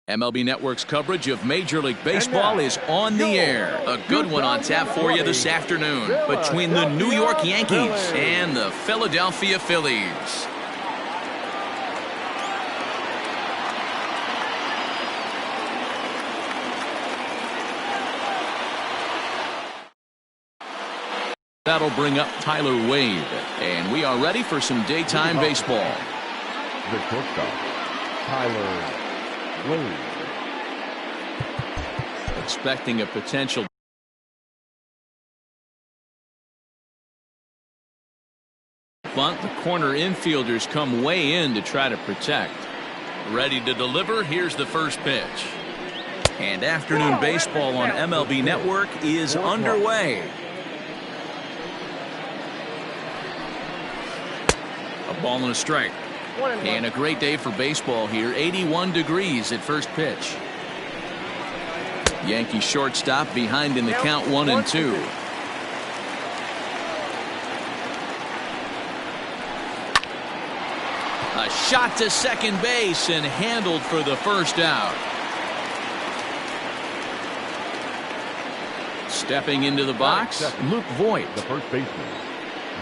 MLB Network's coverage of Major League Baseball is on the air. A good one on tap for you this afternoon between the New York Yankees and the Philadelphia Phillies. That'll bring up Tyler Wade, and we are ready for some daytime baseball. The shortstop, Tyler Wade. Expecting a potential bunt. The corner infielders come way in to try to protect. Ready to deliver. Here's the first pitch. And afternoon baseball on MLB Network is underway. A ball and a strike. And a great day for baseball here. 81 degrees at first pitch. Yankee shortstop behind in the count 1-2. A shot to second base and handled for the first out. Stepping into the box, Luke Voigt, the first baseman.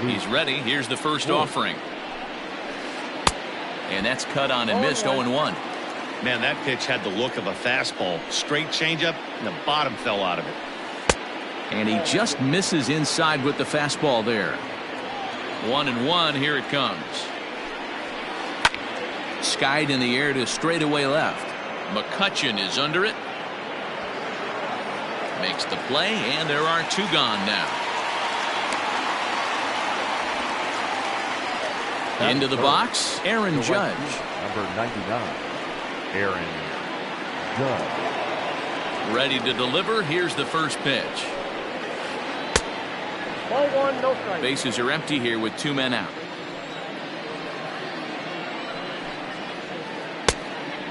He's ready. Here's the first offering. And that's cut on and missed. 0-1. Man, that pitch had the look of a fastball. Straight changeup, and the bottom fell out of it. And he just misses inside with the fastball there. 1-1. Here it comes. Skied in the air to straightaway left. McCutchen is under it. Makes the play, and there are two gone now. Into the box, Aaron Judge. Number 99, Aaron Judge. Ready to deliver. Here's the first pitch. Ball one, no strike. Bases are empty here with two men out.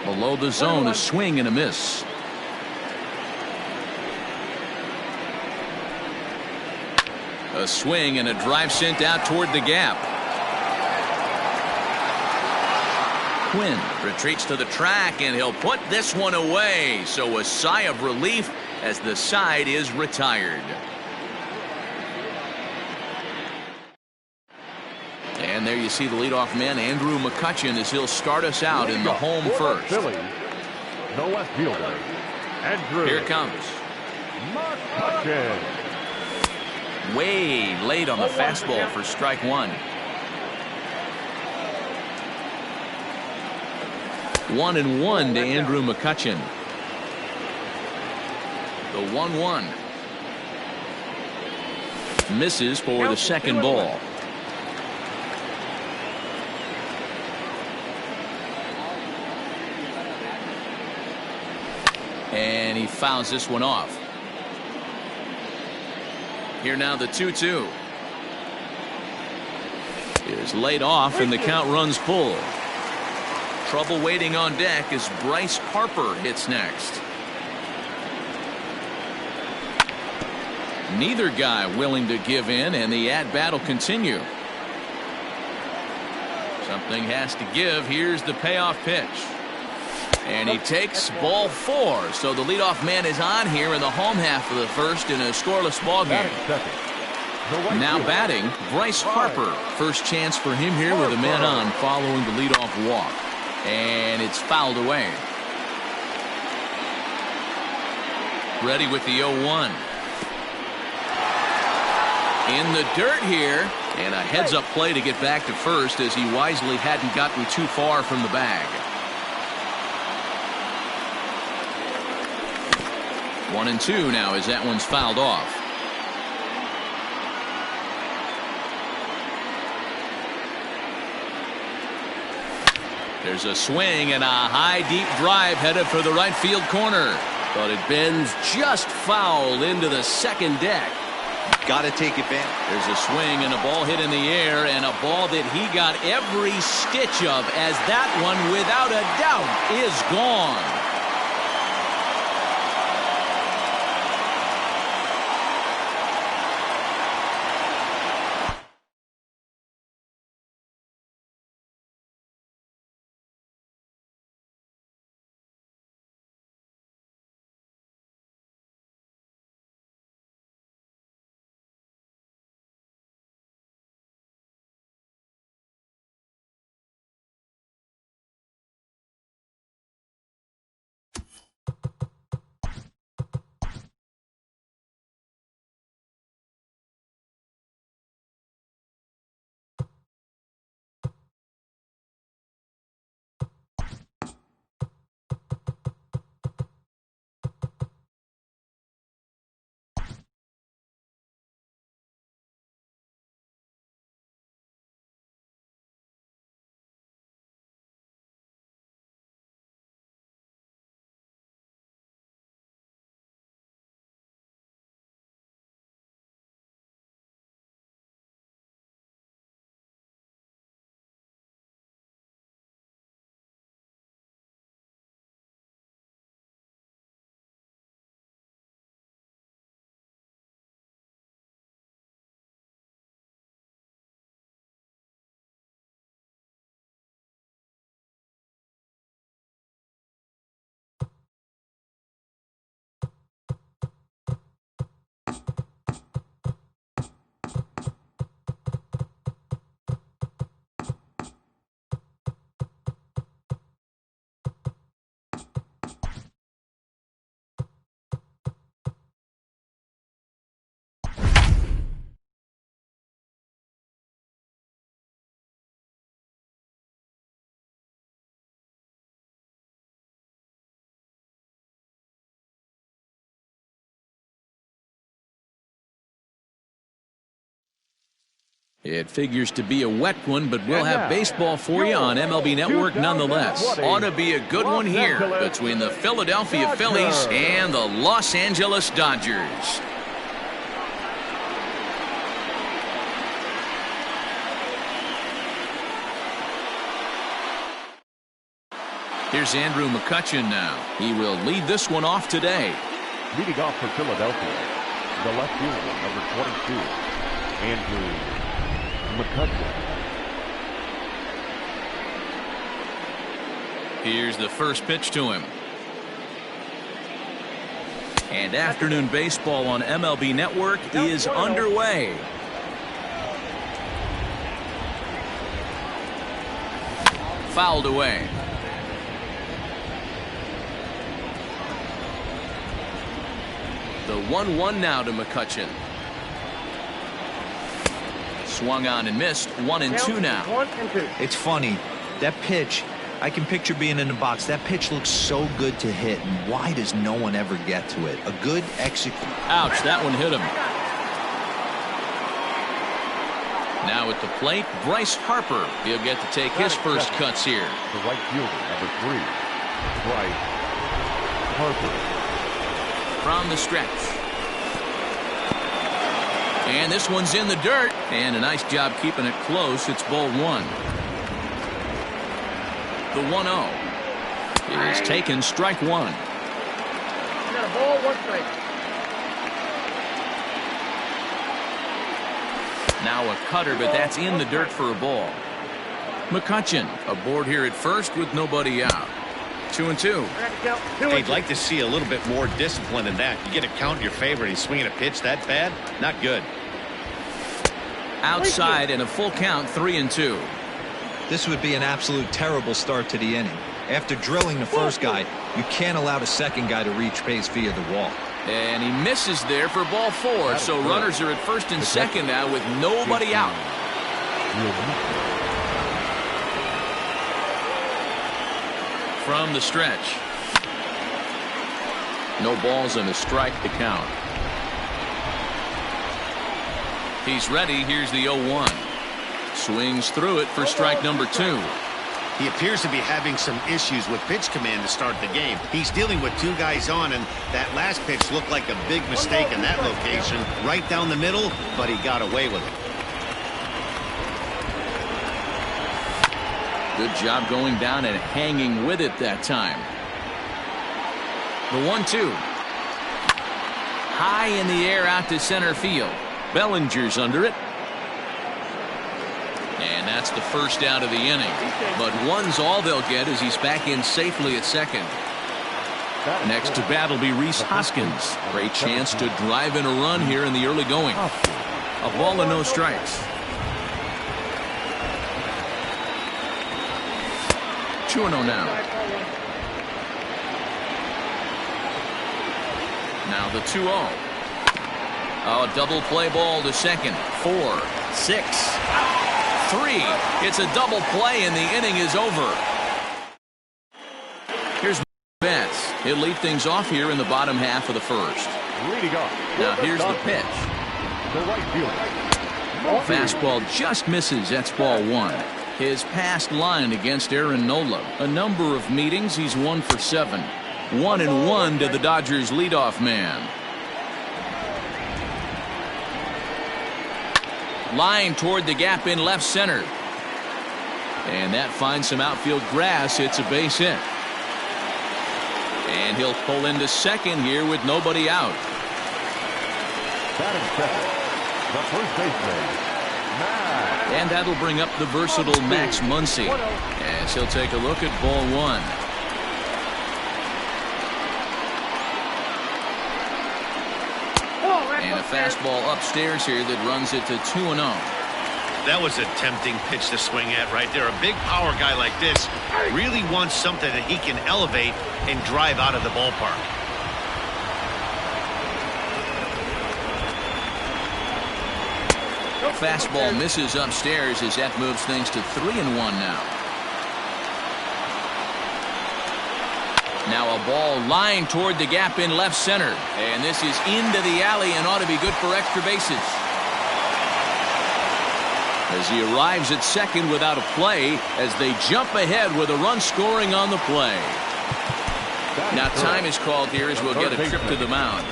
Below the zone, a swing and a miss. A swing and a drive sent out toward the gap. Quinn retreats to the track, and he'll put this one away. So a sigh of relief as the side is retired. And there you see the leadoff man, Andrew McCutchen, as he'll start us out in the home first. Phillies, the left fielder, Andrew. Here it comes. McCutchen. Way late on the fastball for strike one. 1-1 to Andrew McCutchen. The 1-1. Misses for the second ball. And he fouls this one off. Here now the 2-2. Is laid off, and the count runs full. Trouble waiting on deck as Bryce Harper hits next. Neither guy willing to give in, and the at-bat will continue. Something has to give. Here's the payoff pitch. And he takes ball 4. So the leadoff man is on here in the home half of the first in a scoreless ball game. Now batting, Bryce Harper. First chance for him here with a man on following the leadoff walk. And it's fouled away. Ready with the 0-1. In the dirt here. And a heads-up play to get back to first as he wisely hadn't gotten too far from the bag. 1-2 now as that one's fouled off. There's a swing and a high deep drive headed for the right field corner. But it bends just foul into the second deck. Got to take advantage. There's a swing and a ball hit in the air, and a ball that he got every stitch of, as that one without a doubt is gone. It figures to be a wet one, but we'll have baseball for you on MLB Network nonetheless. Ought to be a good one here between the Philadelphia Phillies and the Los Angeles Dodgers. Here's Andrew McCutchen now. He will lead this one off today. Leading off for Philadelphia, the left fielder, number 22, Andrew McCutchen. Here's the first pitch to him. And afternoon baseball on MLB Network is underway. Fouled away. The 1-1 now to McCutchen. Swung on and missed. 1-2 now. It's funny. That pitch, I can picture being in the box. That pitch looks so good to hit. And why does no one ever get to it? A good execute. Ouch, that one hit him. Now at the plate, Bryce Harper. He'll get to take his first cuts here. The right fielder, number 3, Bryce Harper. From the stretch. And this one's in the dirt. And a nice job keeping it close. It's ball 1. The 1-0 is taken, strike 1. Got a ball, 1 strike. Now a cutter, but that's in the dirt for a ball. McCutchen aboard here at first with nobody out. 2-2. Hey, I'd like to see a little bit more discipline in that. You get a count in your favor and he's swinging a pitch that bad? Not good. Outside and a full count, 3-2. This would be an absolute terrible start to the inning. After drilling the first guy, you can't allow the second guy to reach base via the wall. And he misses there for ball 4. So runners are at first and second now with nobody out. From the stretch. No balls and a strike to count. He's ready. Here's the 0-1. Swings through it for strike number 2. He appears to be having some issues with pitch command to start the game. He's dealing with 2 guys on, and that last pitch looked like a big mistake in that location. Right down the middle, but he got away with it. Good job going down and hanging with it that time. The 1-2. High in the air out to center field. Bellinger's under it. And that's the first out of the inning. But 1's all they'll get as he's back in safely at second. Next to bat will be Rhys Hoskins. Great chance to drive in a run here in the early going. A ball and no strikes. 2-0 now. Now the 2-0. Oh, double play ball to second. 4, 6, 3. It's a double play and the inning is over. Here's Betts. He'll lead things off here in the bottom half of the first. Now here's the pitch. Fastball just misses. That's ball 1. His past line against Aaron Nola. A number of meetings. He's 1 for 7. 1-1 to the Dodgers leadoff man. Line toward the gap in left center. And that finds some outfield grass. It's a base hit. And he'll pull into second here with nobody out. Batting second, the first baseman, and that'll bring up the versatile Max Muncy as he'll take a look at ball 1. And a fastball upstairs here that runs it to 2-0. That was a tempting pitch to swing at right there. A big power guy like this really wants something that he can elevate and drive out of the ballpark. Fastball misses upstairs as that moves things to 3-1 now. Now a ball lined toward the gap in left center. And this is into the alley and ought to be good for extra bases. as he arrives at second without a play as they jump ahead with a run scoring on the play. Now time is called here as we'll get a trip to the mound.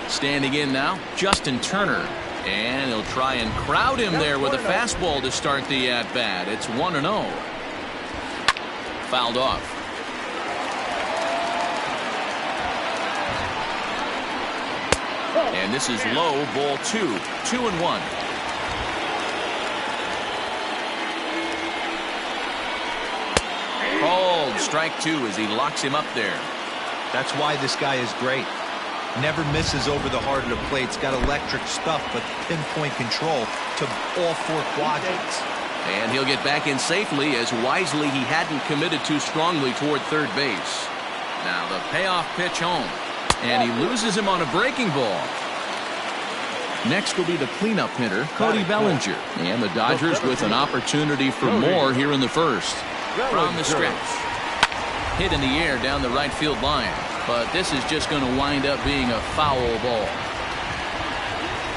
Standing in now, Justin Turner. And he'll try and crowd him there with a fastball to start the at-bat. It's 1-0. Fouled off. And this is low, ball 2. 2-1. Called strike 2 as he locks him up there. That's why this guy is great. Never misses over the heart of the plate. It's got electric stuff, but pinpoint control to all 4 quadrants. And he'll get back in safely as wisely he hadn't committed too strongly toward third base. Now the payoff pitch home. And he loses him on a breaking ball. Next will be the cleanup hitter, Cody Bellinger. And the Dodgers with an opportunity for more here in the first. From the stretch. Hit in the air down the right field line. But this is just going to wind up being a foul ball.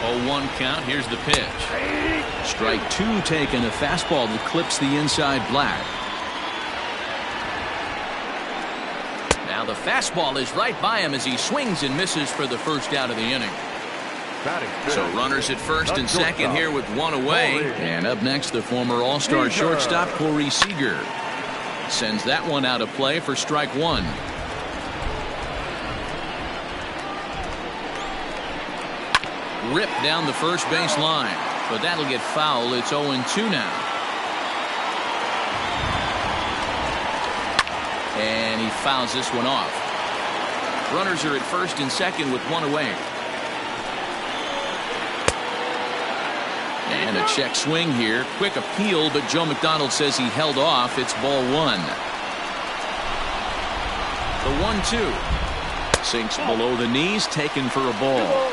0-1 count. Here's the pitch. Strike 2 taken. A fastball that clips the inside black. Now the fastball is right by him as he swings and misses for the first out of the inning. So runners at first and second here with 1 away. And up next, the former All-Star shortstop Corey Seager. Sends that one out of play for strike 1. Ripped down the first base line, but that'll get foul. It's 0-2 now. And he fouls this one off. Runners are at first and second with 1 away. And a check swing here. Quick appeal, but Joe McDonald says he held off. It's ball 1. The 1-2. Sinks below the knees, taken for a ball.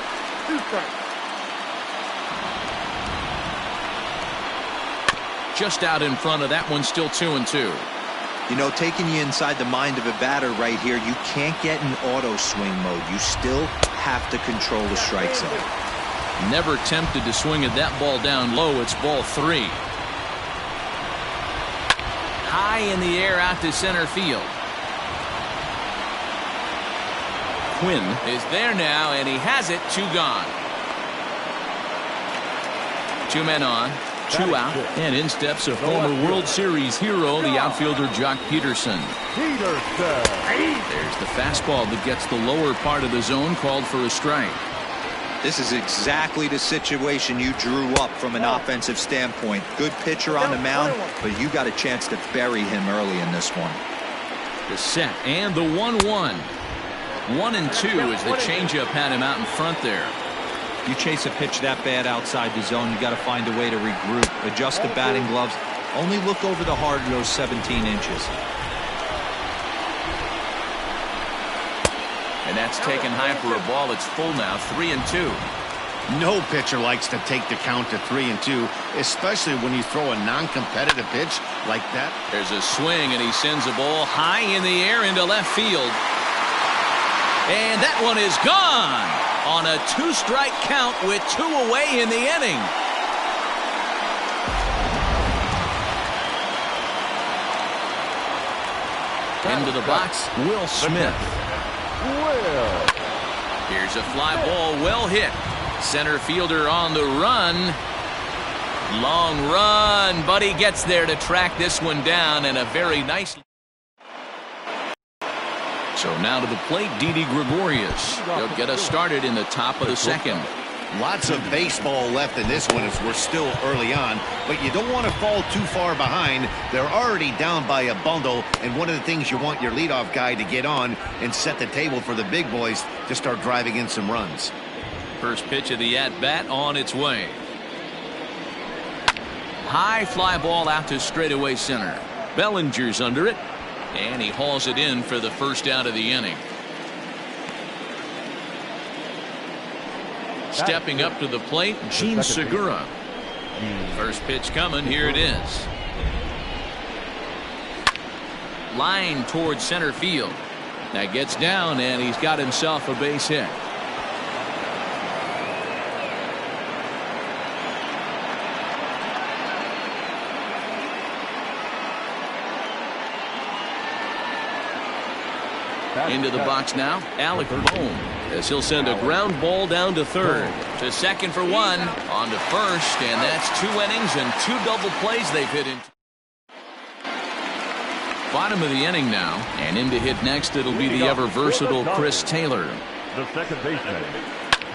Just out in front of that one, still 2-2. You know, taking you inside the mind of a batter right here, you can't get in auto swing mode. You still have to control the strike zone. Never tempted to swing at that ball down low. It's ball 3. High in the air out to center field. Quinn is there now, and he has it. 2 gone. 2 men on. 2 out, and in steps a former World Series hero, the outfielder Jock Peterson. There's the fastball that gets the lower part of the zone, called for a strike. This is exactly the situation you drew up from an offensive standpoint. Good pitcher on the mound, but you got a chance to bury him early in this one. The set and the 1-1. 1-2 as the changeup had him out in front there. You chase a pitch that bad outside the zone, you got to find a way to regroup, adjust the batting gloves, only look over the heart of those 17 inches. And that's taken high for a ball. It's full now. 3-2. No pitcher likes to take the count to 3-2, especially when you throw a non-competitive pitch like that. There's a swing, and he sends a ball high in the air into left field. And that one is gone on a 2-strike count with 2 away in the inning. Into the box, Will Smith. Here's a fly ball, well hit. Center fielder on the run. Long run, but he gets there to track this one down, and a very nice. So now to the plate, Didi Gregorius. He'll get us started in the top of the second. Lots of baseball left in this one as we're still early on, but you don't want to fall too far behind. They're already down by a bundle, and one of the things you want your leadoff guy to get on and set the table for the big boys to start driving in some runs. First pitch of the at-bat on its way. High fly ball out to straightaway center. Bellinger's under it. And he hauls it in for the first out of the inning. Stepping up to the plate, Gene Segura. First pitch coming. Here it is. line towards center field. That gets down, and he's got himself a base hit. Into the box now, Alec Bohm, as he'll send a ground ball down to third. To second for one, on to first, and that's 2 innings and 2 double plays they've hit into. Bottom of the inning now, and in to hit next it'll be the ever-versatile Chris Taylor. The second baseman,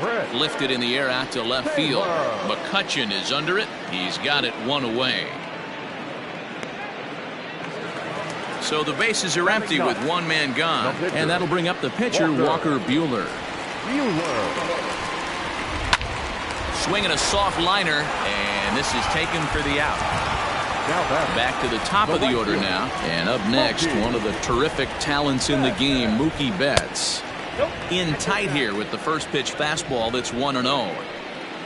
Chris. Lifted in the air out to left field. McCutchen is under it. He's got it 1 away. So the bases are empty with 1 man gone, and that'll bring up the pitcher, Walker Buehler. Swinging a soft liner, and this is taken for the out. Back to the top of the order now, and up next, one of the terrific talents in the game, Mookie Betts. In tight here with the first pitch fastball that's 1-0.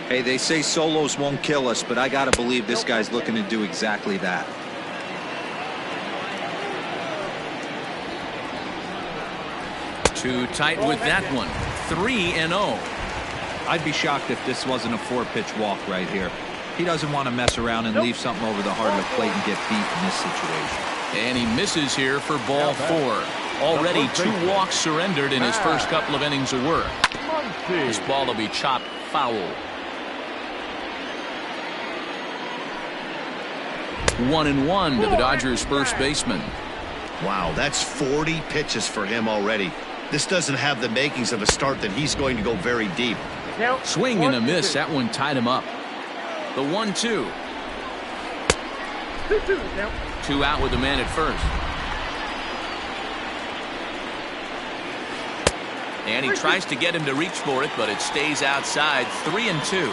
Hey, they say solos won't kill us, but I got to believe this guy's looking to do exactly that. Too tight with that one. 3-0. I'd be shocked if this wasn't a 4-pitch walk right here. He doesn't want to mess around and leave something over the heart of the plate and get beat in this situation. And he misses here for ball 4. Already 2 walks surrendered in his first couple of innings of work. This ball will be chopped foul. 1-1 to the Dodgers first baseman. Wow, that's 40 pitches for him already. This doesn't have the makings of a start that he's going to go very deep. Swing and a miss. That one tied him up. The 1-2. 2 out with the man at first. And he tries to get him to reach for it, but it stays outside. 3-2.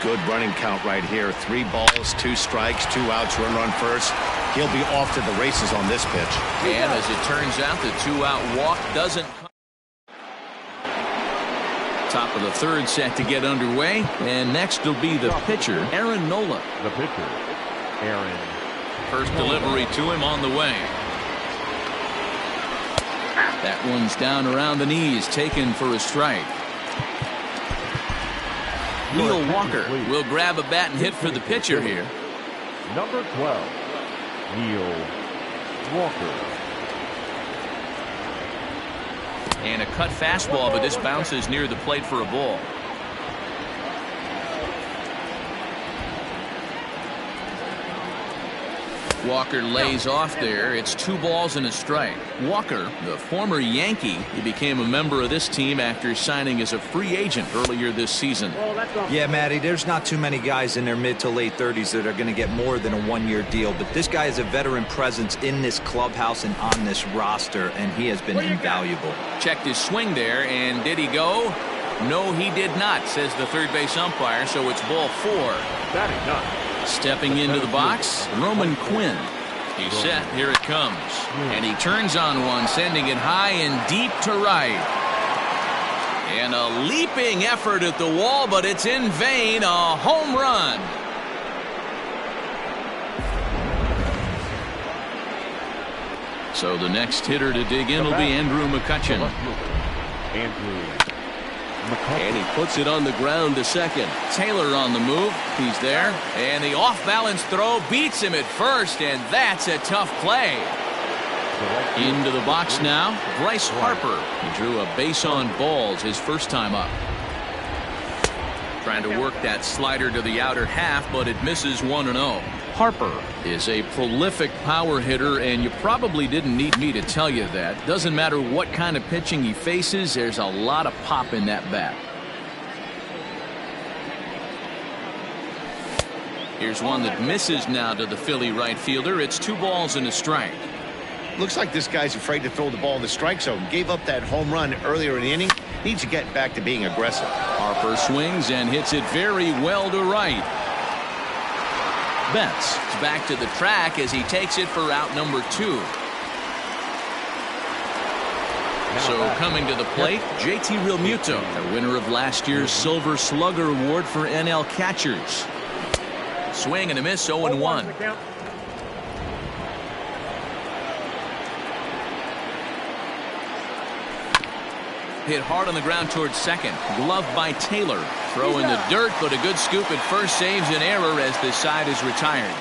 Good running count right here. 3 balls, 2 strikes, 2 outs, run first. He'll be off to the races on this pitch. And as it turns out, the 2-out walk doesn't come. Top of the third set to get underway, and next will be the pitcher, Aaron Nola. The pitcher, Aaron. First delivery to him on the way. That one's down around the knees, taken for a strike. Neil Walker will grab a bat and hit for the pitcher here. Number 12, Neil Walker. And a cut fastball, but this bounces near the plate for a ball. Walker lays off there. It's 2 balls and a strike. Walker, the former Yankee, he became a member of this team after signing as a free agent earlier this season. Yeah, Matty, there's not too many guys in their mid to late 30s that are going to get more than a 1-year deal, but this guy is a veteran presence in this clubhouse and on this roster, and he has been invaluable. Checked his swing there, and did he go? No, he did not, says the third base umpire, so it's ball 4. Batting ninth. Stepping into the box, Roman Quinn. He's set. Here it comes. And he turns on one, sending it high and deep to right. And a leaping effort at the wall, but it's in vain. A home run. So the next hitter to dig in will be Andrew McCutchen. And he puts it on the ground to second. Taylor on the move. He's there. And the off-balance throw beats him at first, and that's a tough play. Into the box now, Bryce Harper. He drew a base on balls his first time up. Trying to work that slider to the outer half, but it misses 1-0. Harper is a prolific power hitter, and you probably didn't need me to tell you that. Doesn't matter what kind of pitching he faces, there's a lot of pop in that bat. Here's one that misses now to the Philly right fielder. It's 2 balls and a strike. Looks like this guy's afraid to throw the ball in the strike zone. Gave up that home run earlier in the inning. Needs to get back to being aggressive. Harper swings and hits it very well to right. Betts is back to the track as he takes it for out number 2. So coming to the plate, JT Realmuto, the winner of last year's Silver Slugger Award for NL catchers. Swing and a miss, 0-1. Hit hard on the ground towards second. Gloved by Taylor. Throw in the dirt, but a good scoop at first saves an error as the side is retired.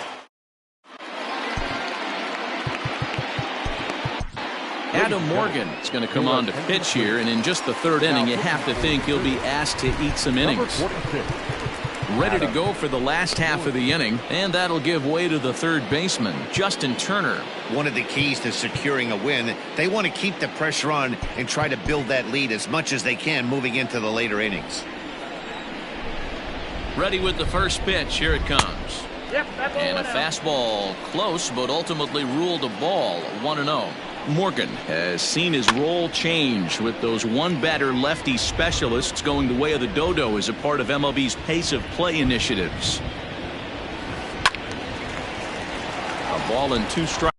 Adam Morgan is going to come on to pitch here, and in just the third inning, you have to think he'll be asked to eat some innings. Ready to go for the last half of the inning, and that'll give way to the third baseman, Justin Turner. One of the keys to securing a win, they want to keep the pressure on and try to build that lead as much as they can moving into the later innings. Ready with the first pitch. Here it comes. And a fastball close, but ultimately ruled a ball. 1-0. Morgan has seen his role change with those one-batter lefty specialists going the way of the dodo as a part of MLB's pace of play initiatives. A ball and 2 strikes.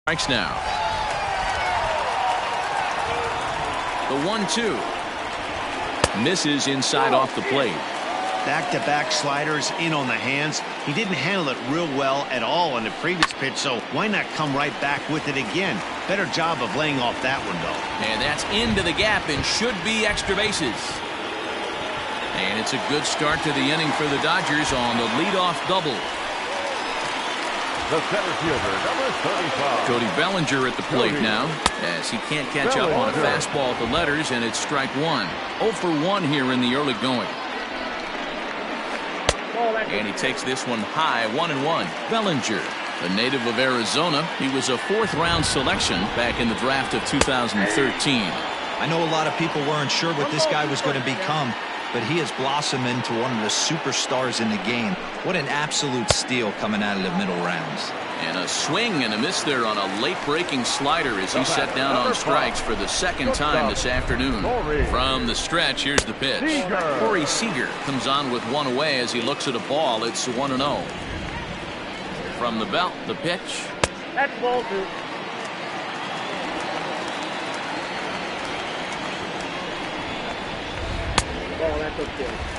Strikes now. The 1-2. Misses inside off the plate. Back-to-back sliders in on the hands. He didn't handle it real well at all on the previous pitch, so why not come right back with it again? Better job of laying off that one, though. And that's into the gap and should be extra bases. And it's a good start to the inning for the Dodgers on the leadoff double. The center fielder, number 35. Cody Bellinger at the plate now, as he can't catch up on a fastball at the letters, and it's strike 1. 0 for 1 here in the early going. And he takes this one high, 1-1. Bellinger, a native of Arizona. He was a 4th-round selection back in the draft of 2013. I know a lot of people weren't sure what this guy was going to become, but he has blossomed into one of the superstars in the game. What an absolute steal coming out of the middle rounds. And a swing and a miss there on a late-breaking slider as he set down on strikes for the second time this afternoon. From the stretch, here's the pitch. Corey Seager comes on with one away as he looks at a ball. It's 1-0. From the belt, the pitch. That's ball 2.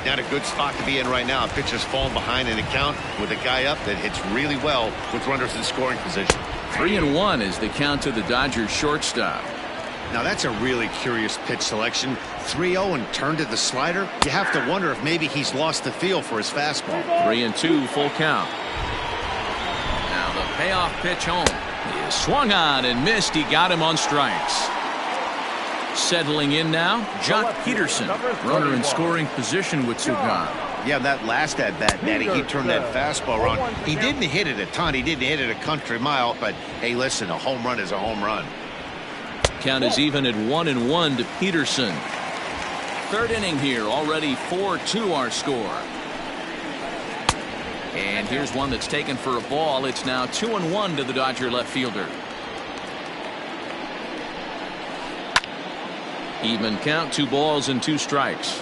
Not a good spot to be in right now. Pitcher's falling behind in the count with a guy up that hits really well with runners in scoring position. 3-1 is the count to the Dodgers shortstop. Now that's a really curious pitch selection. 3-0 and turned to the slider. You have to wonder if maybe he's lost the feel for his fastball. 3-2, full count. Now the payoff pitch home. He is swung on and missed. He got him on strikes. Settling in now, Jock Peterson, runner in scoring position with 2 gone. Yeah, that last at-bat, Matty, he turned that fastball around. He didn't hit it a ton. He didn't hit it a country mile, but hey, listen, a home run is a home run. Count is even at 1-1 to Peterson. Third inning here, already 4-2 our score. And here's one that's taken for a ball. It's now 2-1 to the Dodger left fielder. Even count, 2 balls and 2 strikes.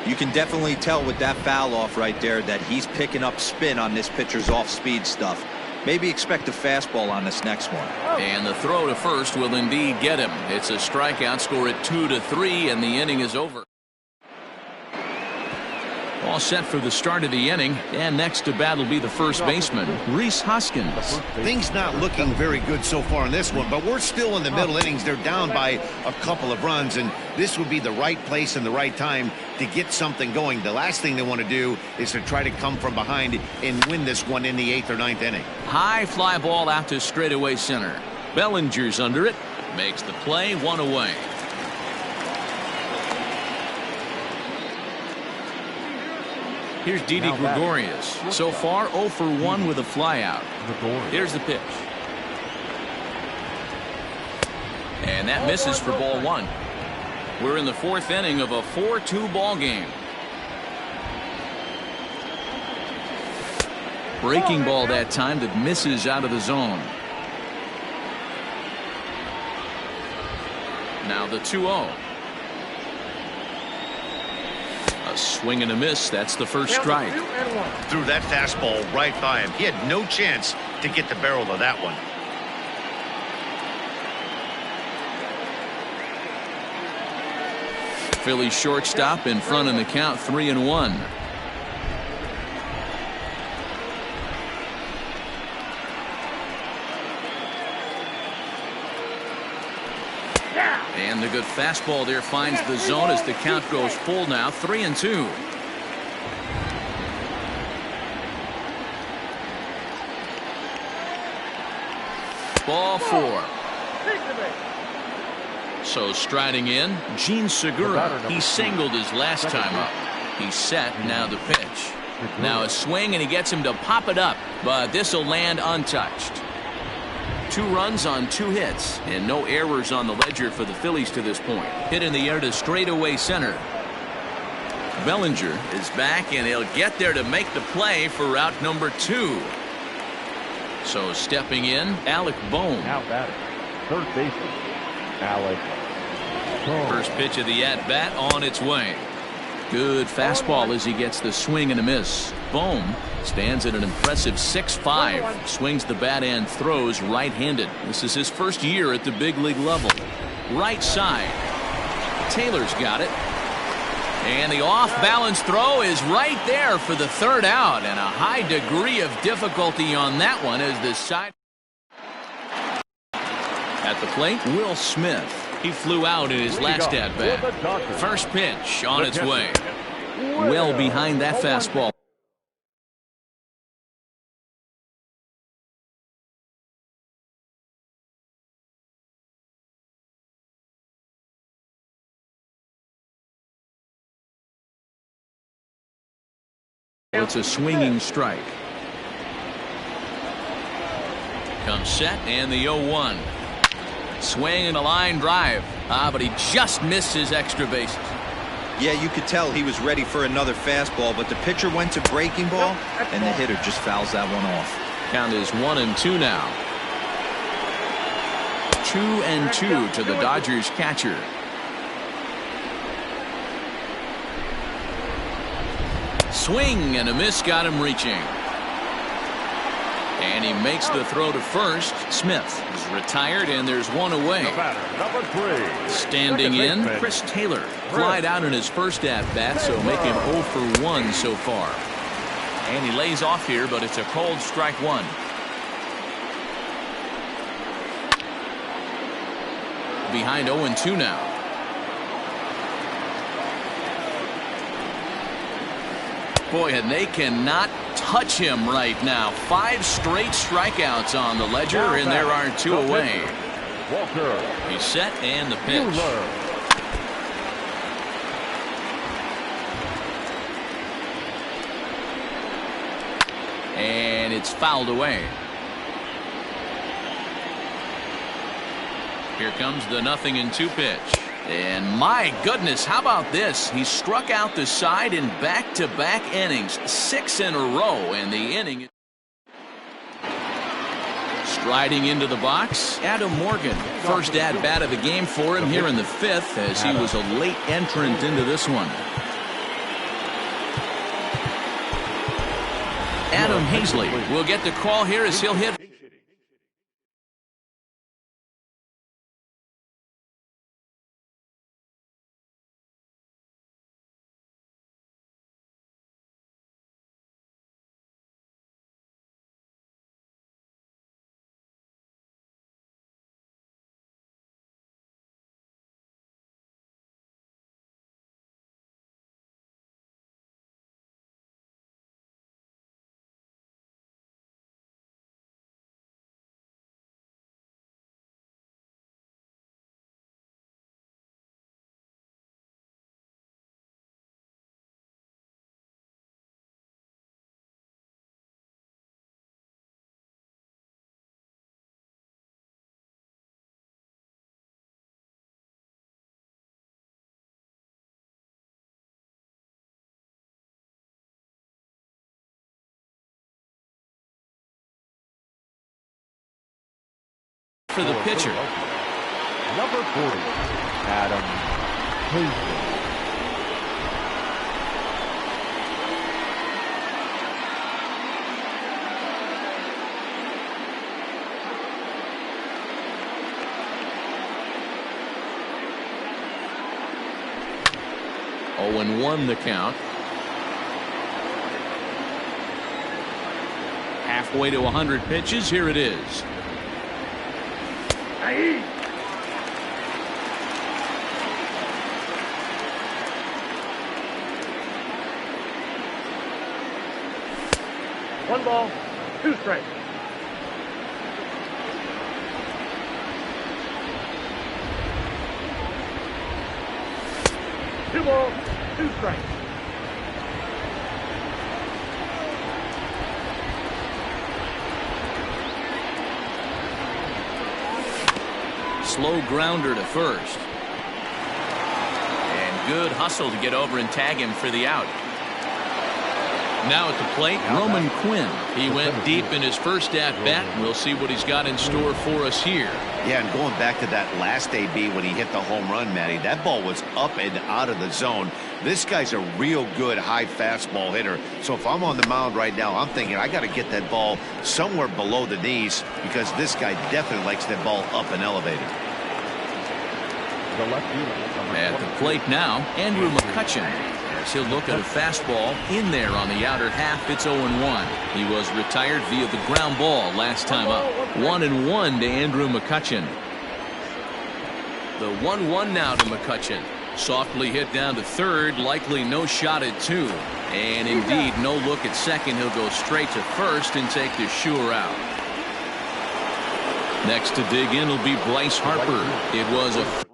You can definitely tell with that foul off right there that he's picking up spin on this pitcher's off-speed stuff. Maybe expect a fastball on this next one. And the throw to first will indeed get him. It's a strikeout, score at 2-3, and the inning is over. All set for the start of the inning, and next to bat will be the first baseman, Rhys Hoskins. Things not looking very good so far in this one, but we're still in the middle innings. They're down by a couple of runs, and this would be the right place and the right time to get something going. The last thing they want to do is to try to come from behind and win this one in the 8th or 9th inning. High fly ball out to straightaway center. Bellinger's under it, makes the play, 1 away. Here's Didi Gregorius. So far, 0 for 1 with a flyout. Here's the pitch. And that misses for ball 1. We're in the 4th inning of a 4-2 ball game. Breaking ball that time that misses out of the zone. Now the 2-0. A swing and a miss. That's the first strike. Threw that fastball right by him. He had no chance to get the barrel of that one. Philly shortstop in front in the count, 3-1. And the good fastball there finds the zone as the count goes full now, 3-2. Ball 4. So striding in, Gene Segura. He singled his last time up. He's set, now the pitch. Now a swing, and he gets him to pop it up, but this will land untouched. 2 runs on 2 hits, and no errors on the ledger for the Phillies to this point. Hit in the air to straightaway center. Bellinger is back, and he'll get there to make the play for route number 2. So stepping in, Alec Bohm. Now batting, third baseman, Alec Bohm. First pitch of the at-bat on its way. Good fastball as he gets the swing and a miss. Bohm stands at an impressive 6'5". Swings the bat and throws right-handed. This is his first year at the big league level. Right side. Taylor's got it. And the off-balance throw is right there for the 3rd out. And a high degree of difficulty on that one as the side. At the plate, Will Smith. He flew out in his last at-bat. First pitch on its way. Well behind that fastball. It's a swinging strike. Comes set and the 0-1. Swing and a line drive. But he just missed his extra bases. Yeah, you could tell he was ready for another fastball, but the pitcher went to breaking ball, and the hitter just fouls that one off. Count is 1-2 now. 2-2 to the Dodgers catcher. Swing and a miss got him reaching. And he makes the throw to first. Smith is retired, and there's one away. Number 3. Standing in, Chris Taylor. Flied out in his first at-bat, so make him 0 for 1 so far. And he lays off here, but it's a cold strike 1. Behind 0-2 now. Boy, and they cannot touch him right now. 5 straight strikeouts on the ledger, and there are 2 away. He's set and the pitch. And it's fouled away. Here comes the 0-2 pitch. And my goodness, how about this? He struck out the side in back-to-back innings, 6 in a row, and the inning. Striding into the box, Adam Morgan. First at-bat of the game for him here in the 5th, as he was a late entrant into this one. Adam Hazley will get the call here as he'll hit for the pitcher. Number 40, Adam Hayes. 0-1 the count. Halfway to 100 pitches. Here it is. Aye. One ball, 2 strikes. Two balls, 2 strikes. Slow grounder to first. And good hustle to get over and tag him for the out. Now at the plate, Roman Quinn. He went deep in his first at-bat. We'll see what he's got in store for us here. Yeah, and going back to that last AB when he hit the home run, Matty, that ball was up and out of the zone. This guy's a real good high fastball hitter. So if I'm on the mound right now, I'm thinking I got to get that ball somewhere below the knees because this guy definitely likes that ball up and elevated. At the plate now, Andrew McCutchen. As he'll look at a fastball in there on the outer half. It's 0-1. He was retired via the ground ball last time up. 1-1 to Andrew McCutchen. The 1-1 now to McCutchen. Softly hit down to third. Likely no shot at 2. And indeed no look at second. He'll go straight to first and take the sure out. Next to dig in will be Bryce Harper. It was a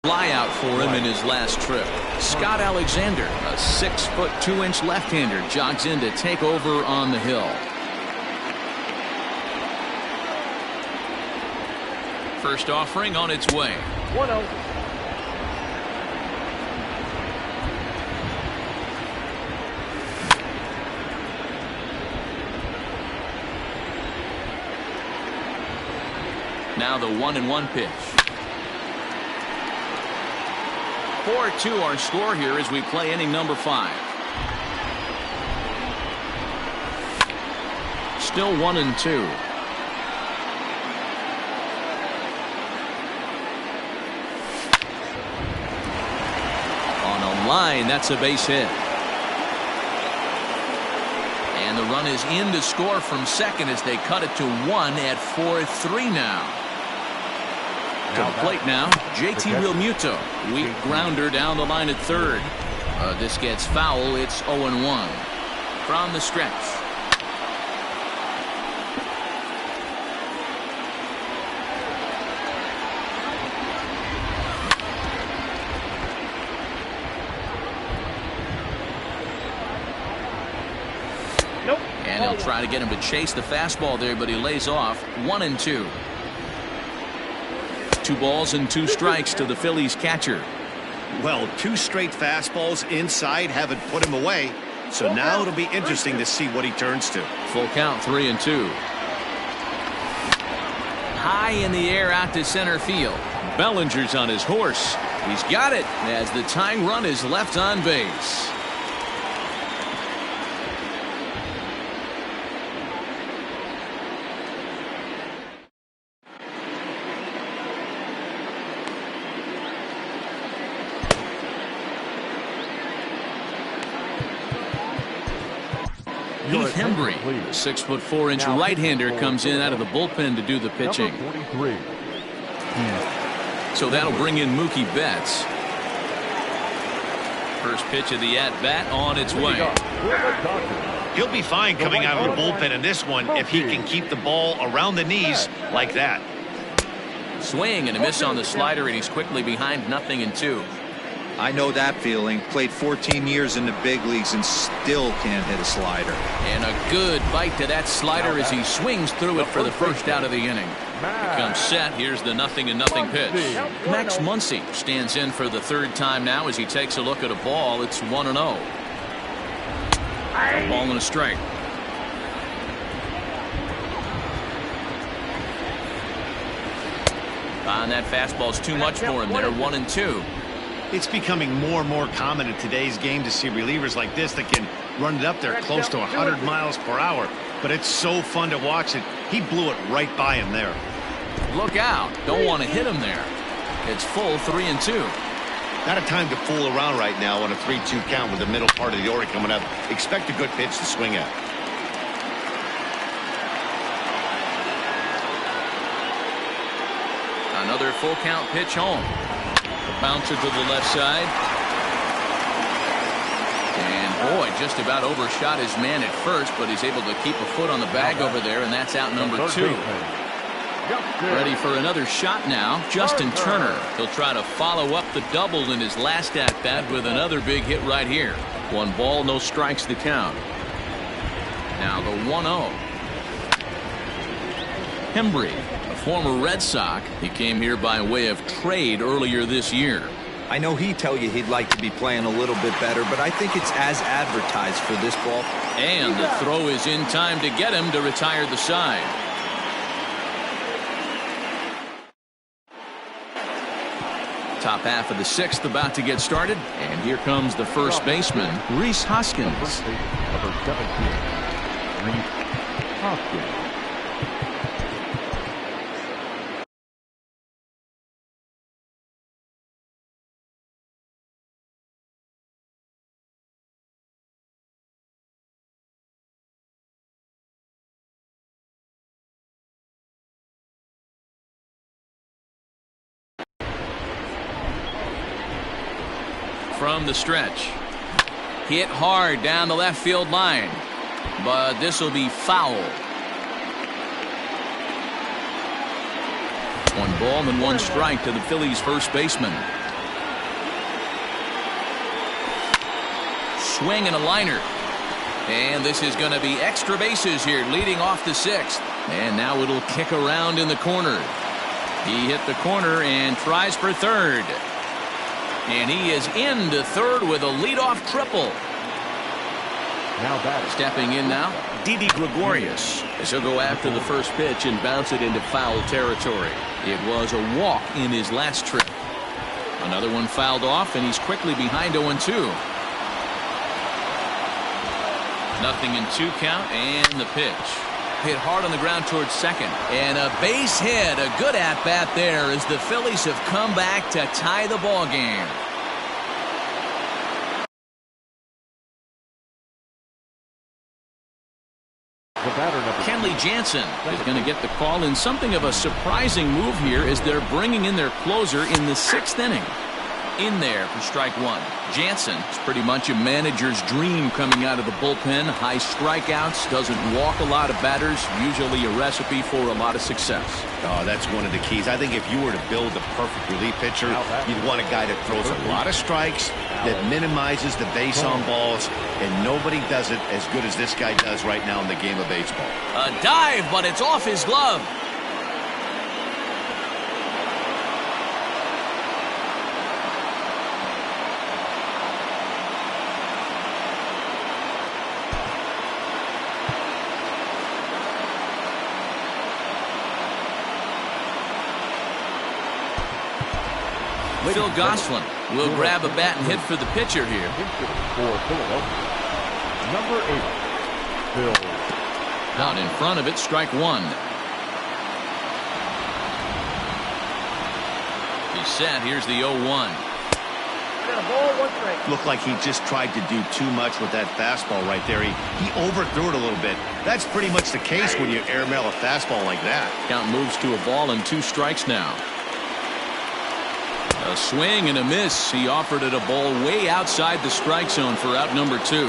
fly out for him in his last trip. Scott Alexander, a 6-foot 2-inch left-hander, jogs in to take over on the hill. First offering on its way. 1-0. Now the 1-1 pitch. 4-2 our score here as we play inning number 5. Still 1-2. On a line, that's a base hit. And the run is in to score from second as they cut it to 1 at 4-3 now. To the plate now, JT Realmuto. Weak grounder down the line at third. This gets foul. It's 0-1. From the stretch. Nope. And he'll try to get him to chase the fastball there, but he lays off. 1-2. 2 balls and 2 strikes to the Phillies catcher. Well, 2 straight fastballs inside haven't put him away. So now it'll be interesting to see what he turns to. Full count, 3-2. High in the air out to center field. Bellinger's on his horse. He's got it as the tying run is left on base. Heath Hembry, the 6'4" right-hander, comes in out of the bullpen to do the pitching. So that'll bring in Mookie Betts. First pitch of the at-bat on its way. He'll be fine coming out of the bullpen in this one if he can keep the ball around the knees like that. Swing and a miss on the slider, and he's quickly behind 0-2. I know that feeling. Played 14 years in the big leagues and still can't hit a slider. And a good bite to that slider as he swings through it for the first out of the inning. Comes set. Here's the 0-0 pitch. Max Muncy stands in for the 3rd time now as he takes a look at a ball. It's 1-0. A ball and a strike. And that fastball's too much for him there. 1-2. It's becoming more and more common in today's game to see relievers like this that can run it up there close to 100 miles per hour. But it's so fun to watch it. He blew it right by him there. Look out. Don't want to hit him there. It's full 3-2. Not a time to fool around right now on a 3-2 count with the middle part of the order coming up. Expect a good pitch to swing at. Another full count pitch home. A bouncer to the left side. And boy, just about overshot his man at first, but he's able to keep a foot on the bag over there, and that's out number 2. Ready for another shot now, Justin Turner. He'll try to follow up the double in his last at-bat with another big hit right here. 1 ball, no strikes the count. Now the 1-0. Hembry, a former Red Sox. He came here by way of trade earlier this year. I know he'd tell you he'd like to be playing a little bit better, but I think it's as advertised for this ball. And the throw is in time to get him to retire the side. Top half of the 6th about to get started, and here comes the first baseman, Rhys Hoskins. Number 17, Rhys Hoskins. From the stretch. Hit hard down the left field line. But this will be foul. 1 ball and 1 strike to the Phillies' first baseman. Swing and a liner. And this is going to be extra bases here leading off the 6th. And now it'll kick around in the corner. He hit the corner and tries for third. And he is into third with a leadoff triple. Now batting. Stepping in now, Didi Gregorius, as he'll go after the first pitch and bounce it into foul territory. It was a walk in his last trip. Another one fouled off, and he's quickly behind 0-2. Nothing in 2 count, and the pitch. Hit hard on the ground towards second. And a base hit. A good at-bat there as the Phillies have come back to tie the ball game. The batter, number Kenley Jansen is going to get the call in something of a surprising move here as they're bringing in their closer in the 6th inning. In there for strike 1. Jansen is pretty much a manager's dream coming out of the bullpen. High strikeouts, doesn't walk a lot of batters, usually a recipe for a lot of success. Oh, that's one of the keys. I think if you were to build the perfect relief pitcher, you'd want a guy that throws a lot of strikes, that minimizes the base on balls, and nobody does it as good as this guy does right now in the game of baseball. A dive, but it's off his glove. Phil Gosselin will grab a bat and hit for the pitcher here. For Philadelphia, number 8, Phil. Out in front of it, strike 1. He's set. Here's the 0-1. Looked like he just tried to do too much with that fastball right there. He overthrew it a little bit. That's pretty much the case when you airmail a fastball like that. Count moves to a ball and 2 strikes now. A swing and a miss. He offered it a ball way outside the strike zone for out number 2.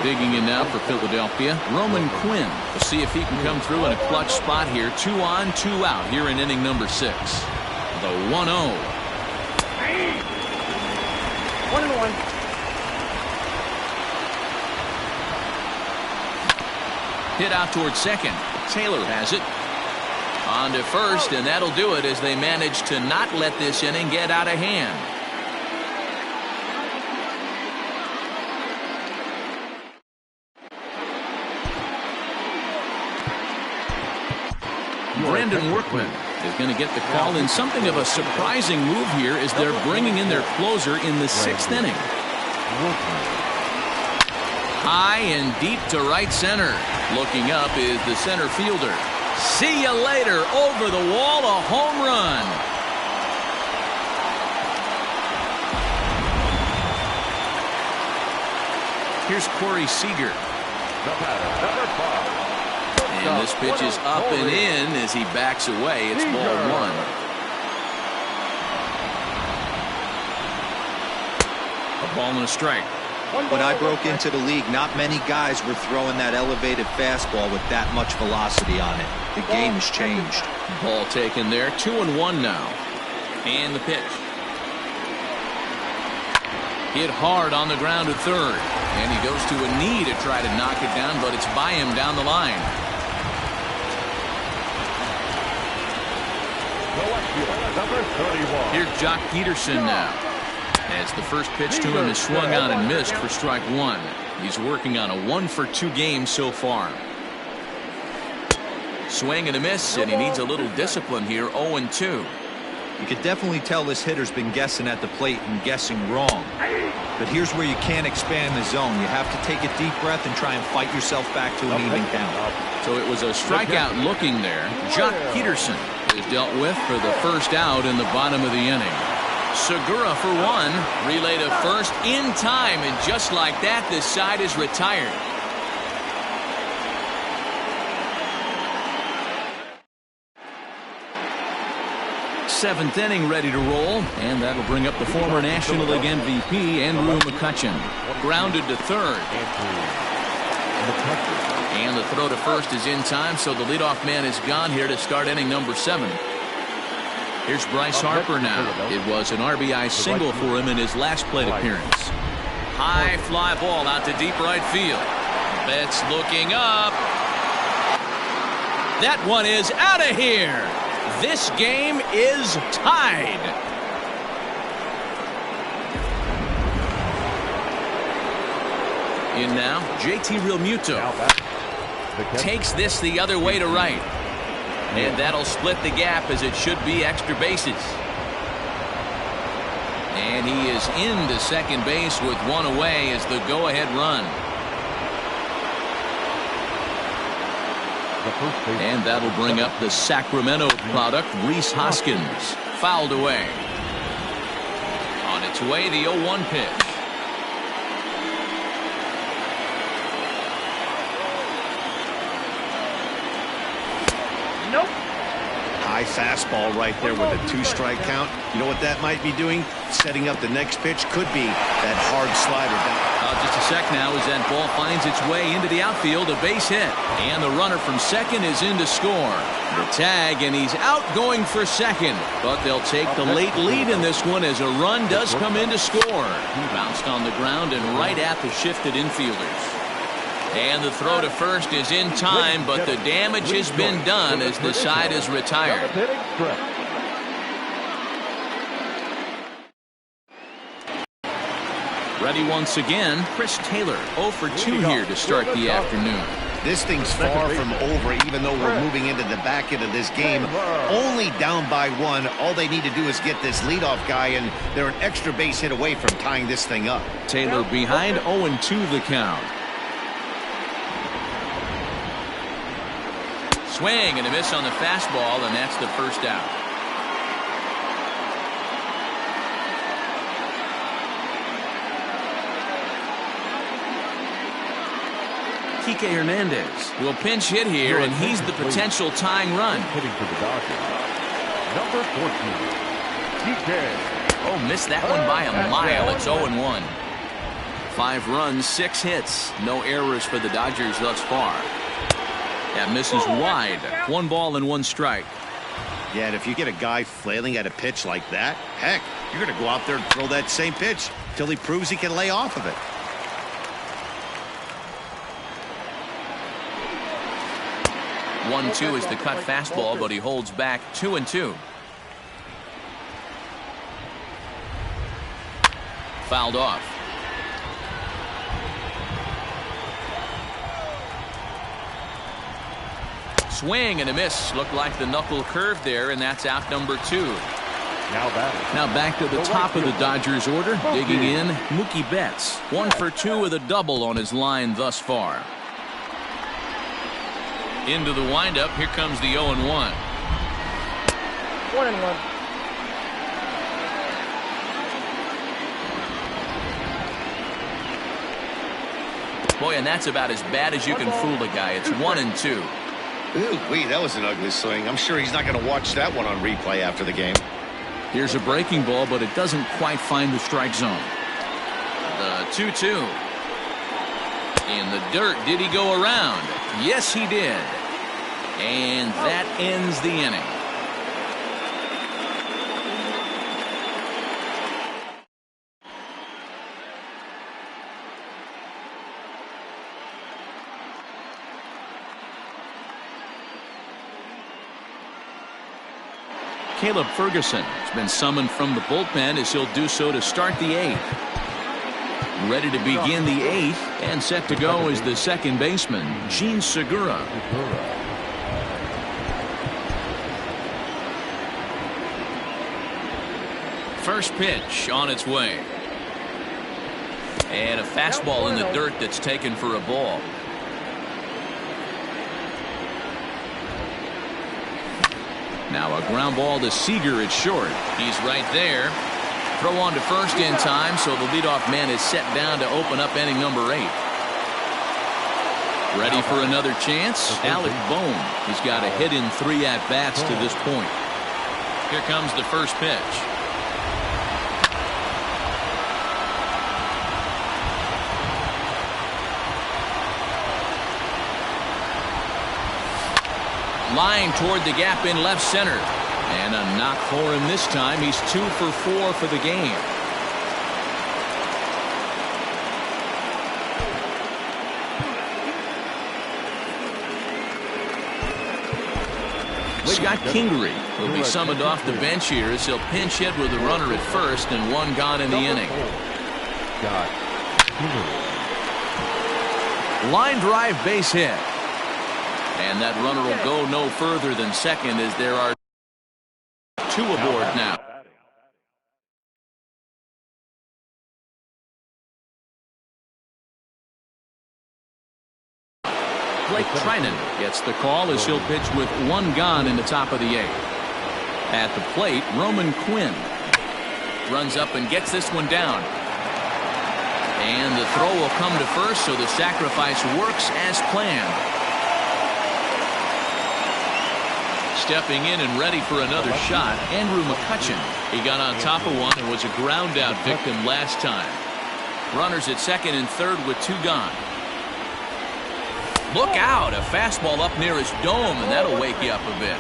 Digging in now for Philadelphia, Roman Quinn. We'll see if he can come through in a clutch spot here. 2 on, 2 out here in inning number 6. The 1-0. 1-1. Hit out towards second. Taylor has it. On to first, and that'll do it as they manage to not let this inning get out of hand. Brandon Workman is going to get the call in something of a surprising move here as they're bringing in their closer in the 6th inning. High and deep to right center. Looking up is the center fielder. See you later. Over the wall, a home run. Here's Corey Seager. And this pitch is up and in as he backs away. It's ball 1. A ball and a strike. When I broke into the league, not many guys were throwing that elevated fastball with that much velocity on it. The game has changed. Ball taken there. 2-1 now. And the pitch. Hit hard on the ground to third. And he goes to a knee to try to knock it down, but it's by him down the line. Here's Jock Peterson now. As the first pitch to him is swung on and missed for strike 1. He's working on a 1-for-2 game so far. Swing and a miss, and he needs a little discipline here. 0-2. You could definitely tell this hitter's been guessing at the plate and guessing wrong. But here's where you can't expand the zone. You have to take a deep breath and try and fight yourself back to an even count. So it was a strikeout looking there. Jock Peterson is dealt with for the first out in the bottom of the inning. Segura for 1. Relay to first in time, and just like that, this side is retired. Seventh inning ready to roll, and that'll bring up the former National League MVP Andrew McCutchen. Grounded to third. And the throw to first is in time, so the leadoff man is gone here to start inning number 7. Here's Bryce Harper now. It was an RBI single for him in his last plate appearance. High fly ball out to deep right field. Betts looking up. That one is out of here. This game is tied. In now, JT Realmuto takes this the other way to right. And that'll split the gap as it should be extra bases. And he is into second base with 1 away as the go-ahead run. And that'll bring up the Sacramento product, Rhys Hoskins. Fouled away. On its way, the 0-1 pitch. Nope. High fastball right there with a 2-strike count. You know what that might be doing? Setting up the next pitch. Could be that hard slider down. Just a sec now as that ball finds its way into the outfield. A base hit. And the runner from second is in to score. The tag, and he's out going for second. But they'll take the late lead in this one as a run does come in to score. He bounced on the ground and right at the shifted infielders. And the throw to first is in time, but the damage has been done as the side is retired. Ready once again, Chris Taylor, 0 for 2 here to start the afternoon. This thing's far from over, even though we're moving into the back end of this game. Only down by 1. All they need to do is get this leadoff guy, and they're an extra base hit away from tying this thing up. Taylor behind 0-2 the count. Swing and a miss on the fastball, and that's the first out. Kike Hernandez will pinch hit here, and he's the potential tying run. Hitting for the Dodgers. Number 14, Kike. Oh, missed that one by a mile. It's 0-1. 5 runs, 6 hits. No errors for the Dodgers thus far. That misses wide. 1 ball and 1 strike. Yeah, and if you get a guy flailing at a pitch like that, heck, you're going to go out there and throw that same pitch till he proves he can lay off of it. One-two is the cut fastball, but he holds back. 2-2. Fouled off. swing and a miss. Looked like the knuckle curve there, and that's out number 2. Now back to the top of the Dodgers order. Digging in, Mookie Betts. 1 for 2 with a double on his line thus far. Into the windup. Here comes the 0-1. 1-1. Boy, and that's about as bad as you can fool a guy. It's 1-2. Ooh-wee, that was an ugly swing. I'm sure he's not going to watch that one on replay after the game. Here's a breaking ball, but it doesn't quite find the strike zone. The 2-2. In the dirt. Did he go around? Yes, he did. And that ends the inning. Caleb Ferguson has been summoned from the bullpen as he'll do so to start the 8th. Ready to begin the 8th and set to go is the second baseman, Gene Segura. First pitch on its way. And a fastball in the dirt that's taken for a ball. Now a ground ball to Seager at short. He's right there. Throw on to first in time, so the leadoff man is set down to open up inning number 8. Ready for another chance? Alec Bohm. He's got a hit in 3 at-bats to this point. Here comes the first pitch. Line toward the gap in left center. And a knock for him this time. He's 2 for 4 for the game. Scott Kingery will be summoned off the bench here as he'll pinch hit with a runner at first and 1 gone in the inning. Line drive base hit. And that runner will go no further than second as there are 2 aboard now. Blake Trinan gets the call as he'll pitch with 1 gone in the top of the 8th. At the plate, Roman Quinn runs up and gets this one down. And the throw will come to first, so the sacrifice works as planned. Stepping in and ready for another shot, Andrew McCutchen. He got on top of one and was a ground out victim last time. Runners at second and third with 2 gone. Look out, a fastball up near his dome, and that'll wake you up a bit.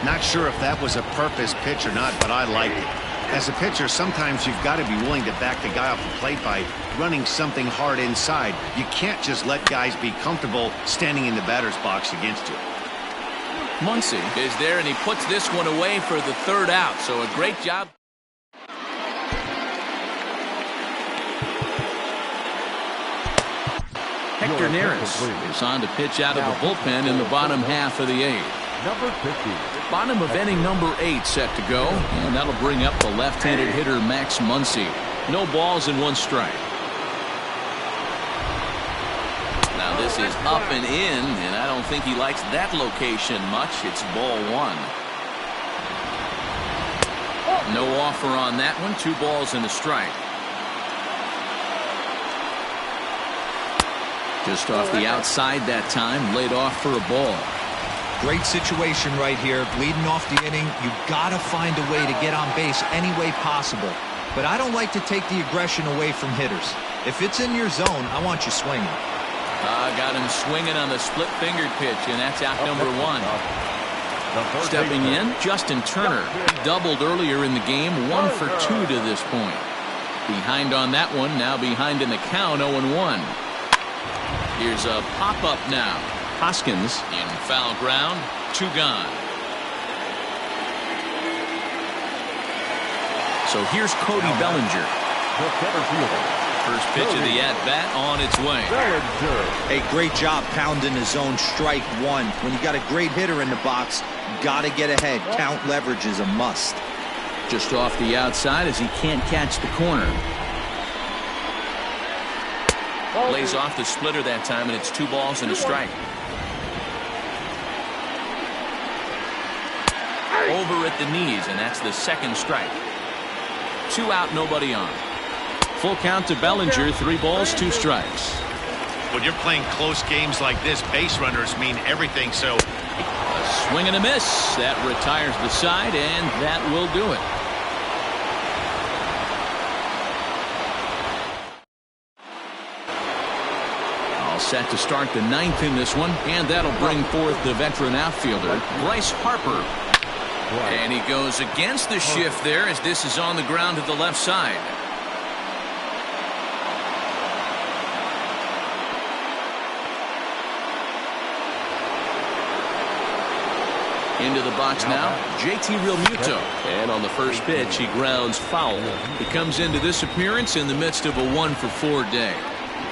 Not sure if that was a purpose pitch or not, but I liked it. As a pitcher, sometimes you've got to be willing to back the guy off the plate by running something hard inside. You can't just let guys be comfortable standing in the batter's box against you. Muncy is there, and he puts this one away for the 3rd out, so a great job. Hector Neris is on to pitch out of the bullpen in the bottom half of the 8th. Number 50. Bottom of inning number 8 set to go, and that'll bring up the left-handed hitter Max Muncy. No balls and 1 strike. Now this is up and in, and I don't think he likes that location much. It's ball 1. No offer on that one. 2 balls and a strike. Just off the outside that time, laid off for a ball. Great situation right here. Leading off the inning, you got to find a way to get on base any way possible. But I don't like to take the aggression away from hitters. If it's in your zone, I want you swinging. Got him swinging on the split-fingered pitch, and that's out number 1. Stepping in, Justin Turner. Doubled earlier in the game, 1 for 2 to this point. Behind on that one, now behind in the count, 0-1. Here's a pop-up now. Hoskins in foul ground, 2 gone. So here's Cody Bellinger. First pitch of the at-bat on its way. Hey, great job pounding the zone. Strike one. When you got a great hitter in the box, got to get ahead. Count leverage is a must. Just off the outside as he can't catch the corner. Lays off the splitter that time, and it's 2 balls and a strike. Over at the knees, and that's the second strike. 2 out, nobody on. Full count to Bellinger, 3 balls, 2 strikes. When you're playing close games like this, base runners mean everything, so... A swing and a miss. That retires the side, and that will do it. All set to start the 9th in this one, and that'll bring forth the veteran outfielder, Bryce Harper. And he goes against the shift there as this is on the ground to the left side. Into the box now, JT Realmuto. And on the first pitch, he grounds foul. He comes into this appearance in the midst of a 1-for-4 day.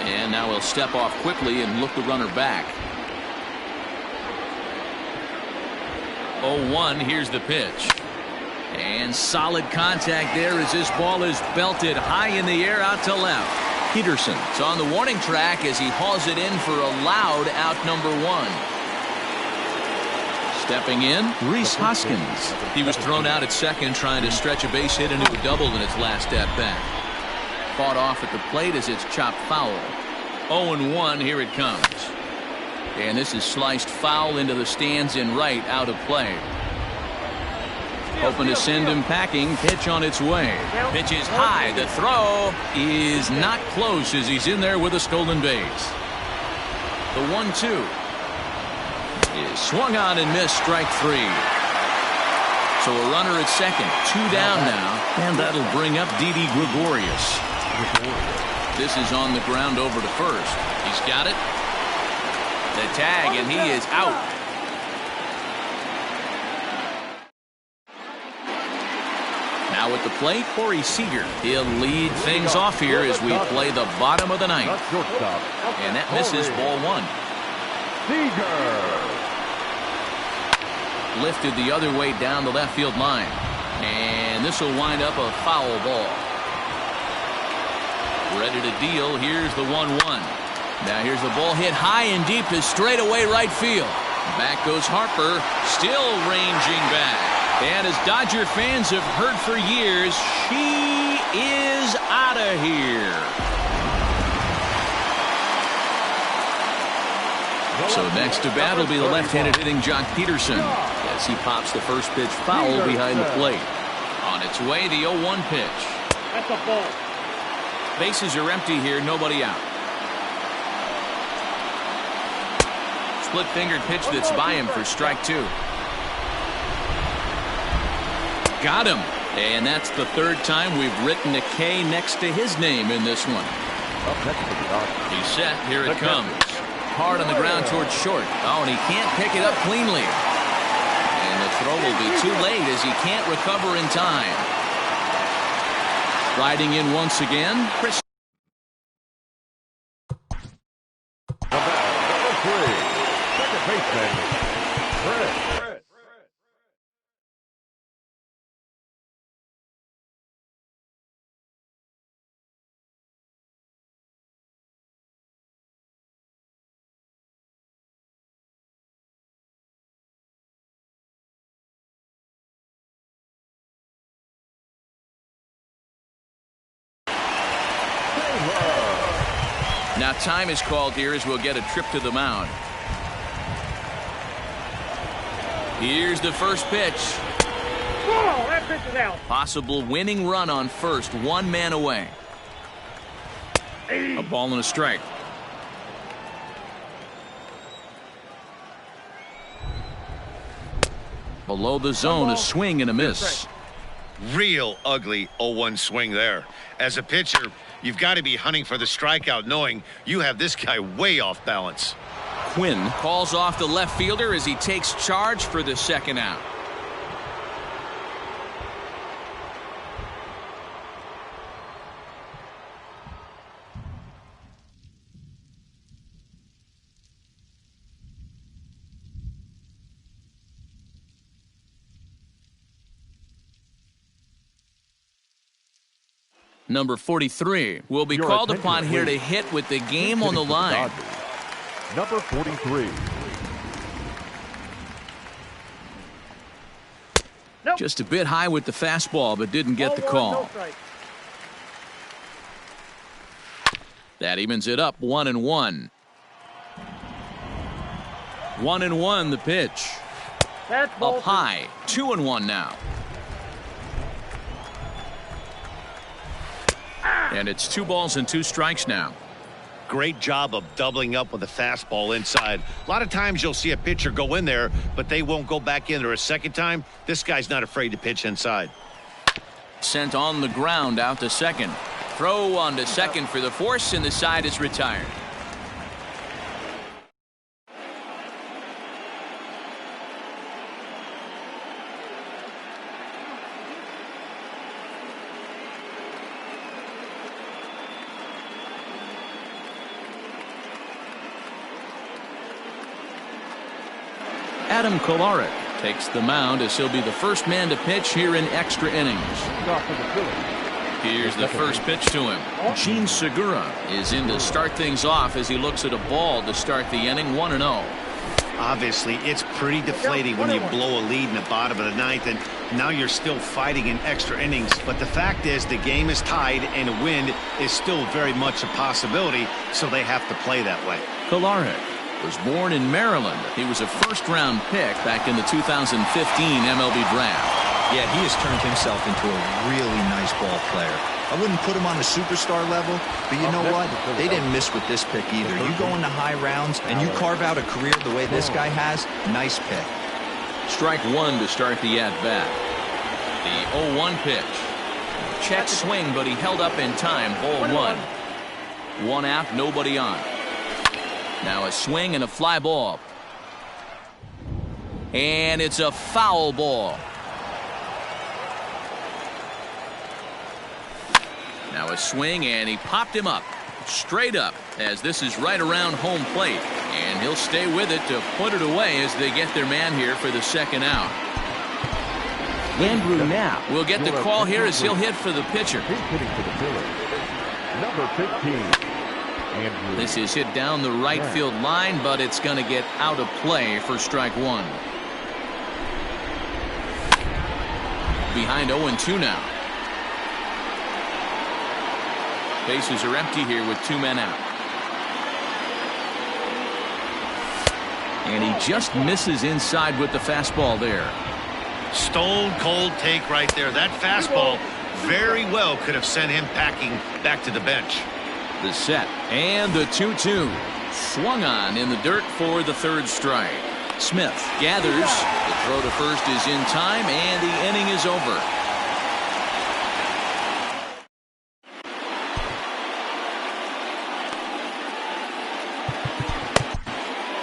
And now he'll step off quickly and look the runner back. 0-1, here's the pitch. And solid contact there as this ball is belted high in the air out to left. Peterson is on the warning track as he hauls it in for a loud out number 1. Stepping in, Rhys Hoskins. He was thrown out at second trying to stretch a base hit into a double in his last at-bat. Fought off at the plate as it's chopped foul. 0-1, here it comes. And this is sliced foul into the stands in right, out of play. Hoping to send him packing. Pitch on its way. Pitch is high. The throw is not close as he's in there with a stolen base. The 1-2 is swung on and missed. Strike 3. So a runner at second. 2 down now. And that'll bring up Didi Gregorius. This is on the ground over to first. He's got it. The tag, and he is out. Now at the plate, Corey Seager. He'll lead things off here as we play the bottom of the 9th. And that misses ball 1. Lifted the other way down the left field line. And this will wind up a foul ball. Ready to deal. Here's the 1-1. Now here's the ball hit high and deep to straightaway right field. Back goes Harper, still ranging back. And as Dodger fans have heard for years, she is out of here. So next to bat will be the left-handed hitting Jock Peterson as he pops the first pitch foul behind the plate. On its way, the 0-1 pitch. That's a ball. Bases are empty here, nobody out. Split-fingered pitch that's by him for strike 2. Got him. And that's the 3rd time we've written a K next to his name in this one. He's set. Here it comes. Hard on the ground towards short. Oh, and he can't pick it up cleanly. And the throw will be too late as he can't recover in time. Riding in once again, Chris. Second baseman, Chris. Now time is called here as we'll get a trip to the mound. Here's the first pitch. Oh, that pitch is out. Possible winning run on first, 1 man away. A ball and a strike. Below the zone, a swing and a miss. Real ugly 0-1 swing there. As a pitcher, you've got to be hunting for the strikeout knowing you have this guy way off balance. Quinn calls off the left fielder as he takes charge for the second out. Number 43 will be called upon here to hit with the game on the line. Number 43. Nope. Just a bit high with the fastball, but didn't get the call. No strike. That evens it up, 1-1. 1-1 the pitch. That's ball Up high, 2-1 now. And it's 2 balls and 2 strikes now. Great job of doubling up with a fastball inside. A lot of times you'll see a pitcher go in there, but they won't go back in there a second time. This guy's not afraid to pitch inside. Sent on the ground out to second. Throw on to second for the force, and the side is retired. Adam Kolarek takes the mound as he'll be the first man to pitch here in extra innings. Here's the first pitch to him. Gene Segura is in to start things off as he looks at a ball to start the inning, 1-0. Obviously, it's pretty deflating when you blow a lead in the bottom of the ninth, and now you're still fighting in extra innings. But the fact is, the game is tied, and a win is still very much a possibility, so they have to play that way. Kolarek was born in Maryland. He was a first-round pick back in the 2015 MLB draft. Yeah, he has turned himself into a really nice ball player. I wouldn't put him on the superstar level, but you know what? They didn't miss with this pick either. You go into high rounds and you carve out a career the way this guy has, nice pick. Strike 1 to start the at-bat. The 0-1 pitch. Check swing, but he held up in time. Ball 1. 1 out, nobody on. Now a swing and a fly ball. And it's a foul ball. Now a swing, and he popped him up. Straight up, as this is right around home plate. And he'll stay with it to put it away as they get their man here for the second out. Andrew Knapp We'll get the call here as he'll hit for the pitcher. He's hitting for the filler. Number 15. Andrew. This is hit down the right field line, but it's going to get out of play for strike 1. Behind 0-2 now. Bases are empty here with 2 men out. And he just misses inside with the fastball there. Stone cold take right there. That fastball very well could have sent him packing back to the bench. The set and the 2-2. Swung on in the dirt for the third strike. Smith gathers. The throw to first is in time, and the inning is over.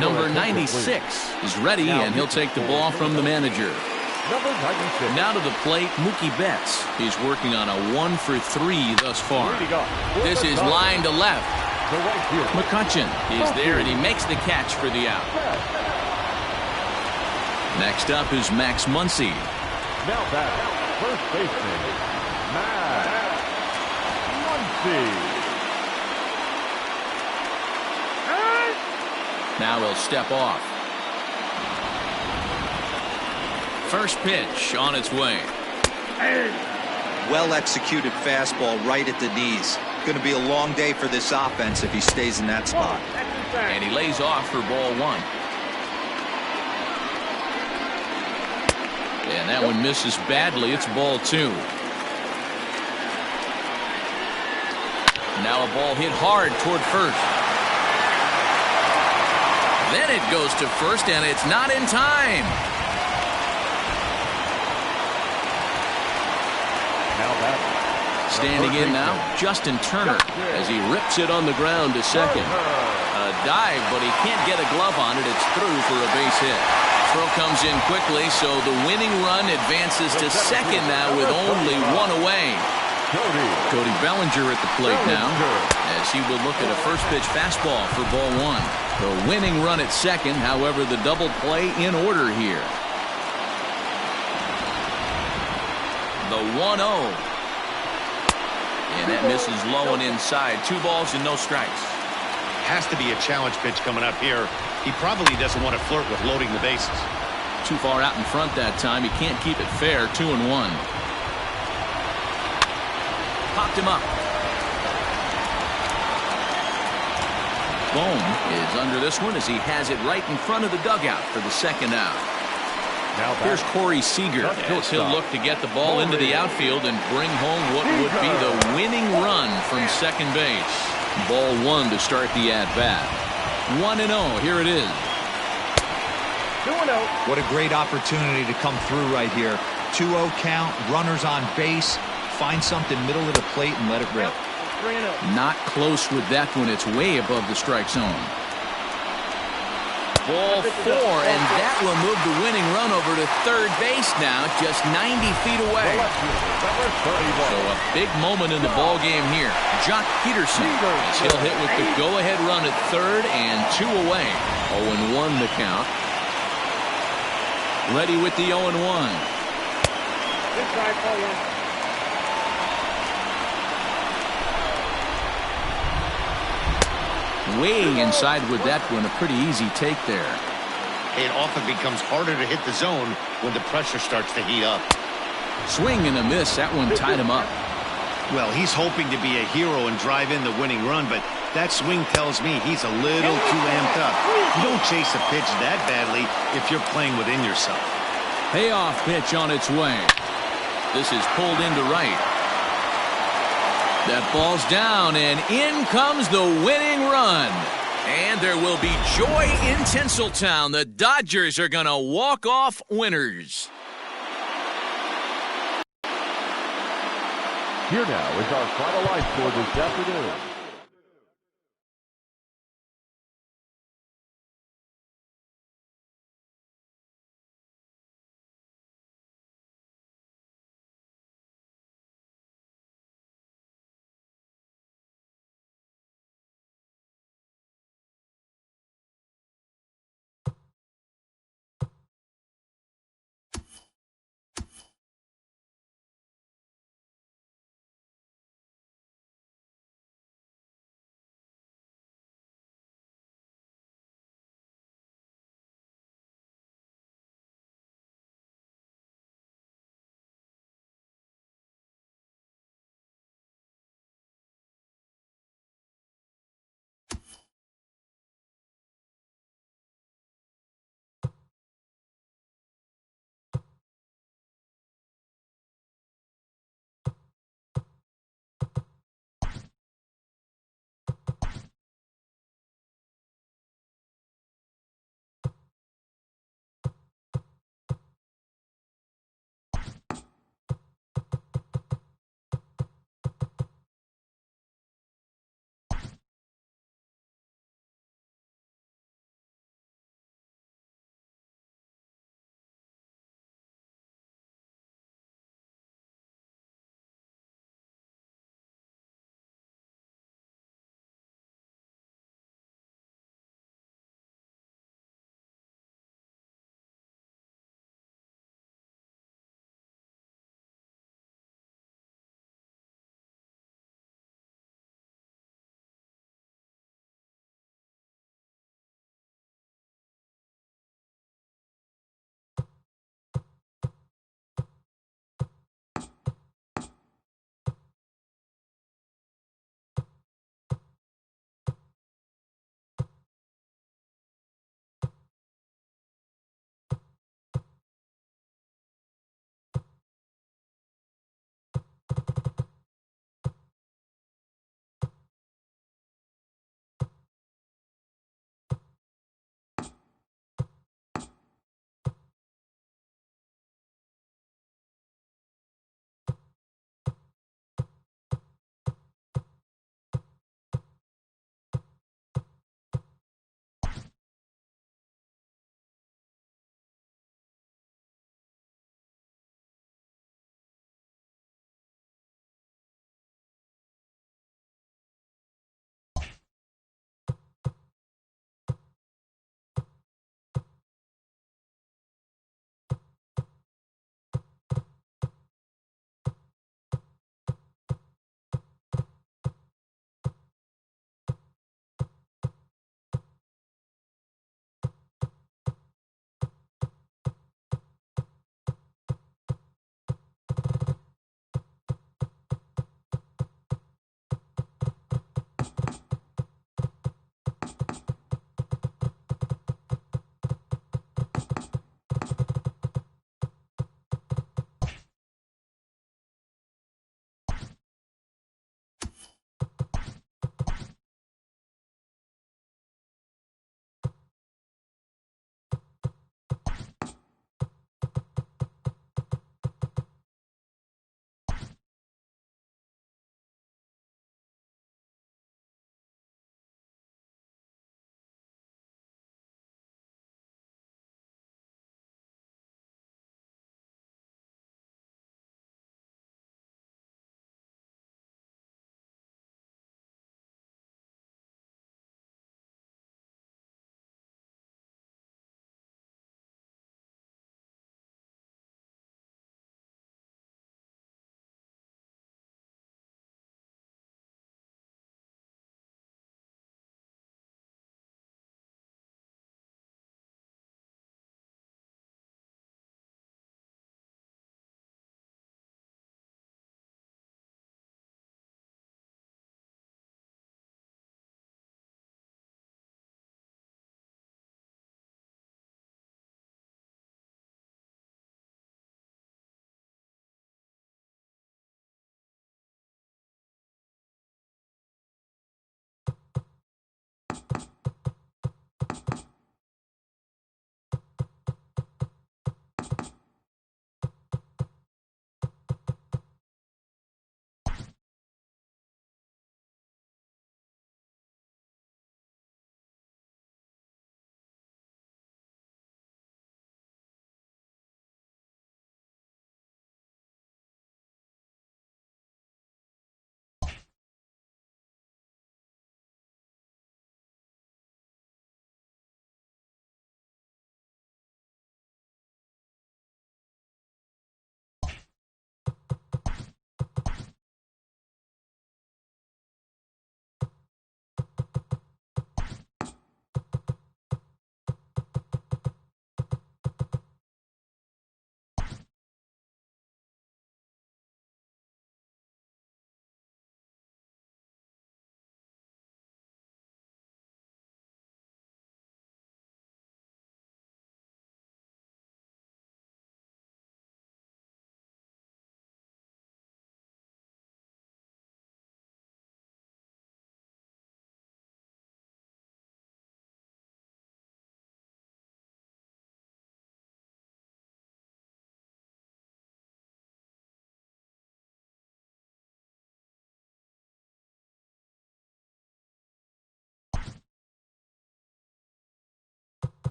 Number 96 is ready, and he'll take the ball from the manager. Number 96. Now to the plate, Mookie Betts. He's working on a 1 for 3 thus far. This is line to left. McCutcheon is there, and he makes the catch for the out. Next up is Max Muncy. Now back, first baseman, Max Muncy. Now he'll step off. First pitch on its way. Well executed fastball right at the knees. Going to be a long day for this offense if he stays in that spot. And he lays off for ball 1. And that one misses badly. It's ball 2. Now a ball hit hard toward first. Then it goes to first, and it's not in time. Standing in now, Justin Turner, as he rips it on the ground to second. A dive, but he can't get a glove on it. It's through for a base hit. Throw comes in quickly, so the winning run advances to second now with only 1 away. Cody Bellinger at the plate now, as he will look at a first pitch fastball for ball 1. The winning run at second, however, the double play in order here. The 1-0. And that misses low and inside. 2 balls and no strikes. Has to be a challenge pitch coming up here. He probably doesn't want to flirt with loading the bases. Too far out in front that time. He can't keep it fair. 2-1. Popped him up. Bohm is under this one as he has it right in front of the dugout for the second out. Now here's Corey Seager as he'll look to get the ball into the outfield and bring home what would be the winning run from second base. Ball 1 to start the at-bat. 1-0. Here it is. 2-0. What a great opportunity to come through right here. 2-0 count, runners on base. Find something middle of the plate and let it rip. 3-0. Not close with that one. It's way above the strike zone. Ball 4, and that will move the winning run over to third base now, just 90 feet away. So a big moment in the ball game here. Jock Peterson, as he'll hit with the go-ahead run at third and 2 away. 0-1 the count. Ready with the 0-1. Good try, Paul. Way inside with that one. A pretty easy take there. It often becomes harder to hit the zone when the pressure starts to heat up. Swing and a miss. That one tied him up. Well, he's hoping to be a hero and drive in the winning run, but that swing tells me he's a little too amped up. You don't chase a pitch that badly if you're playing within yourself. Payoff pitch on its way. This is pulled into right. That ball's down, and in comes the winning run. And there will be joy in Tinseltown. The Dodgers are going to walk off winners. Here now is our final line score this afternoon.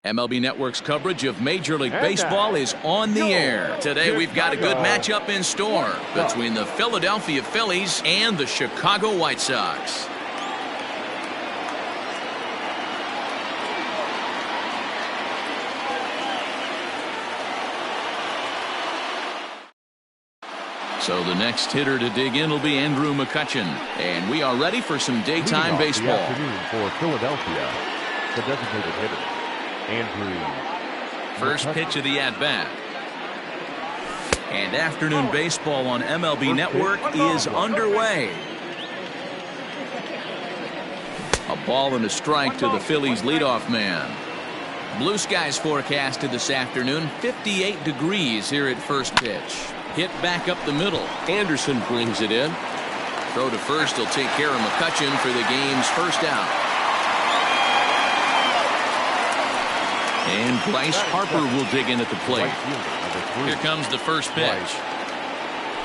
MLB Network's coverage of Major League Baseball is on the air. Today we've got a good matchup in store between the Philadelphia Phillies and the Chicago White Sox. So the next hitter to dig in will be Andrew McCutchen. And we are ready for some daytime baseball. The afternoon for Philadelphia, the designated hitter, Andrew First McCutchen. pitch of the at-bat. And afternoon baseball on MLB Network is underway. A ball and a strike to the Phillies leadoff man. Blue skies forecasted this afternoon, 58 degrees here at first pitch. Hit back up the middle. Anderson brings it in. Throw to first will take care of McCutchen for the game's first out. And Bryce Harper will dig in at the plate. Here comes the first pitch.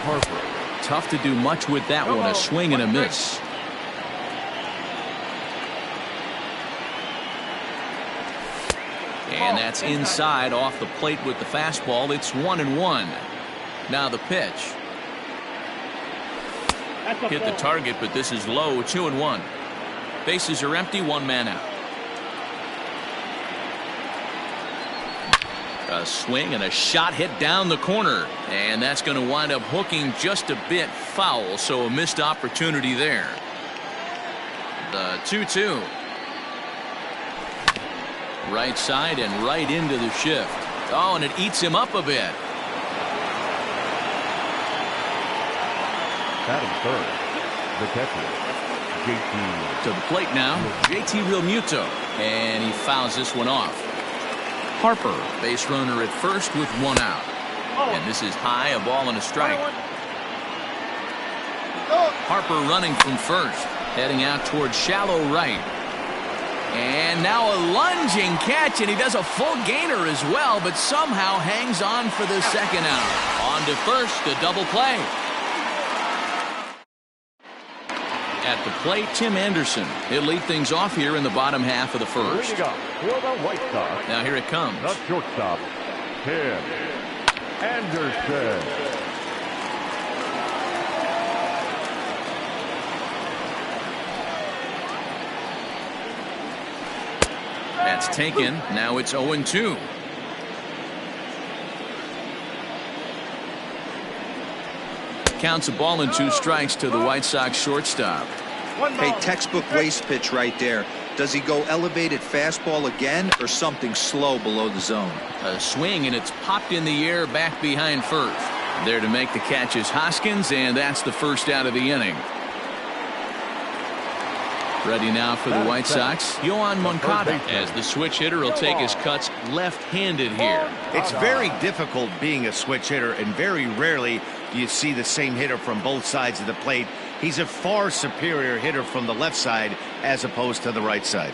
Harper. Tough to do much with that one. A swing and a miss. And that's inside off the plate with the fastball. It's 1-1. Now the pitch. Hit the target, but this is low. 2-1. Bases are empty. One man out. A swing and a shot hit down the corner. And that's going to wind up hooking just a bit foul. So a missed opportunity there. The 2-2. Right side and right into the shift. Oh, and it eats him up a bit. Batting third, the catcher, JT. To the plate now, JT Realmuto. And he fouls this one off. Harper, base runner at first with one out. And this is high, a ball and a strike. Harper running from first, heading out towards shallow right. And now a lunging catch, and he does a full gainer as well, but somehow hangs on for the second out. On to first, a double play. At the plate, Tim Anderson. He'll lead things off here in the bottom half of the first. For the White Sox, Now here it comes. the shortstop, Tim Anderson. That's taken. Now it's 0-2. Counts a ball and 2 strikes to the White Sox shortstop. Hey, textbook waste pitch right there. Does he go elevated fastball again or something slow below the zone? A swing, and it's popped in the air back behind first. There to make the catch is Hoskins, and that's the first out of the inning. Ready now for the White Sox, Yoan Moncada, as the switch hitter will take his cuts left-handed here. It's very difficult being a switch hitter, and very rarely do you see the same hitter from both sides of the plate. He's a far superior hitter from the left side as opposed to the right side.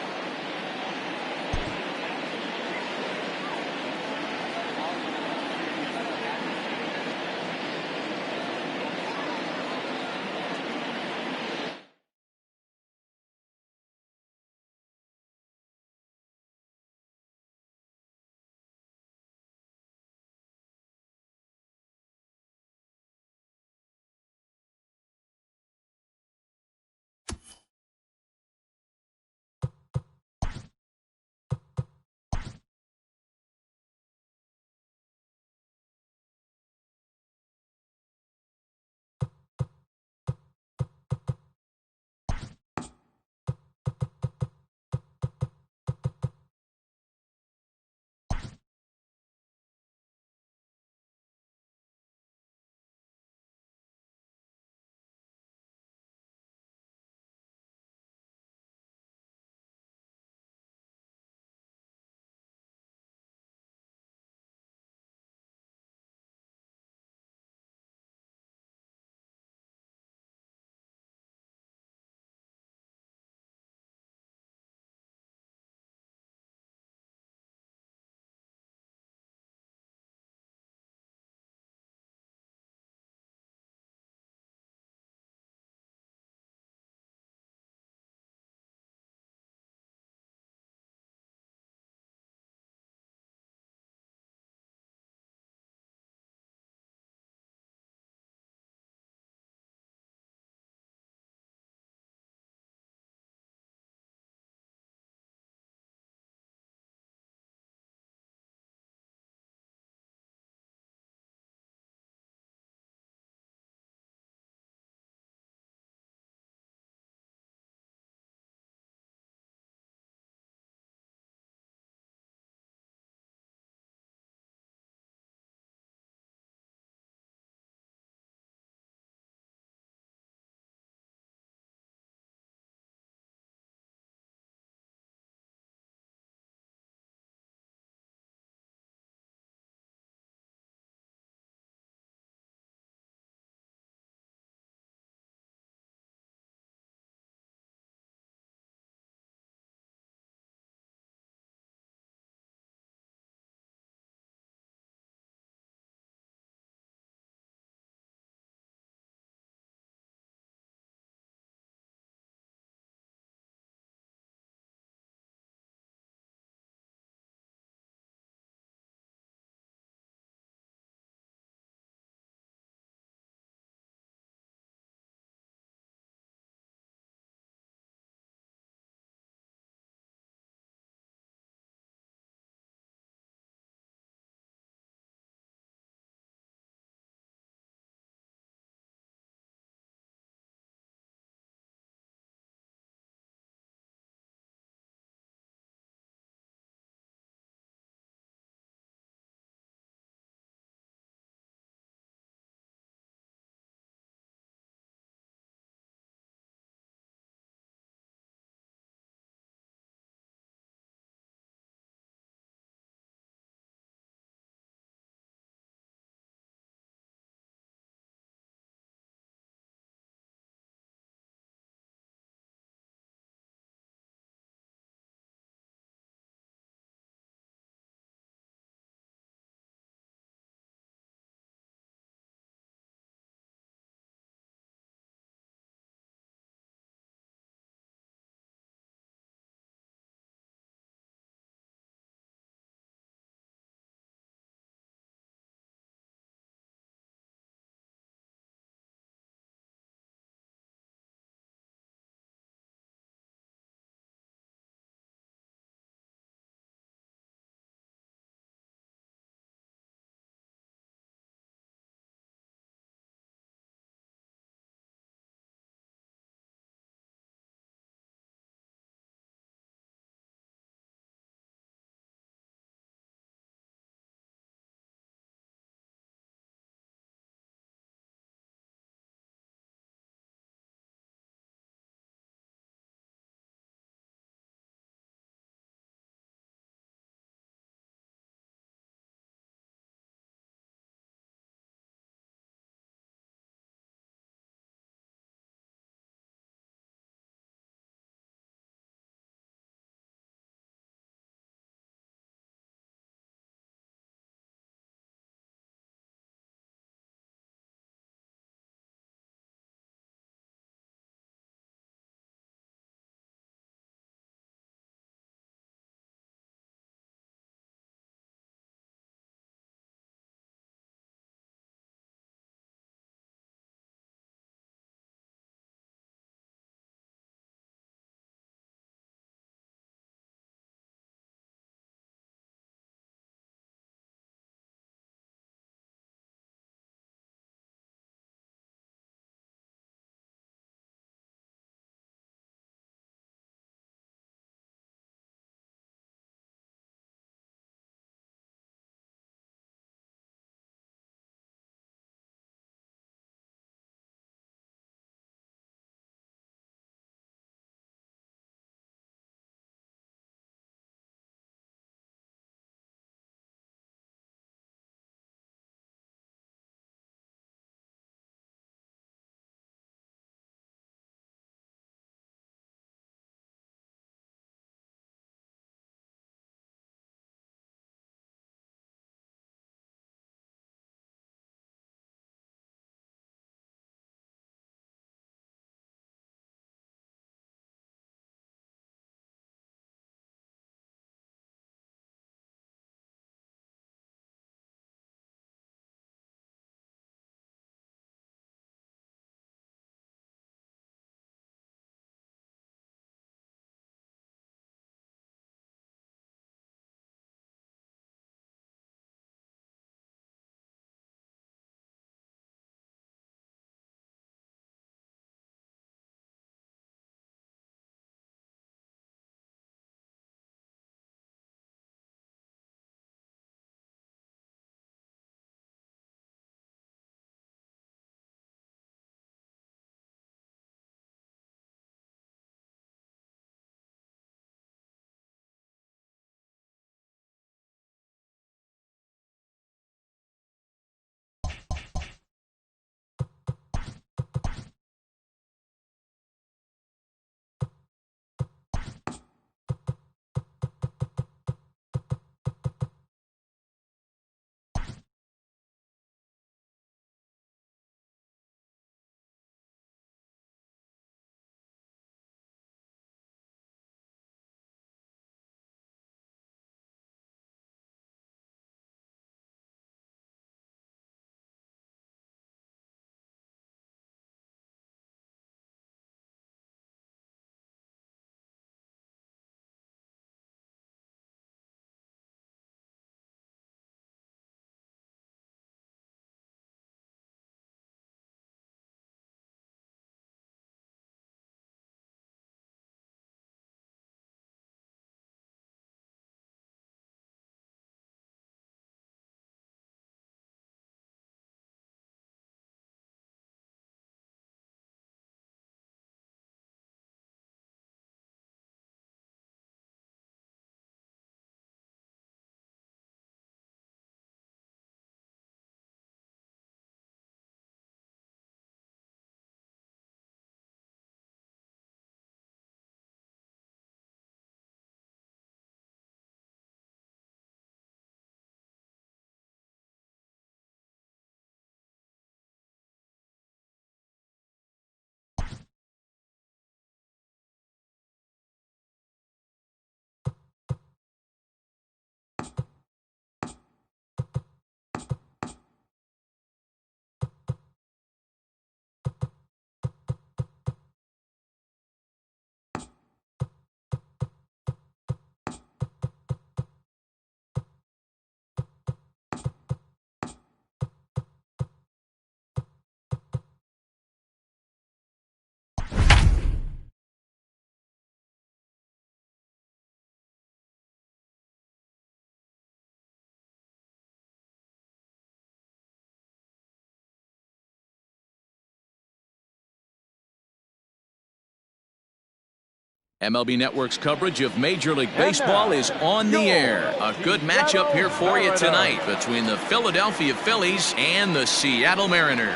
MLB Network's coverage of Major League Baseball is on the air. A good matchup here for you tonight between the Philadelphia Phillies and the Seattle Mariners.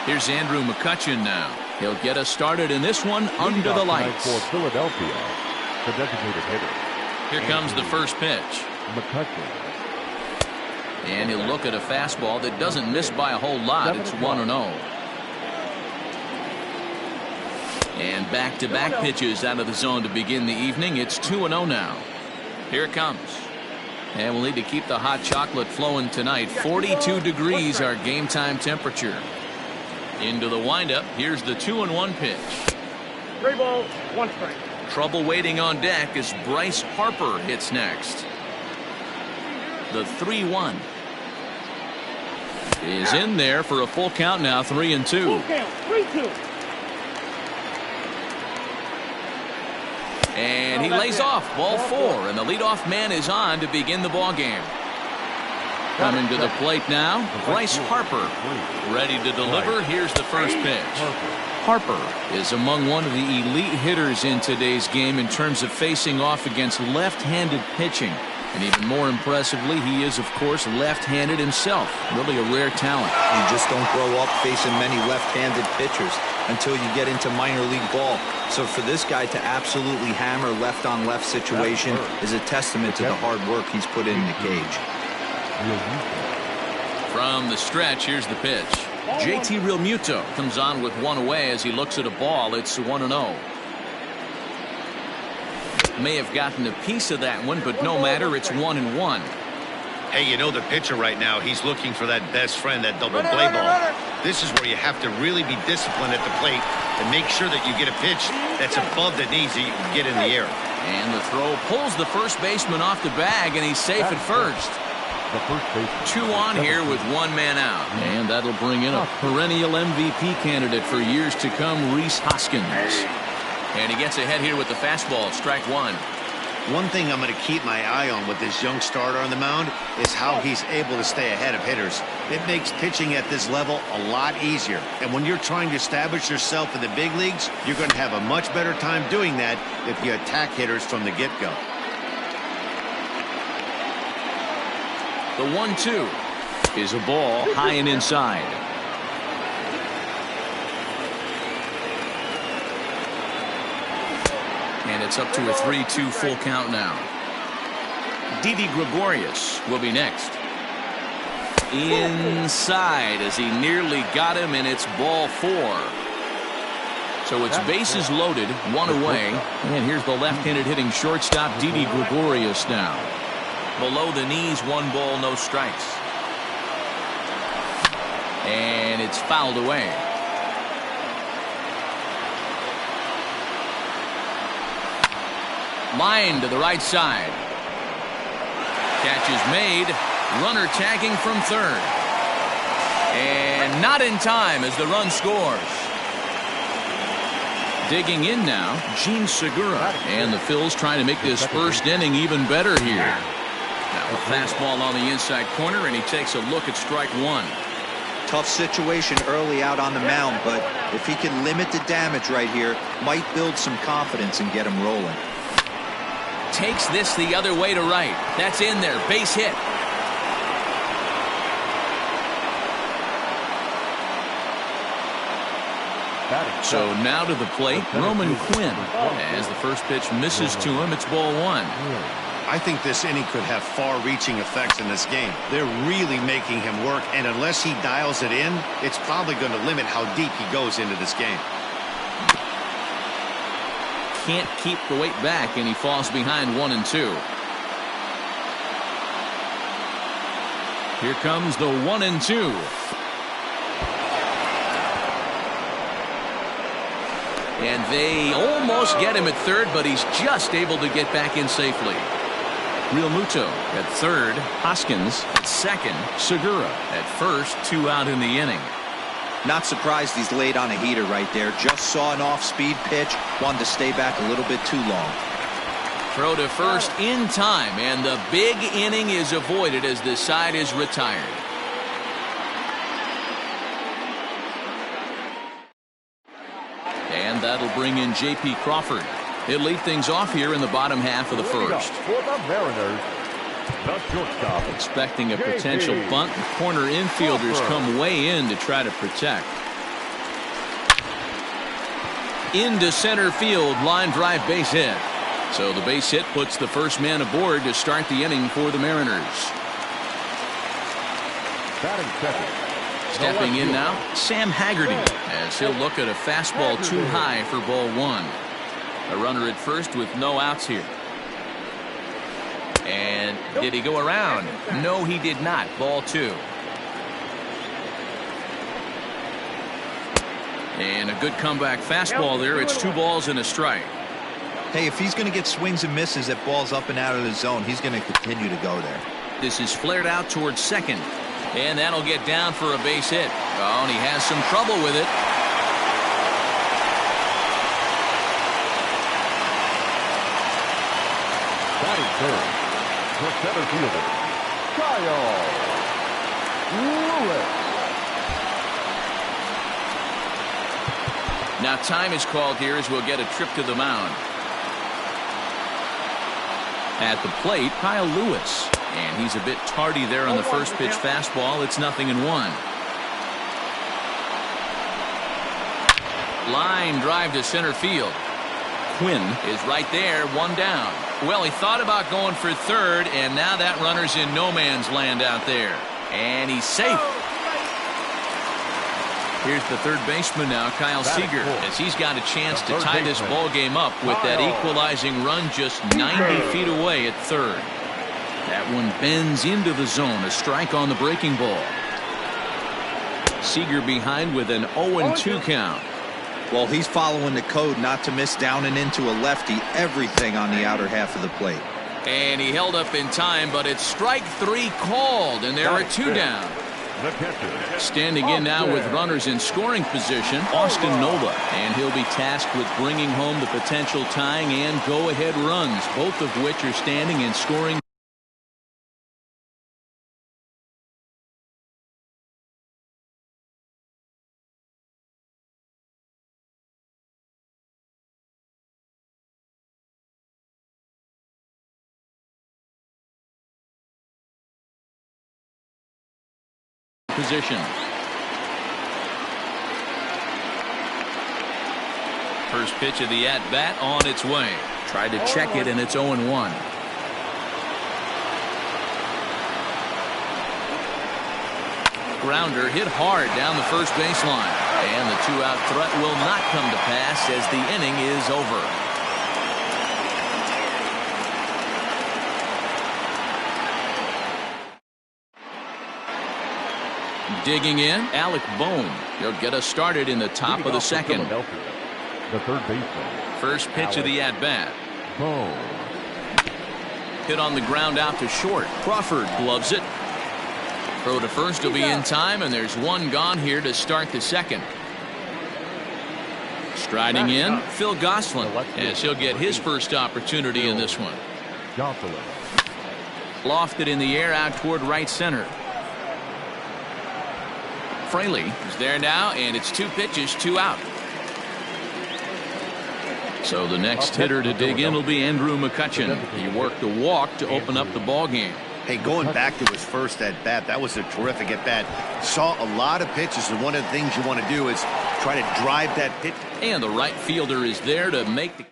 Here's Andrew McCutchen now. He'll get us started in this one under the lights. For Philadelphia, the designated hitter. Here comes the first pitch. McCutchen. And he'll look at a fastball that doesn't miss by a whole lot. It's 1-0. And back-to-back pitches out of the zone to begin the evening. It's 2-0 now. Here it comes. And we'll need to keep the hot chocolate flowing tonight. 42 degrees our game time temperature. Into the windup. Here's the 2-1 pitch. 3 balls, 1 strike. Trouble waiting on deck as Bryce Harper hits next. The 3-1 is in there for a full count now. 3-2. Full count, 3-2. And he lays off ball 4, and the leadoff man is on to begin the ball game. Coming to the plate now, Bryce Harper, ready to deliver. Here's the first pitch. Harper is among one of the elite hitters in today's game in terms of facing off against left-handed pitching. And even more impressively, he is, of course, left-handed himself. Really a rare talent. You just don't grow up facing many left-handed pitchers until you get into minor league ball. So for this guy to absolutely hammer left-on-left situation is a testament to the hard work he's put in the cage. From the stretch, here's the pitch. JT Realmuto comes on with one away as he looks at a ball. It's 1-0. May have gotten a piece of that one, but no matter, it's 1-1. Hey, you know the pitcher right now, he's looking for that best friend, that double play ball. This is where you have to really be disciplined at the plate and make sure that you get a pitch that's above the knees that you can get in the air. And the throw pulls the first baseman off the bag, and he's safe at first. 2 on here with 1 man out. And that'll bring in a perennial MVP candidate for years to come, Rhys Hoskins. And he gets ahead here with the fastball, strike 1. One thing I'm going to keep my eye on with this young starter on the mound is how he's able to stay ahead of hitters. It makes pitching at this level a lot easier. And when you're trying to establish yourself in the big leagues, you're going to have a much better time doing that if you attack hitters from the get-go. The 1-2 is a ball high and inside. And it's up to a 3-2 full count now. Didi Gregorius will be next. Inside as he nearly got him, and it's ball 4. So it's bases loaded, 1 away. And here's the left-handed hitting shortstop, Didi Gregorius now. Below the knees, 1 ball, no strikes. And it's fouled away. Line to the right side. Catch is made. Runner tagging from third. And not in time as the run scores. Digging in now, Gene Segura. And the Phils trying to make this first inning even better here. Now a fastball on the inside corner, and he takes a look at strike 1. Tough situation early out on the mound, but if he can limit the damage right here, might build some confidence and get him rolling. Takes this the other way to right. That's in there. Base hit. So now to the plate, Roman Quinn. As the first pitch misses to him, it's ball 1. I think this inning could have far-reaching effects in this game. They're really making him work, and unless he dials it in, it's probably going to limit how deep he goes into this game. Can't keep the weight back, and he falls behind 1-2. Here comes the 1-2. And they almost get him at third, but he's just able to get back in safely. Realmuto at third, Hoskins at second, Segura at first, 2 out in the inning. Not surprised he's laid on a heater right there. Just saw an off-speed pitch, wanted to stay back a little bit too long. Throw to first in time, and the big inning is avoided as the side is retired. And that'll bring in J.P. Crawford. He'll lead things off here in the bottom half of the first. For the Mariners, the shortstop. Expecting a potential bunt, the corner infielders come way in to try to protect. Into center field, line drive base hit. So the base hit puts the first man aboard to start the inning for the Mariners. Batting second. Stepping in now, Sam Haggerty, as he'll look at a fastball too high for ball one. A runner at first with no outs here. And did he go around? No, he did not. Ball two. And a good comeback fastball there. It's 2 balls and a strike. Hey, if he's going to get swings and misses at balls up and out of the zone, he's going to continue to go there. This is flared out towards second. And that'll get down for a base hit. Oh, and he has some trouble with it. Batting third. The center fielder, Kyle Lewis. Now time is called here as we'll get a trip to the mound. At the plate, Kyle Lewis. And he's a bit tardy there on the first pitch fastball. It's 0-1. Line drive to center field. Quinn is right there, 1 down. Well, he thought about going for third, and now that runner's in no man's land out there. And he's safe. Here's the third baseman now, Kyle Seager, as he's got a chance to tie this ball game up with that equalizing run just 90 feet away at third. That one bends into the zone, a strike on the breaking ball. Seager behind with an 0-2 count. Well, he's following the code not to miss down and into a lefty, everything on the outer half of the plate. And he held up in time, but it's strike 3 called, and there are 2 down. Standing in now with runners in scoring position, Austin Nola, and he'll be tasked with bringing home the potential tying and go-ahead runs, both of which are standing in scoring. Position. First pitch of the at-bat on its way. Tried to check it, and it's 0-1. Grounder hit hard down the first baseline. And the 2-out threat will not come to pass as the inning is over. Digging in, Alec Bohm. He'll get us started in the top of the second. The third baseman. First pitch of the at-bat. Bohm. Hit on the ground out to short. Crawford gloves it. Throw to first will be in time, and there's 1 gone here to start the second. Striding in, Phil Gosselin, as he'll get his first opportunity in this one. Gosselin. Lofted in the air out toward right center. Fraley is there now, and it's 2 pitches, 2 out. So the next hitter to dig in will be Andrew McCutchen. He worked a walk to open up the ball game. Hey, going back to his first at-bat, that was a terrific at-bat. Saw a lot of pitches, and one of the things you want to do is try to drive that pitch. And the right fielder is there to make the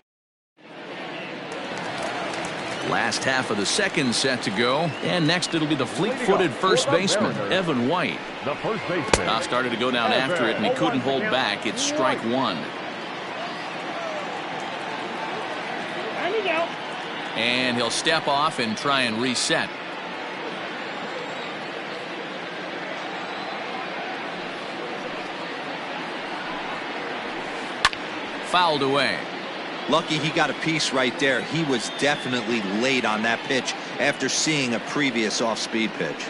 last half of the second set to go. And next it'll be the fleet-footed first baseman, Evan White. The first baseman. Started to go down after it, and he couldn't hold back. It's strike 1. And he'll step off and try and reset. Fouled away. Lucky he got a piece right there. He was definitely late on that pitch after seeing a previous off-speed pitch.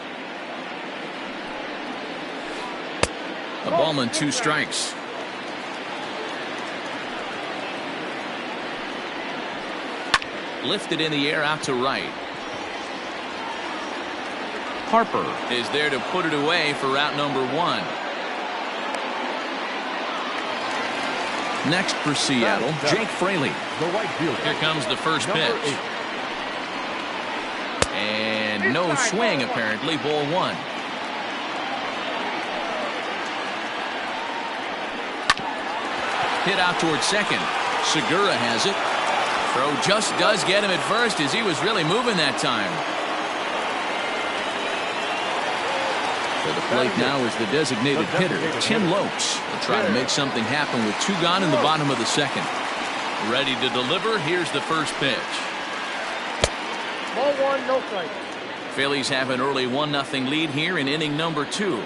A ball and 2 strikes. Lifted in the air out to right. Harper is there to put it away for route number 1. Next for Seattle, Jake Fraley. The right fielder. Here comes the first pitch. And no swing, apparently. Ball 1. Hit out towards second. Segura has it. Throw just does get him at first as he was really moving that time. For the plate now is the designated hitter, Tim Lopes. Will try to make something happen with 2 gone in the bottom of the second. Ready to deliver. Here's the first pitch. Ball 1, no strike. Phillies have an early 1-0 lead here in inning number 2.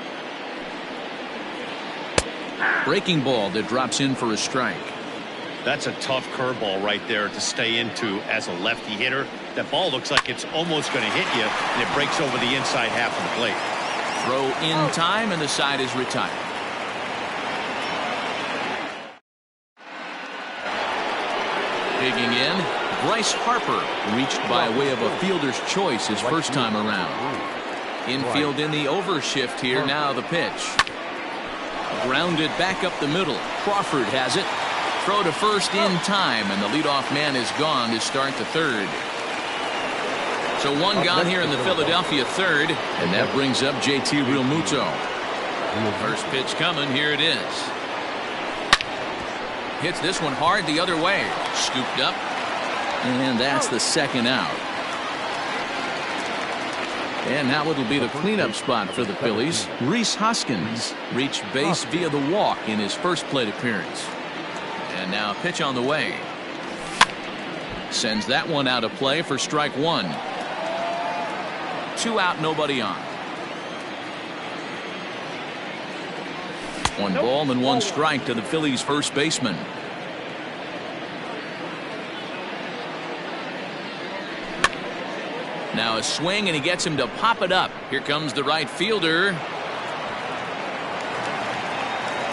Breaking ball that drops in for a strike. That's a tough curveball right there to stay into as a lefty hitter. That ball looks like it's almost going to hit you, and it breaks over the inside half of the plate. Throw in time, and the side is retired. Digging in, Bryce Harper reached by way of a fielder's choice his first time around. Infield in the overshift here. Now the pitch. Grounded back up the middle. Crawford has it. Throw to first in time, and the leadoff man is gone to start the third. So 1 gone here in the Philadelphia third, and that brings up JT Realmuto. First pitch coming. Here it is. Hits this one hard the other way. Scooped up, and that's the second out. And now it'll be the cleanup spot for the Phillies. Rhys Hoskins reached base via the walk in his first plate appearance. And now a pitch on the way. Sends that one out of play for strike 1. 2 out, nobody on. 1 ball and 1 strike to the Phillies' first baseman. Now a swing, and he gets him to pop it up. Here comes the right fielder.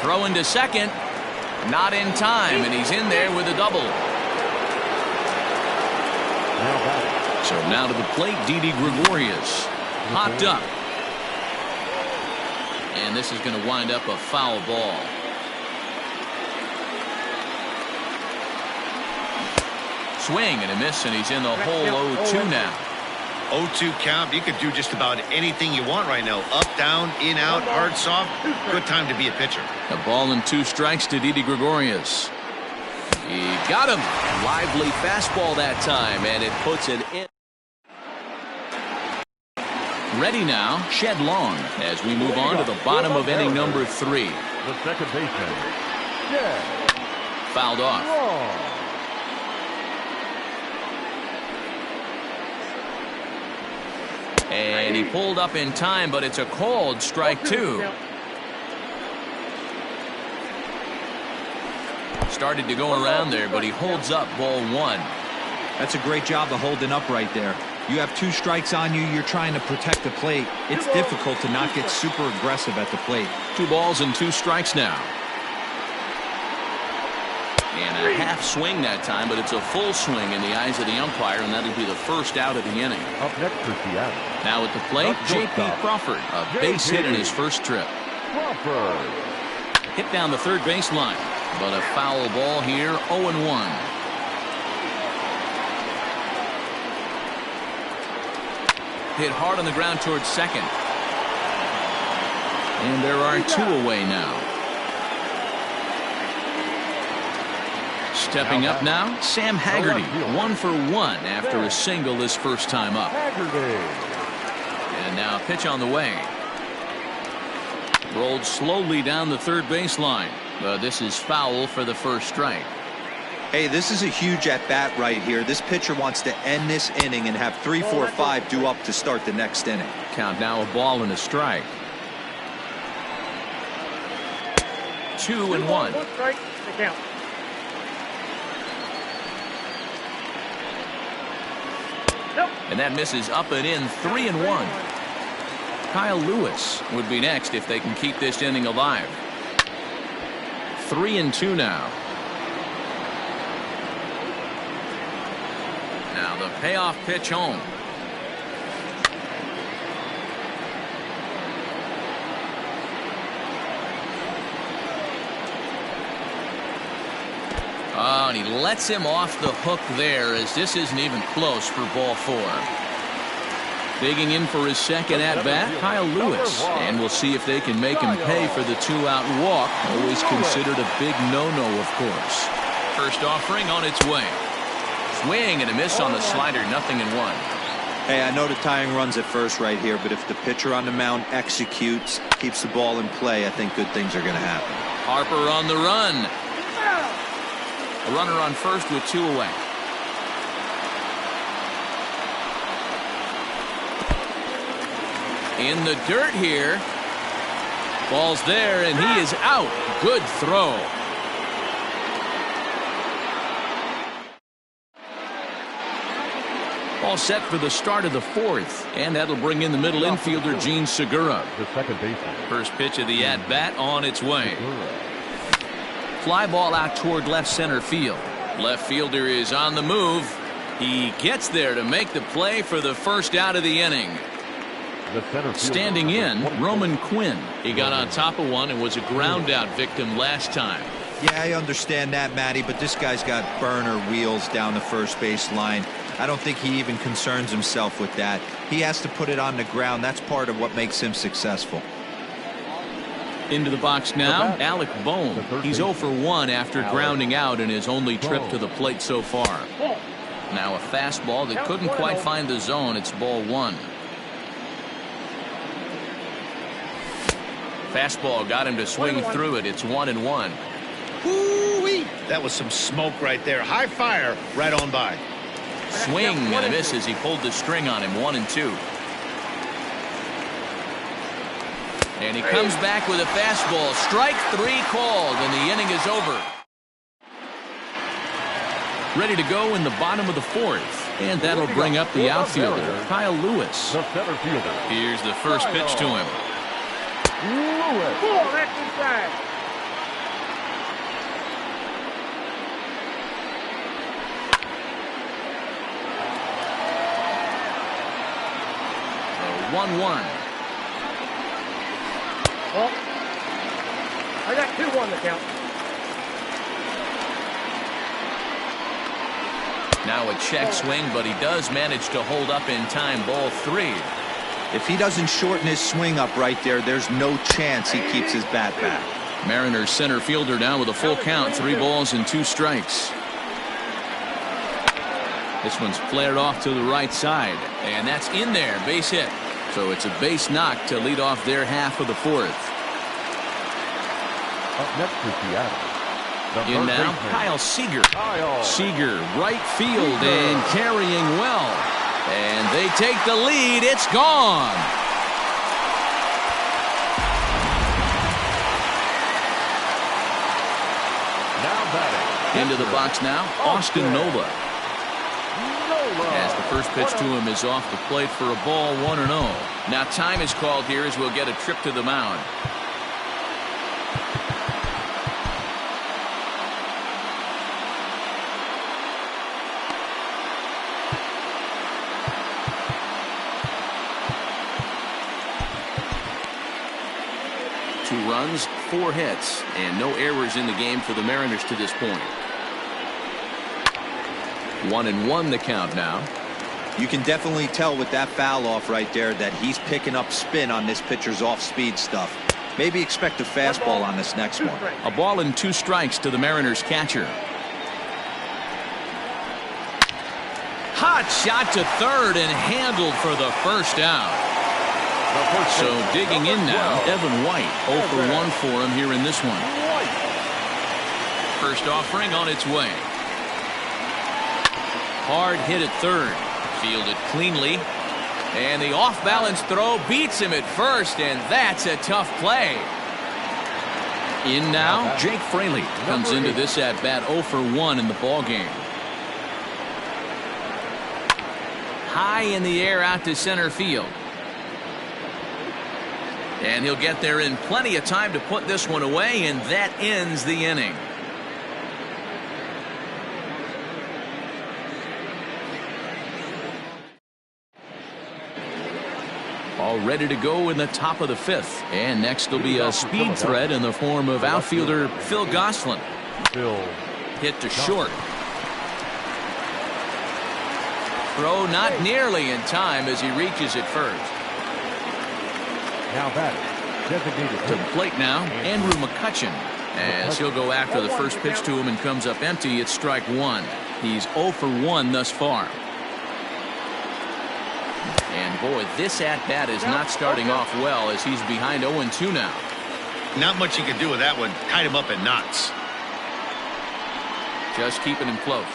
Throw into second. Not in time, and he's in there with a double. So now to the plate, Didi Gregorius. Popped up. And this is going to wind up a foul ball. Swing and a miss, and he's in the hole 0-2 now. 0-2 count. You could do just about anything you want right now. Up, down, in, out, hard, soft. Good time to be a pitcher. A ball and 2 strikes to Didi Gregorius. He got him. Lively fastball that time, and it puts it in. Ready now, Shed Long, as we move on to the bottom of inning number 3. The second baseman, Shed Fouled off. Long. And he pulled up in time, but it's a called strike 2. Started to go around there, but he holds up ball 1. That's a great job of holding up right there. You have 2 strikes on you. You're trying to protect the plate. It's difficult to not get super aggressive at the plate. 2 balls and 2 strikes now. And a half swing that time, but it's a full swing in the eyes of the umpire, and that'll be the first out of the inning. Up next for Seattle. Now at the plate, J.P. Crawford, a base hit in his first trip. Crawford. Hit down the third baseline, but a foul ball here, 0-1. Hit hard on the ground towards second. And there are 2 away now. Stepping up now, Sam Haggerty, 1 for 1 after a single his first time up. And now a pitch on the way. Rolled slowly down the third baseline. But this is foul for the first strike. Hey, this is a huge at-bat right here. This pitcher wants to end this inning and have 3, 4, 5 due up to start the next inning. Count now, a ball and a strike. 2-1. 1 strike, the count. And that misses up and in, 3-1. Kyle Lewis would be next if they can keep this inning alive. 3-2 now. Now the payoff pitch home. Oh, and he lets him off the hook there, as this isn't even close for ball 4. Digging in for his second at-bat, Kyle Lewis. And we'll see if they can make him pay for the 2-out walk. Always considered a big no-no, of course. First offering on its way. Swing and a miss on the slider, 0-1. Hey, I know the tying runs at first right here, but if the pitcher on the mound executes, keeps the ball in play, I think good things are going to happen. Harper on the run. A runner on first with 2 away. In the dirt here. Ball's there, and he is out. Good throw. All set for the start of the 4th, and that'll bring in the middle infielder, Gene Segura. The second baseman. First pitch of the at-bat on its way. Fly ball out toward left center field. Left fielder is on the move. He gets there to make the play for the first out of the inning. Standing in, Roman Quinn. He got on top of one and was a ground out victim last time. Yeah, I understand that, Matty, but this guy's got burner wheels down the first base line. I don't think he even concerns himself with that. He has to put it on the ground. That's part of what makes him successful. Into the box now, Alec Bohm. He's 0 for 1 after grounding out in his only trip to the plate so far. Now a fastball that couldn't quite find the zone. It's ball 1. Fastball got him to swing through it. It's 1-1. Woo-wee. That was some smoke right there. High fire right on by. Swing and a miss as he pulled the string on him. 1-2. And he comes back with a fastball. Strike 3 called, and the inning is over. Ready to go in the bottom of the 4th. And that'll bring up the outfielder, Kyle Lewis. The center fielder. Here's the first pitch to him. Lewis. Ball, that's inside. So 1-1. Well, I got 2-1 to count. Now a check swing, but he does manage to hold up in time. Ball 3. If he doesn't shorten his swing up right there, there's no chance he keeps his bat back. Mariners center fielder down with a full count. 3 balls and 2 strikes. This one's flared off to the right side, and that's in there. Base hit. So it's a base knock to lead off their half of the 4th. Up next to Seattle. In now, Kyle Seager. Seager, right field, and carrying well. And they take the lead. It's gone. Now batting. Into the box now, Austin Nola. As the first pitch to him is off the plate for a ball, 1-0. Now time is called here as we'll get a trip to the mound. Two runs, 4 hits, and no errors in the game for the Mariners to this point. 1-1 the count now. You can definitely tell with that foul off right there that he's picking up spin on this pitcher's off-speed stuff. Maybe expect a fastball on this next one. A ball and 2 strikes to the Mariners catcher. Hot shot to third and handled for the first out. So digging in now, Evan White. 0 for 1 for him here in this one. First offering on its way. Hard hit at third. Fielded cleanly. And the off-balance throw beats him at first, and that's a tough play. In now, Jake Fraley comes into this at-bat 0 for 1 in the ballgame. High in the air out to center field. And he'll get there in plenty of time to put this one away, and that ends the inning. all ready to go in the top of the 5th. And next will be a speed threat in the form of outfielder Phil Gosselin. Hit to short. Throw not nearly in time as he reaches it first. Now that designated To the plate now, Andrew McCutcheon, as he'll go after the first pitch to him and comes up empty. It's strike one. He's 0 for 1 thus far. And boy, this at-bat is not starting off well as he's behind 0-2 now. Not much you can do with that one. Tied him up in knots. Just keeping him close.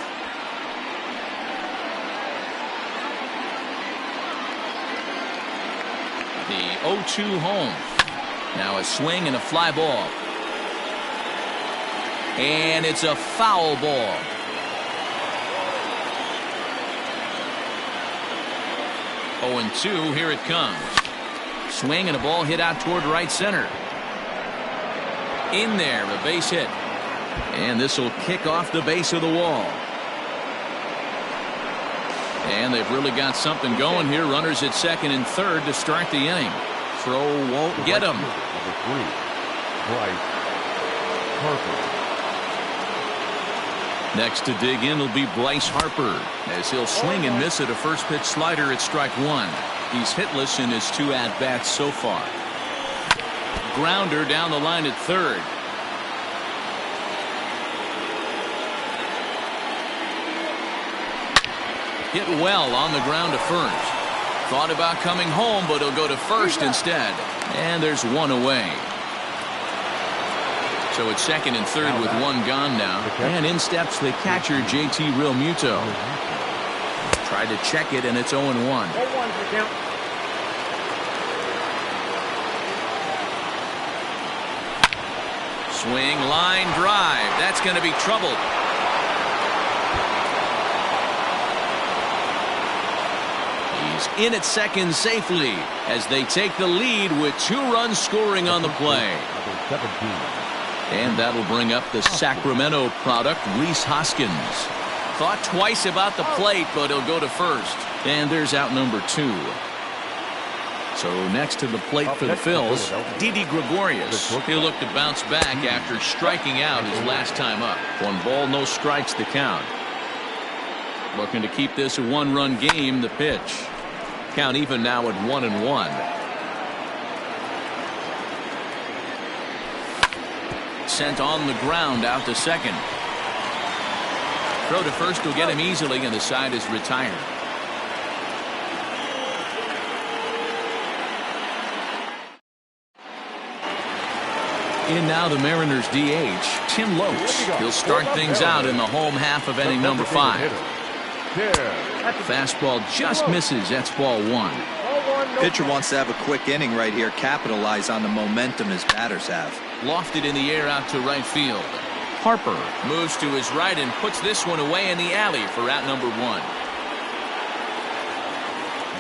The 0-2 home. Now a swing and a fly ball. And it's a foul ball. 0-2, here it comes. Swing and a ball hit out toward right center. In there, a base hit. And this will kick off the base of the wall. And they've really got something going here. Runners at second and third to start the inning. Throw won't get him. Number 3, Bryce Harper. Next to dig in will be Bryce Harper, as he'll swing and miss at a first pitch slider at strike one. He's hitless in his 2 at-bats so far. Grounder down the line at third. Hit well on the ground to first. Thought about coming home, but he'll go to first instead. And there's one away. So it's second and third with one gone now. And in steps the catcher, JT Realmuto. Tried to check it, and it's 0-1. 0-1's the count. Swing, line drive. That's going to be trouble. He's in at second safely as they take the lead with 2 runs scoring on the play. Number 17. And that'll bring up the Sacramento product, Rhys Hoskins. Thought twice about the plate, but he'll go to first. And there's out number 2. So next to the plate for the Phils, Didi Gregorius. He'll look to bounce back after striking out his last time up. 1 ball, no strikes the count. Looking to keep this a 1-run game. The pitch. Count even now at 1-1. Sent on the ground out to second. Throw to first will get him easily, and the side is retired. In now the Mariners DH, Tim Lopes. He'll start things out in the home half of inning number 5. Fastball just misses. That's ball 1. Pitcher wants to have a quick inning right here, capitalize on the momentum his batters have. Lofted in the air out to right field. Harper moves to his right and puts this one away in the alley for out number 1.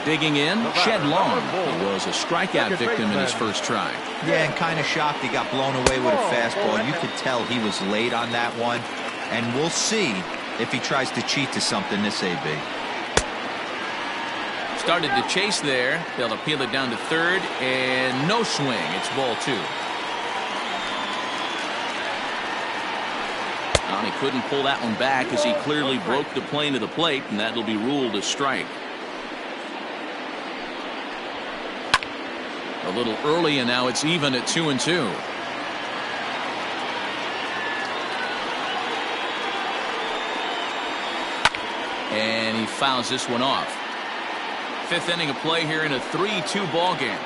Digging in, Shed Long. He was a strikeout victim in his first try. Yeah, and kind of shocked he got blown away with a fastball. You could tell he was late on that one. And we'll see if he tries to cheat to something this AB. Started to chase there. They'll appeal it down to third, and no swing. It's ball 2. And he couldn't pull that one back as he clearly broke the plane of the plate, and that'll be ruled a strike. A little early, and now it's even at 2-2. And he fouls this one off. 5th inning of play here in a 3-2 ball game.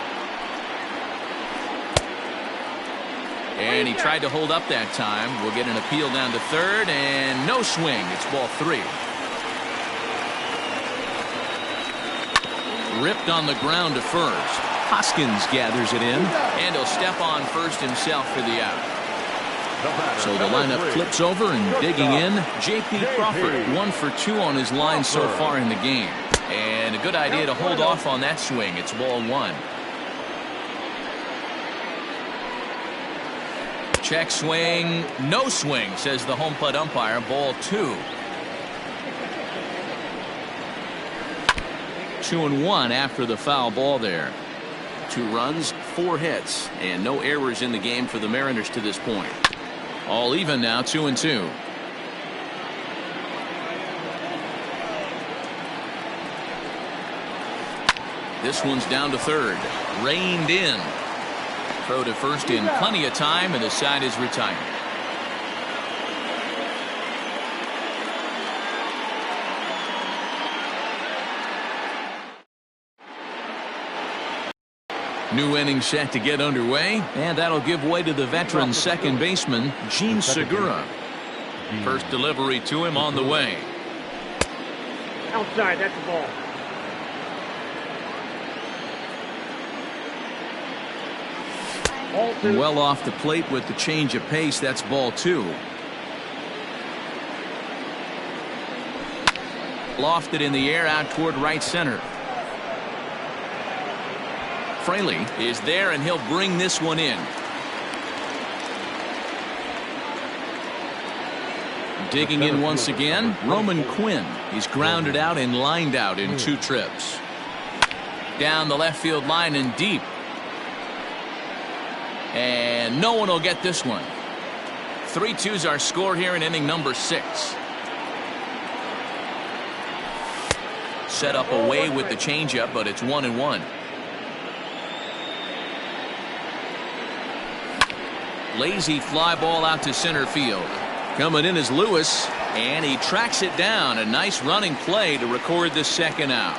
And he tried to hold up that time. We'll get an appeal down to third, and no swing. It's ball 3. Ripped on the ground to first. Hoskins gathers it in, and he'll step on first himself for the out. So the lineup flips over, and digging in, J.P. Crawford, 1 for 2 on his line so far in the game. And a good idea to hold off on that swing. It's ball 1. Check swing, no swing, says the home plate umpire. Ball 2. 2-1 after the foul ball there. 2 runs, 4 hits, and no errors in the game for the Mariners to this point. All even now, 2-2. This one's down to third. Reined in. Throw to first in plenty of time, and the side is retired. New inning set to get underway, and that'll give way to the veteran second baseman, Gene Segura. First delivery to him on the way. Outside, that's the ball. Well off the plate with the change of pace. That's ball 2. Lofted in the air out toward right center. Fraley is there, and he'll bring this one in. Digging in once again, Roman Quinn. He's grounded out and lined out in 2 trips. Down the left field line and deep. And no one will get this one. 3-2's our score here in inning number 6. Set up away with the changeup, but it's 1-1. Lazy fly ball out to center field. Coming in is Lewis, and he tracks it down. A nice running play to record the second out.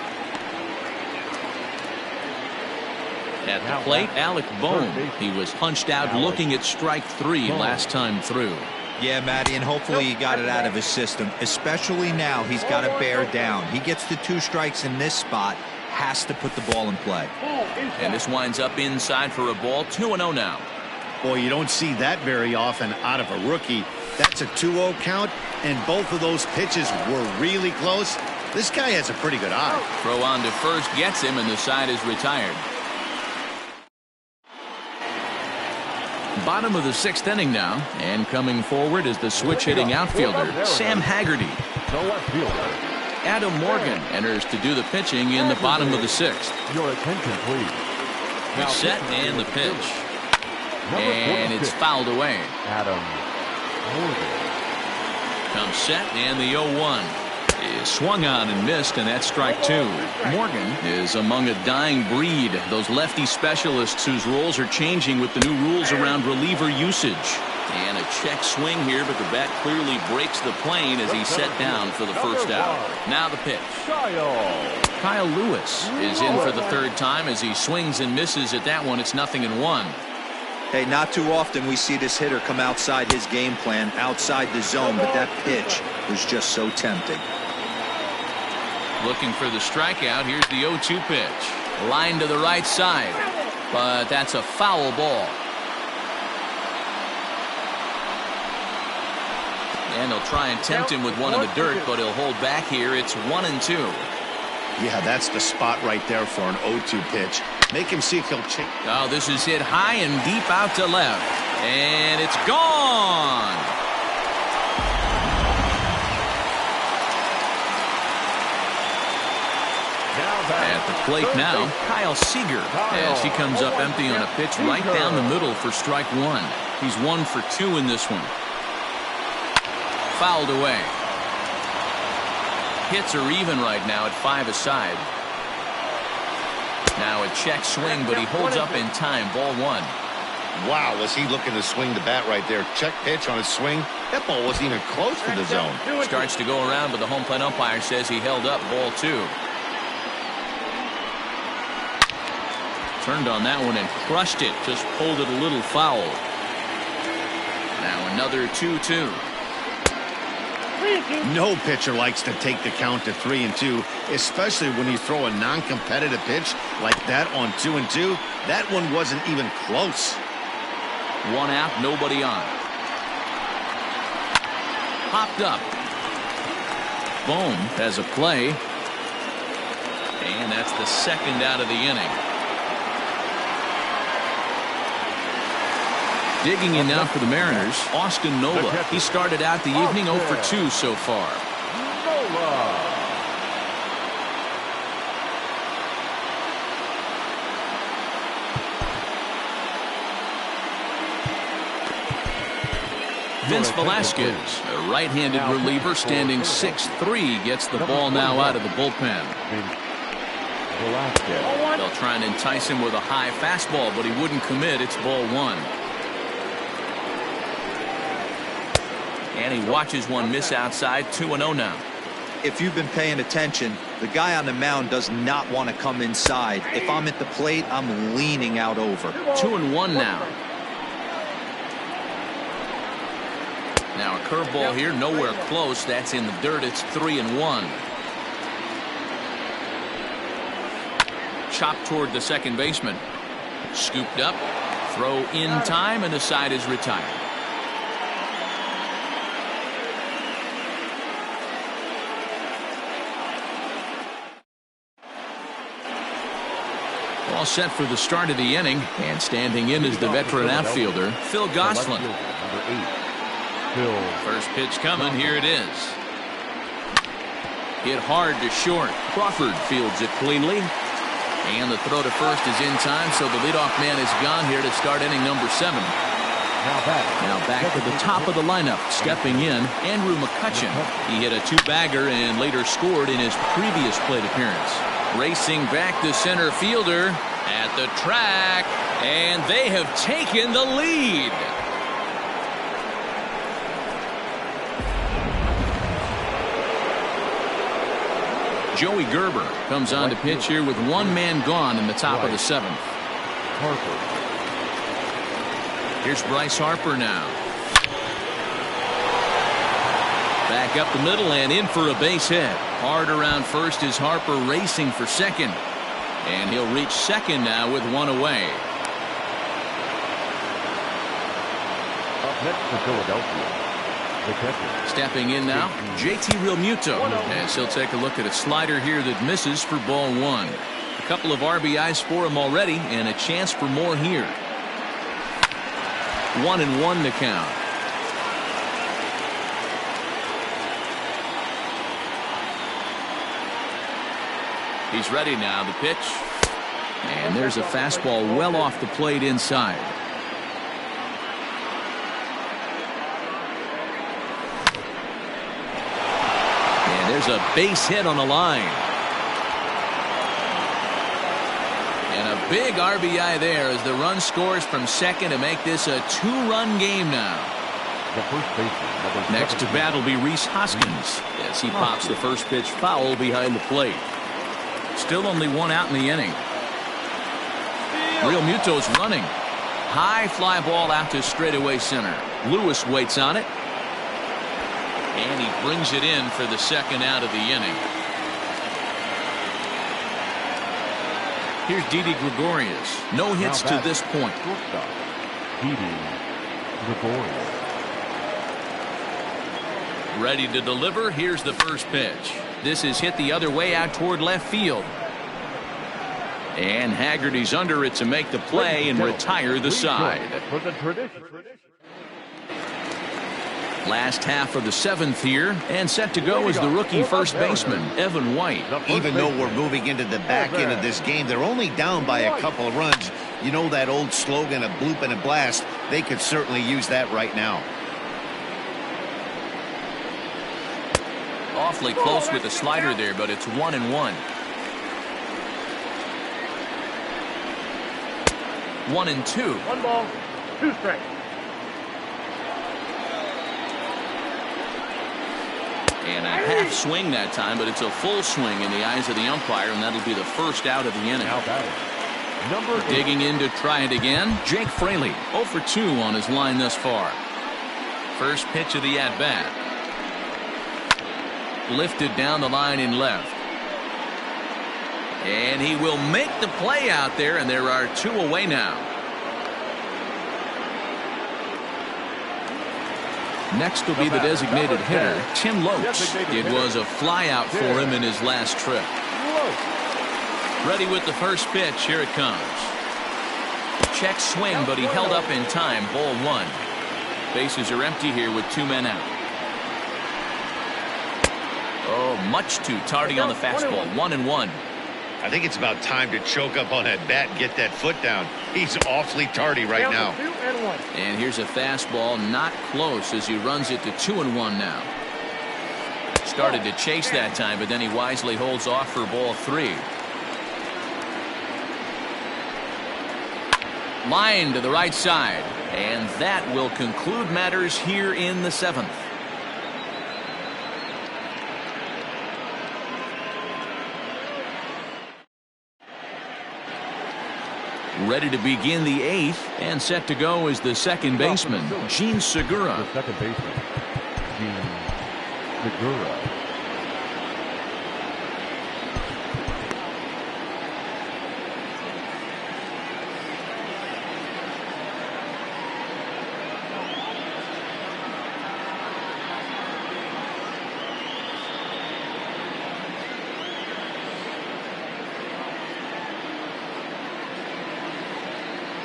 At the plate, Alec Bohm. He was punched out looking at strike 3 last time through. Yeah, Matty, and hopefully he got it out of his system. Especially now, he's got to bear down. He gets the 2 strikes in this spot, has to put the ball in play. And this winds up inside for a ball. 2-0 now. Boy, you don't see that very often out of a rookie. That's a 2-0 count, and both of those pitches were really close. This guy has a pretty good eye. Throw on to first gets him, and the side is retired. Bottom of the 6th inning now, and coming forward is the switch-hitting outfielder, Sam Haggerty. The left fielder. Adam Morgan enters to do the pitching in the bottom of the 6th. Your attention, please. He's set, and the pitch. And it's fouled away. Adam Morgan. Comes set, and the 0-1 is swung on and missed, and that's strike 2. Morgan is among a dying breed, those lefty specialists whose roles are changing with the new rules around reliever usage. And a check swing here, but the bat clearly breaks the plane as he's set down for the first out. Now the pitch. Kyle Lewis is in for the 3rd time as he swings and misses at that one. It's 0-1. Hey, not too often we see this hitter come outside his game plan, outside the zone, but that pitch was just so tempting. Looking for the strikeout. Here's the 0-2 pitch. Line to the right side, but that's a foul ball. And they'll try and tempt him with one in the dirt, but he'll hold back here. It's 1-2. Yeah, that's the spot right there for an 0-2 pitch. Make him see if he'll change. Oh, this is hit high and deep out to left. And it's gone. At the plate now, Kyle Seager, as he comes up empty on a pitch right down the middle for strike 1. He's 1 for 2 in this one. Fouled away. Hits are even right now at 5 aside. Now a check swing, but he holds up in time. Ball 1. Wow, was he looking to swing the bat right there? Check pitch on his swing. That ball wasn't even close to the zone. Starts to go around, but the home plate umpire says he held up. Ball 2. Turned on that one and crushed it. Just pulled it a little foul. Now another 2-2. No pitcher likes to take the count to 3-2, especially when you throw a non-competitive pitch like that on 2-2. That one wasn't even close. 1 out, nobody on. Popped up. Bohm has a play. And that's the 2nd out of the inning. Digging in now for the Mariners, Austin Nola. He started out the evening 0 for 2 so far. Vince Velasquez, a right-handed reliever standing 6'3", gets the ball now out of the bullpen. They'll try and entice him with a high fastball, but he wouldn't commit. It's ball one. And he watches one miss outside. 2-0 now. If you've been paying attention, the guy on the mound does not want to come inside. If I'm at the plate, I'm leaning out over. 2-1 now. Now a curveball here, nowhere close. That's in the dirt. It's 3-1. Chopped toward the second baseman. Scooped up. Throw in time, and the side is retired. All set for the start of the inning, and standing in is the veteran outfielder, Phil Gosselin. First pitch coming, here it is. Hit hard to short. Crawford fields it cleanly. And the throw to first is in time, so the leadoff man is gone here to start inning number 7. Now back to the top of the lineup. Stepping in, Andrew McCutchen. He hit a 2-bagger and later scored in his previous plate appearance. Racing back the center fielder at the track, and they have taken the lead. Joey Gerber comes on to pitch here with one man gone in the top of the 7th. Here's Bryce Harper now. Back up the middle and in for a base hit. Hard around first is Harper racing for second. And he'll reach second now with one away. Up next for Philadelphia. Stepping in now, JT Realmuto, as he'll take a look at a slider here that misses for ball one. A couple of RBIs for him already, and a chance for more here. 1-1 to count. He's ready now, the pitch. And there's a fastball well off the plate inside. There's a base hit on the line. And a big RBI there as the run scores from second to make this a 2-run game now. Next to bat will be Rhys Hoskins as he pops the first pitch foul behind the plate. Still only one out in the inning. Realmuto's running. High fly ball out to straightaway center. Lewis waits on it. And he brings it in for the second out of the inning. Here's Didi Gregorius. No hits to this point. Didi Gregorius. Ready to deliver. Here's the first pitch. This is hit the other way out toward left field. And Haggerty's under it to make the play and retire the side. Last half of the 7th here, and set to go is the rookie first baseman, Evan White. Even though we're moving into the back end of this game, they're only down by a couple of runs. You know that old slogan, a bloop and a blast. They could certainly use that right now. Awfully close with the slider there, but it's 1-1. 1-2. 1 ball, 2 strikes. And a half swing that time, but it's a full swing in the eyes of the umpire, and that'll be the first out of the inning. Digging in to try it again, Jake Fraley, 0 for 2 on his line thus far. First pitch of the at-bat. Lifted down the line in left. And he will make the play out there, and there are 2 away now. Next will be the designated hitter, Tim Loach. It was a flyout for him in his last trip. Ready with the first pitch. Here it comes. Check swing, but he held up in time. Ball 1. Bases are empty here with 2 men out. Oh, much too tardy on the fastball. 1-1. I think it's about time to choke up on that bat and get that foot down. He's awfully tardy right now. 2-1. And here's a fastball not close as he runs it to 2-1 now. Started to chase that time, but then he wisely holds off for ball 3. Line to the right side, and that will conclude matters here in the 7th. Ready to begin the 8th, and set to go is the second baseman, Gene Segura. The second baseman, Gene Segura.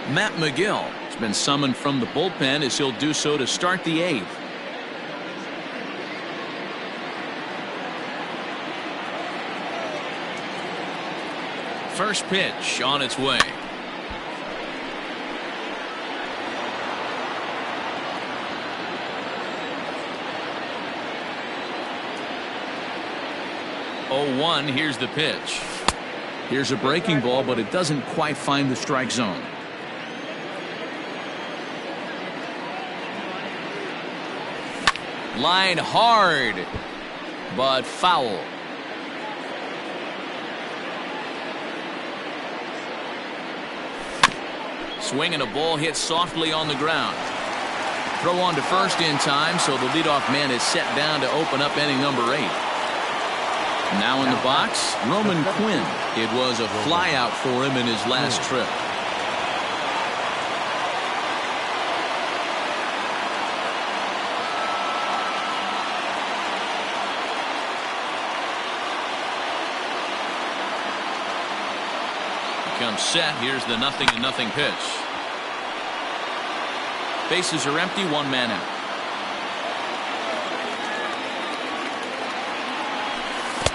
Matt McGill has been summoned from the bullpen as he'll do so to start the 8th. First pitch on its way. Oh, 1, here's the pitch. Here's a breaking ball, but it doesn't quite find the strike zone. Line hard, but foul. Swing and a ball hit softly on the ground. Throw on to first in time, so the leadoff man is set down to open up inning number 8. Now in the box, Roman Quinn. It was a flyout for him in his last trip. Comes set. Here's the 0-0 pitch. Bases are empty, 1 man out.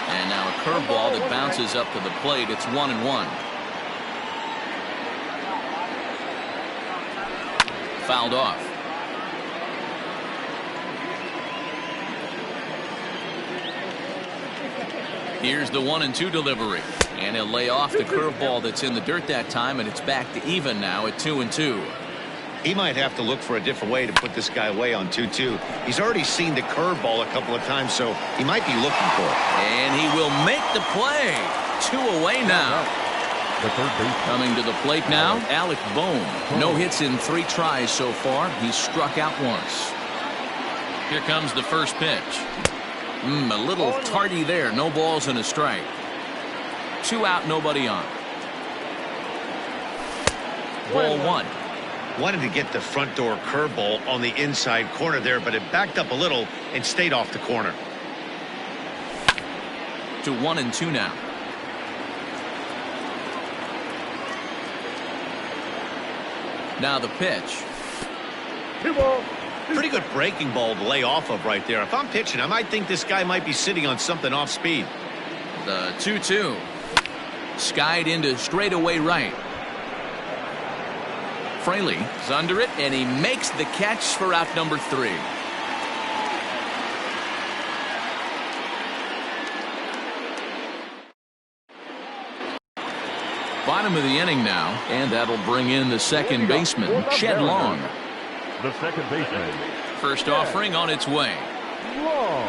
And now a curveball that bounces up to the plate. It's 1-1. Fouled off. Here's the 1-2 delivery. And he'll lay off the curveball that's in the dirt that time, and it's back to even now at 2-2. He might have to look for a different way to put this guy away on 2-2. He's already seen the curveball a couple of times, so he might be looking for it. And he will make the play. 2 away now. The third base. Coming to the plate now, Alec Bohm. No hits in 3 tries so far. He's struck out once. Here comes the first pitch. A little tardy there. No balls and a strike. 2 out, nobody on. Ball 1. Wanted to get the front door curveball on the inside corner there, but it backed up a little and stayed off the corner. To 1-2 now. Now the pitch. 2 ball. Pretty good breaking ball to lay off of right there. If I'm pitching, I might think this guy might be sitting on something off speed. The 2-2. Skied into straightaway right. Fraley is under it, and he makes the catch for out number 3. Bottom of the inning now, and that'll bring in the second baseman, Ched Long. The second baseman. First offering on its way. Long.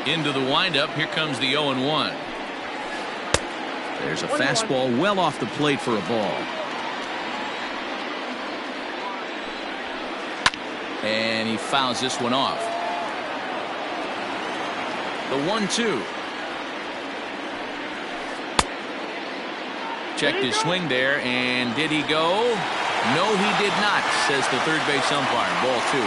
Into the windup. Here comes the 0-1. There's a fastball well off the plate for a ball. And he fouls this one off. The 1-2. Checked his swing there, and did he go? No, he did not, says the third base umpire. Ball 2.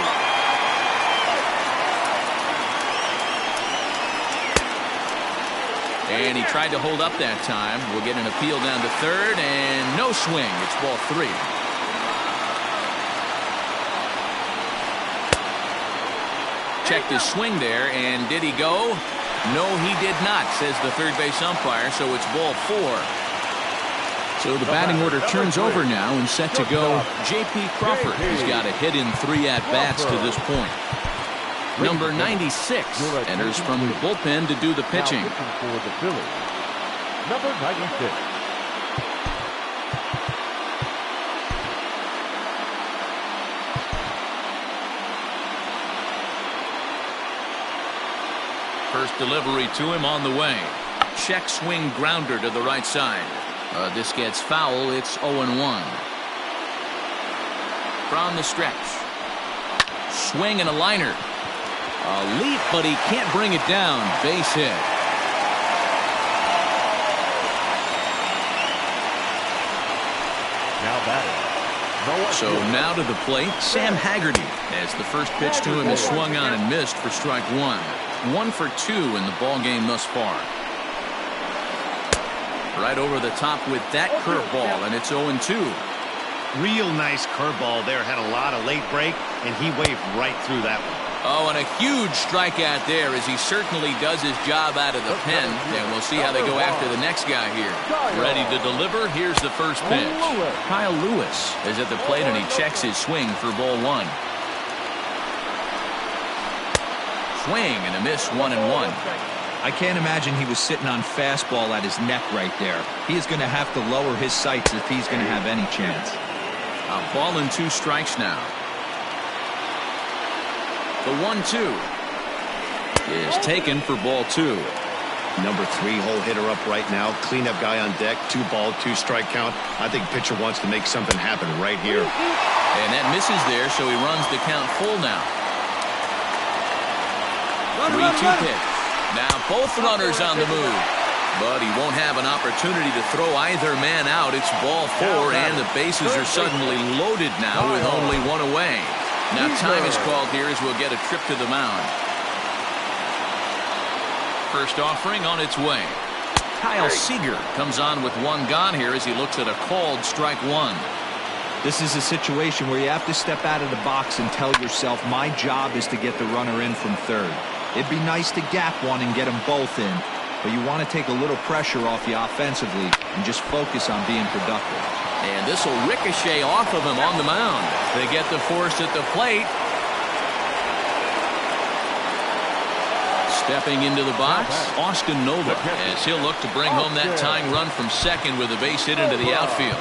And he tried to hold up that time. We'll get an appeal down to third, and no swing. It's ball 3. checked his swing there, and did he go? No, he did not, says the third base umpire, so it's ball 4. So the batting order turns over now and set to go J.P. Crawford. He's got a hit in 3 at-bats to this point. Number 96 enters from the bullpen to do the pitching. For the Phillies, number 96. First delivery to him on the way. Check swing grounder to the right side. This gets foul. It's 0-1. From the stretch. Swing and a liner. A leap, but he can't bring it down. Base hit. Now batting. So now to the plate, Sam Haggerty, as the first pitch to him is swung on and missed for strike 1. 1 for 2 in the ball game thus far. Right over the top with that curveball, and it's 0-2. Real nice curveball there. Had a lot of late break, and he waved right through that one. Oh, and a huge strikeout there as he certainly does his job out of the pen. And we'll see how they go after the next guy here. Ready to deliver. Here's the first pitch. Kyle Lewis is at the plate, and he checks his swing for ball 1. Swing and a miss, 1-1. I can't imagine he was sitting on fastball at his neck right there. He is going to have to lower his sights if he's going to have any chance. A ball and 2 strikes now. The 1-2 is taken for ball 2. Number 3 hole hitter up right now. Cleanup guy on deck. 2 ball, 2 strike count. I think pitcher wants to make something happen right here. And that misses there, so he runs the count full now. 3-2 pitch. Now both runners on the move. But he won't have an opportunity to throw either man out. It's ball 4, and the bases are suddenly loaded now with only 1 away. Now time is called here as we'll get a trip to the mound. First offering on its way. Kyle Seager comes on with 1 gone here as he looks at a called strike 1. This is a situation where you have to step out of the box and tell yourself, my job is to get the runner in from third. It'd be nice to gap one and get them both in, but you want to take a little pressure off you offensively and just focus on being productive. And this will ricochet off of him on the mound. They get the force at the plate. Stepping into the box, Austin Nova, as he'll look to bring home that tying run from second with a base hit into the outfield.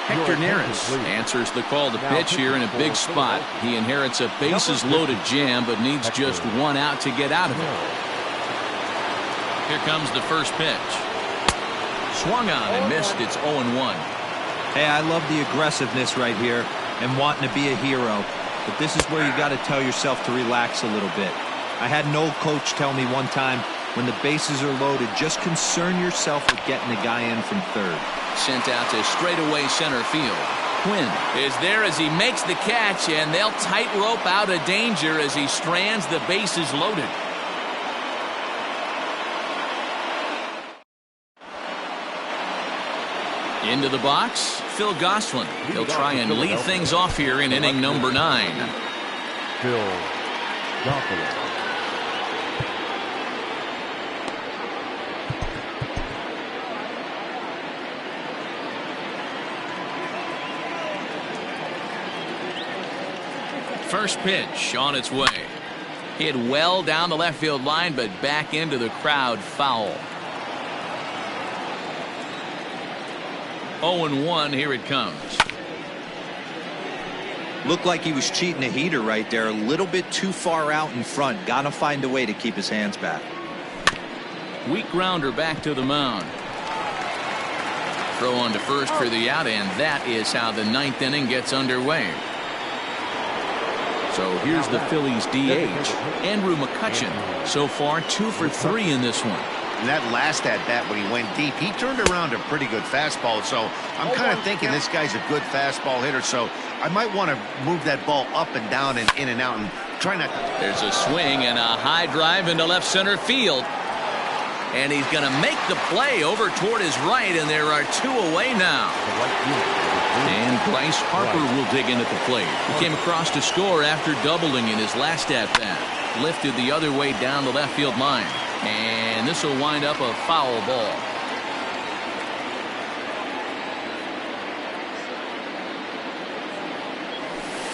Hector Neris answers the call to pitch here in a big spot. He inherits a bases-loaded jam, but needs just 1 out to get out of it. Here comes the first pitch. Swung on and missed. It's 0-1. Hey, I love the aggressiveness right here and wanting to be a hero, but this is where you got to tell yourself to relax a little bit. I had an old coach tell me one time, when the bases are loaded, just concern yourself with getting the guy in from third. Sent out to straightaway center field. Quinn is there as he makes the catch, and they'll tightrope out of danger as he strands the bases loaded. Into the box, Phil Gosselin. He'll try and lead things off here in inning number 9. Phil Gosselin. First pitch on its way. Hit well down the left field line, but back into the crowd, foul. 0-1, here it comes. Looked like he was cheating a heater right there, a little bit too far out in front. Gotta find a way to keep his hands back. Weak grounder back to the mound. Throw on to first for the out, and that is how the 9th inning gets underway. So here's the Phillies DH, Andrew McCutchen. So far 2 for 3 in this one. And that last at-bat when he went deep, he turned around a pretty good fastball. So I'm kind of thinking this guy's a good fastball hitter. So I might want to move that ball up and down and in and out and try not to. There's a swing and a high drive into left center field. And he's going to make the play over toward his right, and there are 2 away now. And Bryce Harper will dig in at the plate. He came across to score after doubling in his last at-bat. Lifted the other way down the left field line. And this will wind up a foul ball.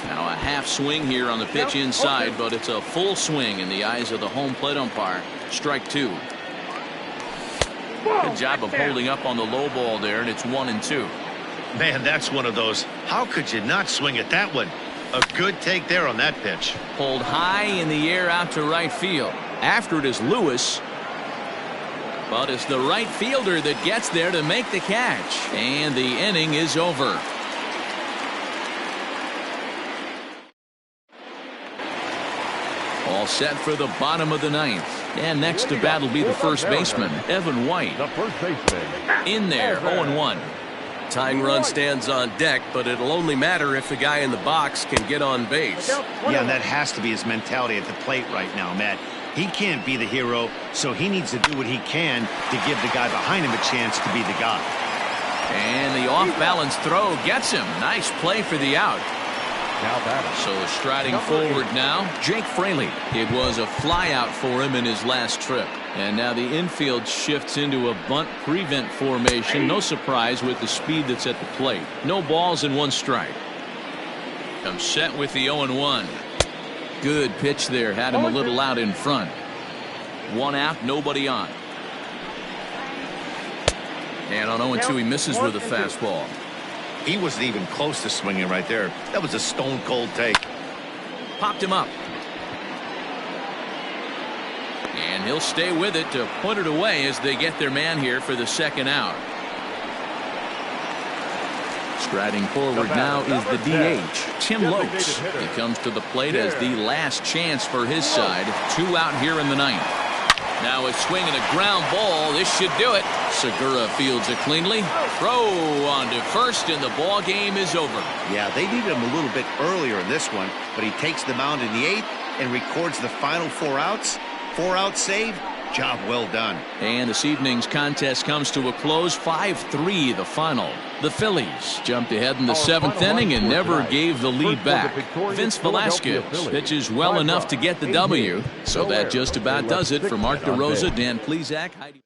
Now a half swing here on the pitch inside, but it's a full swing in the eyes of the home plate umpire. Strike 2. Good job of holding up on the low ball there, and it's 1-2. Man, that's one of those. How could you not swing at that one? A good take there on that pitch. Pulled high in the air out to right field. After it is Lewis. But it's the right fielder that gets there to make the catch. And the inning is over. All set for the bottom of the 9th. And next to bat will be the first baseman, Evan White. The first baseman. In there, 0-1. Tying run stands on deck, but it'll only matter if the guy in the box can get on base. Yeah, and that has to be his mentality at the plate right now, Matt. He can't be the hero, so he needs to do what he can to give the guy behind him a chance to be the guy. And the off-balance throw gets him. Nice play for the out. Now batting. So striding forward now, Jake Fraley. It was a flyout for him in his last trip. And now the infield shifts into a bunt prevent formation. No surprise with the speed that's at the plate. No balls and 1 strike. I'm set with the 0-1. Good pitch there. Had him a little out in front. 1 out, nobody on. And on 0-2 he misses with a fastball. He wasn't even close to swinging right there. That was a stone-cold take. Popped him up. And he'll stay with it to put it away as they get their man here for the 2nd out. Striding forward now is the DH, Tim Lopes. He comes to the plate as the last chance for his side. 2 out here in the 9th. Now a swing and a ground ball. This should do it. Segura fields it cleanly. Throw on to first, and the ball game is over. Yeah, they needed him a little bit earlier in this one, but he takes the mound in the 8th and records the final 4 outs. 4-out save. Job well done. And this evening's contest comes to a close. 5-3 the final. The Phillies jumped ahead in the 7th inning and never gave the lead back. Vince Velasquez pitches well enough to get the W. So that just about does it for Mark DeRosa, Dan Plesac, Heidi.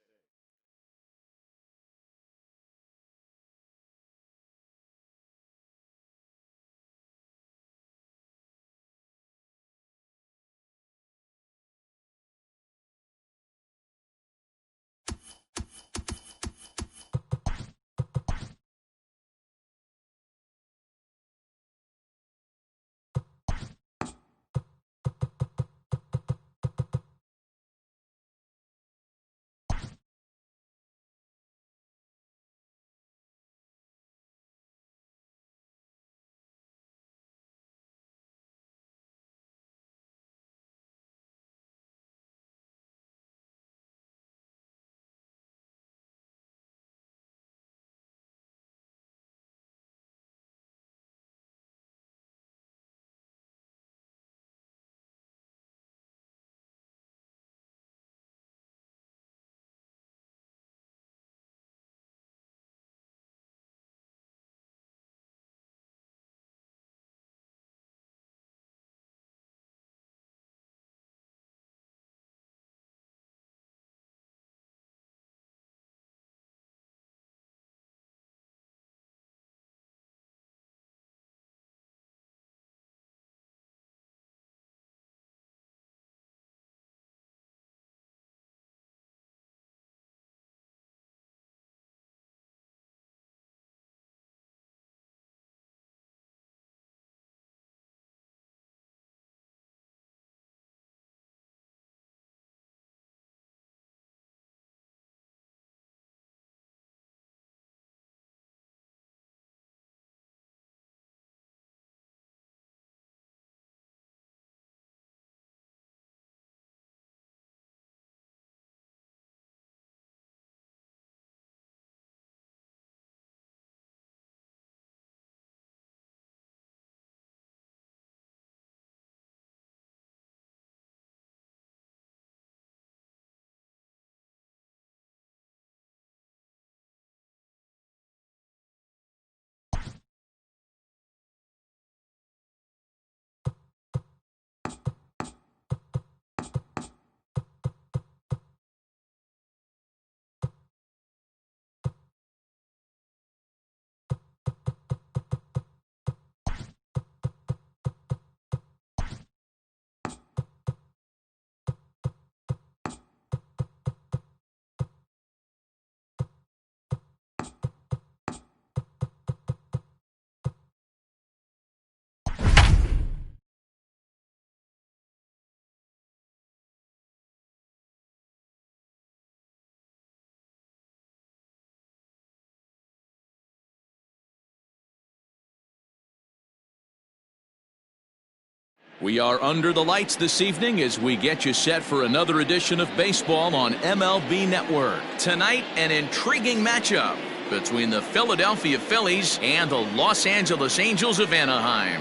We are under the lights this evening as we get you set for another edition of baseball on MLB Network. Tonight, an intriguing matchup between the Philadelphia Phillies and the Los Angeles Angels of Anaheim.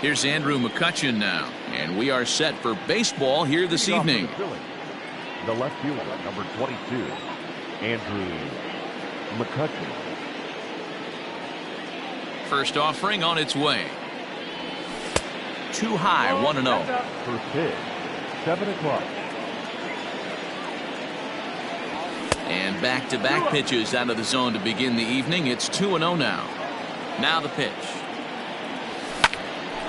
Here's Andrew McCutchen now, and we are set for baseball here this evening. The left fielder, number 22, Andrew McCutchen. First offering on its way. Too high, 1-0. First pitch, 7 o'clock. And back-to-back pitches out of the zone to begin the evening. It's 2-0 now. Now the pitch.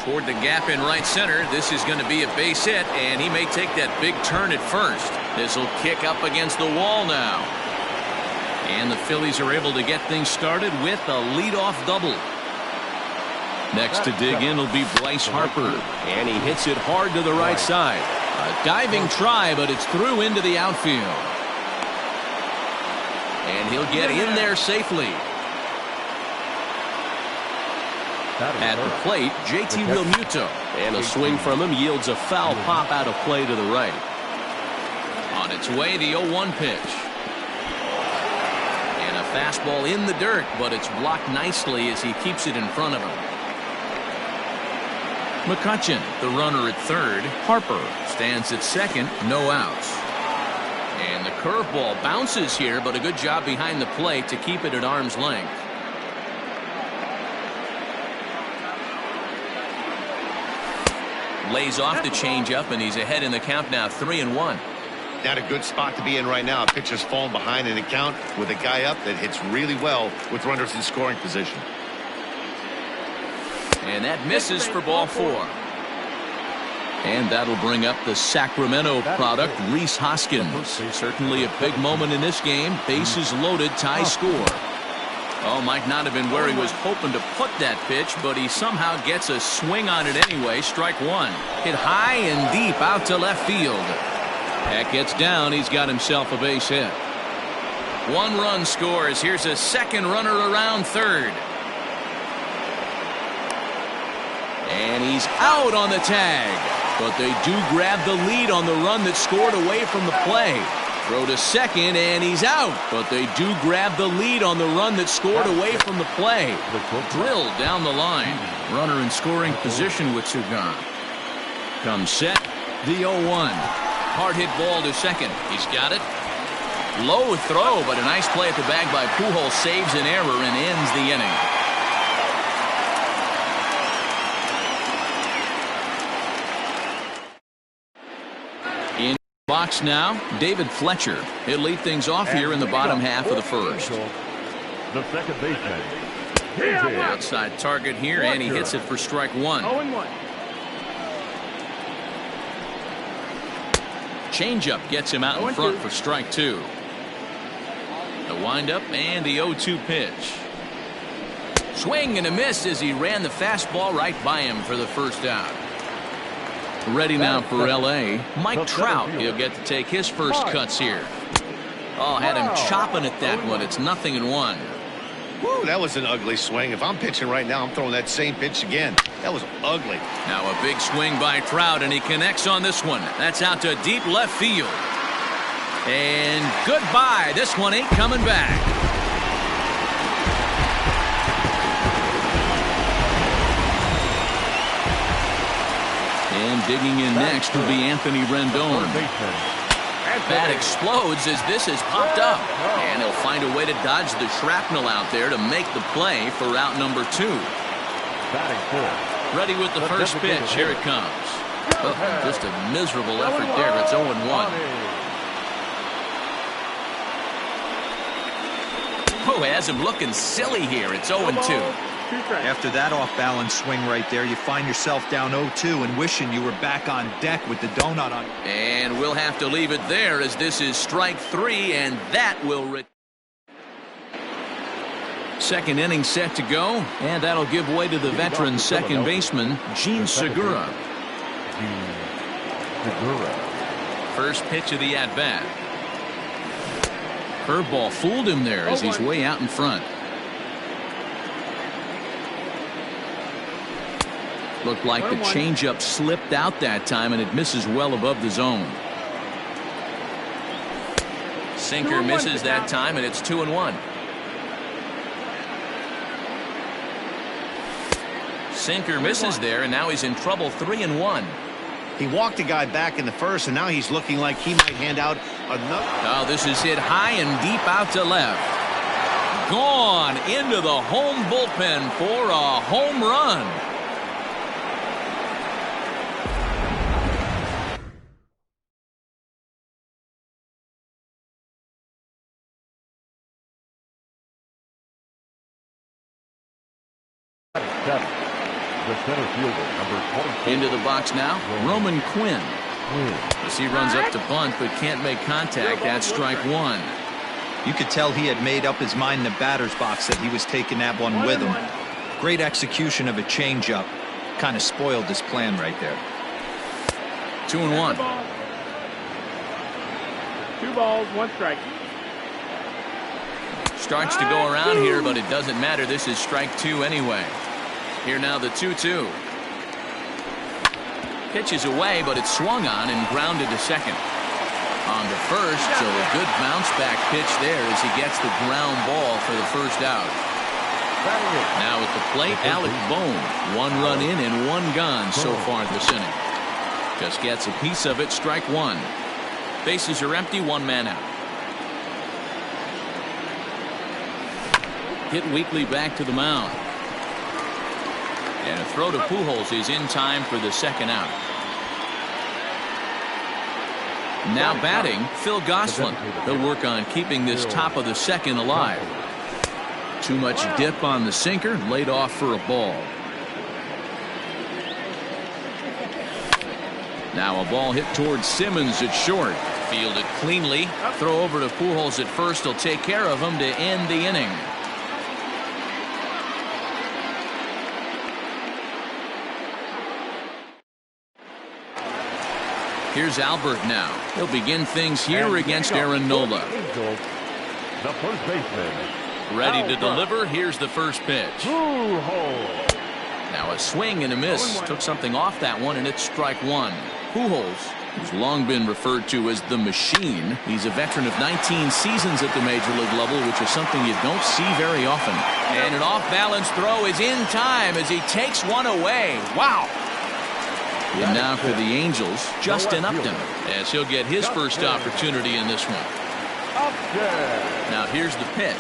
Toward the gap in right center. This is going to be a base hit, and he may take that big turn at first. This will kick up against the wall now. And the Phillies are able to get things started with a leadoff double. Next to dig in will be Bryce Harper, and he hits it hard to the right side. A diving try, but it's through into the outfield. And he'll get in there safely. At the plate, JT Realmuto. And a swing from him yields a foul pop out of play to the right. On its way, the 0-1 pitch. And a fastball in the dirt, but it's blocked nicely as he keeps it in front of him. McCutchen, the runner at third. Harper stands at second, no outs. And the curveball bounces here, but a good job behind the plate to keep it at arm's length. Lays off the changeup, and he's ahead in the count now, 3-1. Not a good spot to be in right now. Pitcher's falling behind in the count with a guy up that hits really well with runners in scoring position. And that misses for ball 4. And that'll bring up the Sacramento product, Rhys Hoskins. Certainly a big moment in this game. Bases loaded, tie score. Oh, might not have been where he was hoping to put that pitch, but he somehow gets a swing on it anyway. Strike one. Hit high and deep out to left field. That gets down. He's got himself a base hit. 1 run scores. Here's a second runner around third. And he's out on the tag. But they do grab the lead on the run that scored away from the play. Throw to second, and he's out. But they do grab the lead on the run that scored away from the play. Drilled down the line. Runner in scoring position with Sugan. Comes set. The 0-1. Hard hit ball to second. He's got it. Low throw, but a nice play at the bag by Pujols. Saves an error and ends the inning. Box now, David Fletcher. He'll lead things off here in the bottom half of the first. The second baseman. Outside target here, and he hits it for strike one. 0-1. Changeup gets him out in front for strike two. The windup and the 0-2 pitch. Swing and a miss as he ran the fastball right by him for the first out. Ready now for L.A. Mike Trout. He'll get to take his first cuts here. Oh, had him chopping at that one. It's 0-1. Woo, that was an ugly swing. If I'm pitching right now, I'm throwing that same pitch again. That was ugly. Now a big swing by Trout, and he connects on this one. That's out to deep left field. And goodbye. This one ain't coming back. And digging in next will be Anthony Rendon. Bat explodes as this has popped up. And he'll find a way to dodge the shrapnel out there to make the play for out number 2. Ready with the first pitch. Here it comes. Oh, just a miserable effort there. It's 0-1. Oh, has him looking silly here. It's 0-2. After that off-balance swing right there, you find yourself down 0-2 and wishing you were back on deck with the donut on. And we'll have to leave it there as this is strike 3, and that will... Second inning set to go, and that'll give way to the veteran second baseman, Gene Segura. First pitch of the at-bat. Curveball fooled him there as he's way out in front. Looked like the changeup slipped out that time, and it misses well above the zone. Sinker misses that time, and it's 2-1. Sinker misses there, and now he's in trouble. 3-1. He walked a guy back in the first, and now he's looking like he might hand out another. Oh, this is hit high and deep out to left. Gone into the home bullpen for a home run. The center fielder, number 24. Into the box now, Roman Quinn. As he runs up to bunt but can't make contact, that's strike one. You could tell he had made up his mind in the batter's box that he was taking that one with him. Great execution of a changeup. Kind of spoiled his plan right there. 2-1. 2 balls, 1 strike. Starts to go around here, but it doesn't matter. This is strike 2 anyway. Here now the 2-2. Pitches away, but it's swung on and grounded to second. On to first, so a good bounce back pitch there as he gets the ground ball for the first out. Now at the plate, Alec Bohm. 1 run in and 1 gone so far this inning. Just gets a piece of it, strike 1. Bases are empty, 1 man out. Hit Weekly back to the mound. And a throw to Pujols is in time for the second out. Now batting, Phil Gosselin. He'll work on keeping this top of the second alive. Too much dip on the sinker, laid off for a ball. Now a ball hit towards Simmons at short. Fielded cleanly. Throw over to Pujols at first. He'll take care of him to end the inning. Here's Albert now. He'll begin things here against Aaron Nola. The first baseman. Ready to deliver. Here's the first pitch. Now a swing and a miss. Took something off that one, and it's strike 1. Pujols, who's long been referred to as the machine. He's a veteran of 19 seasons at the major league level, which is something you don't see very often. And an off-balance throw is in time as he takes one away. Wow. And now for the Angels, Justin Upton, as he'll get his first opportunity in this one. Now here's the pitch.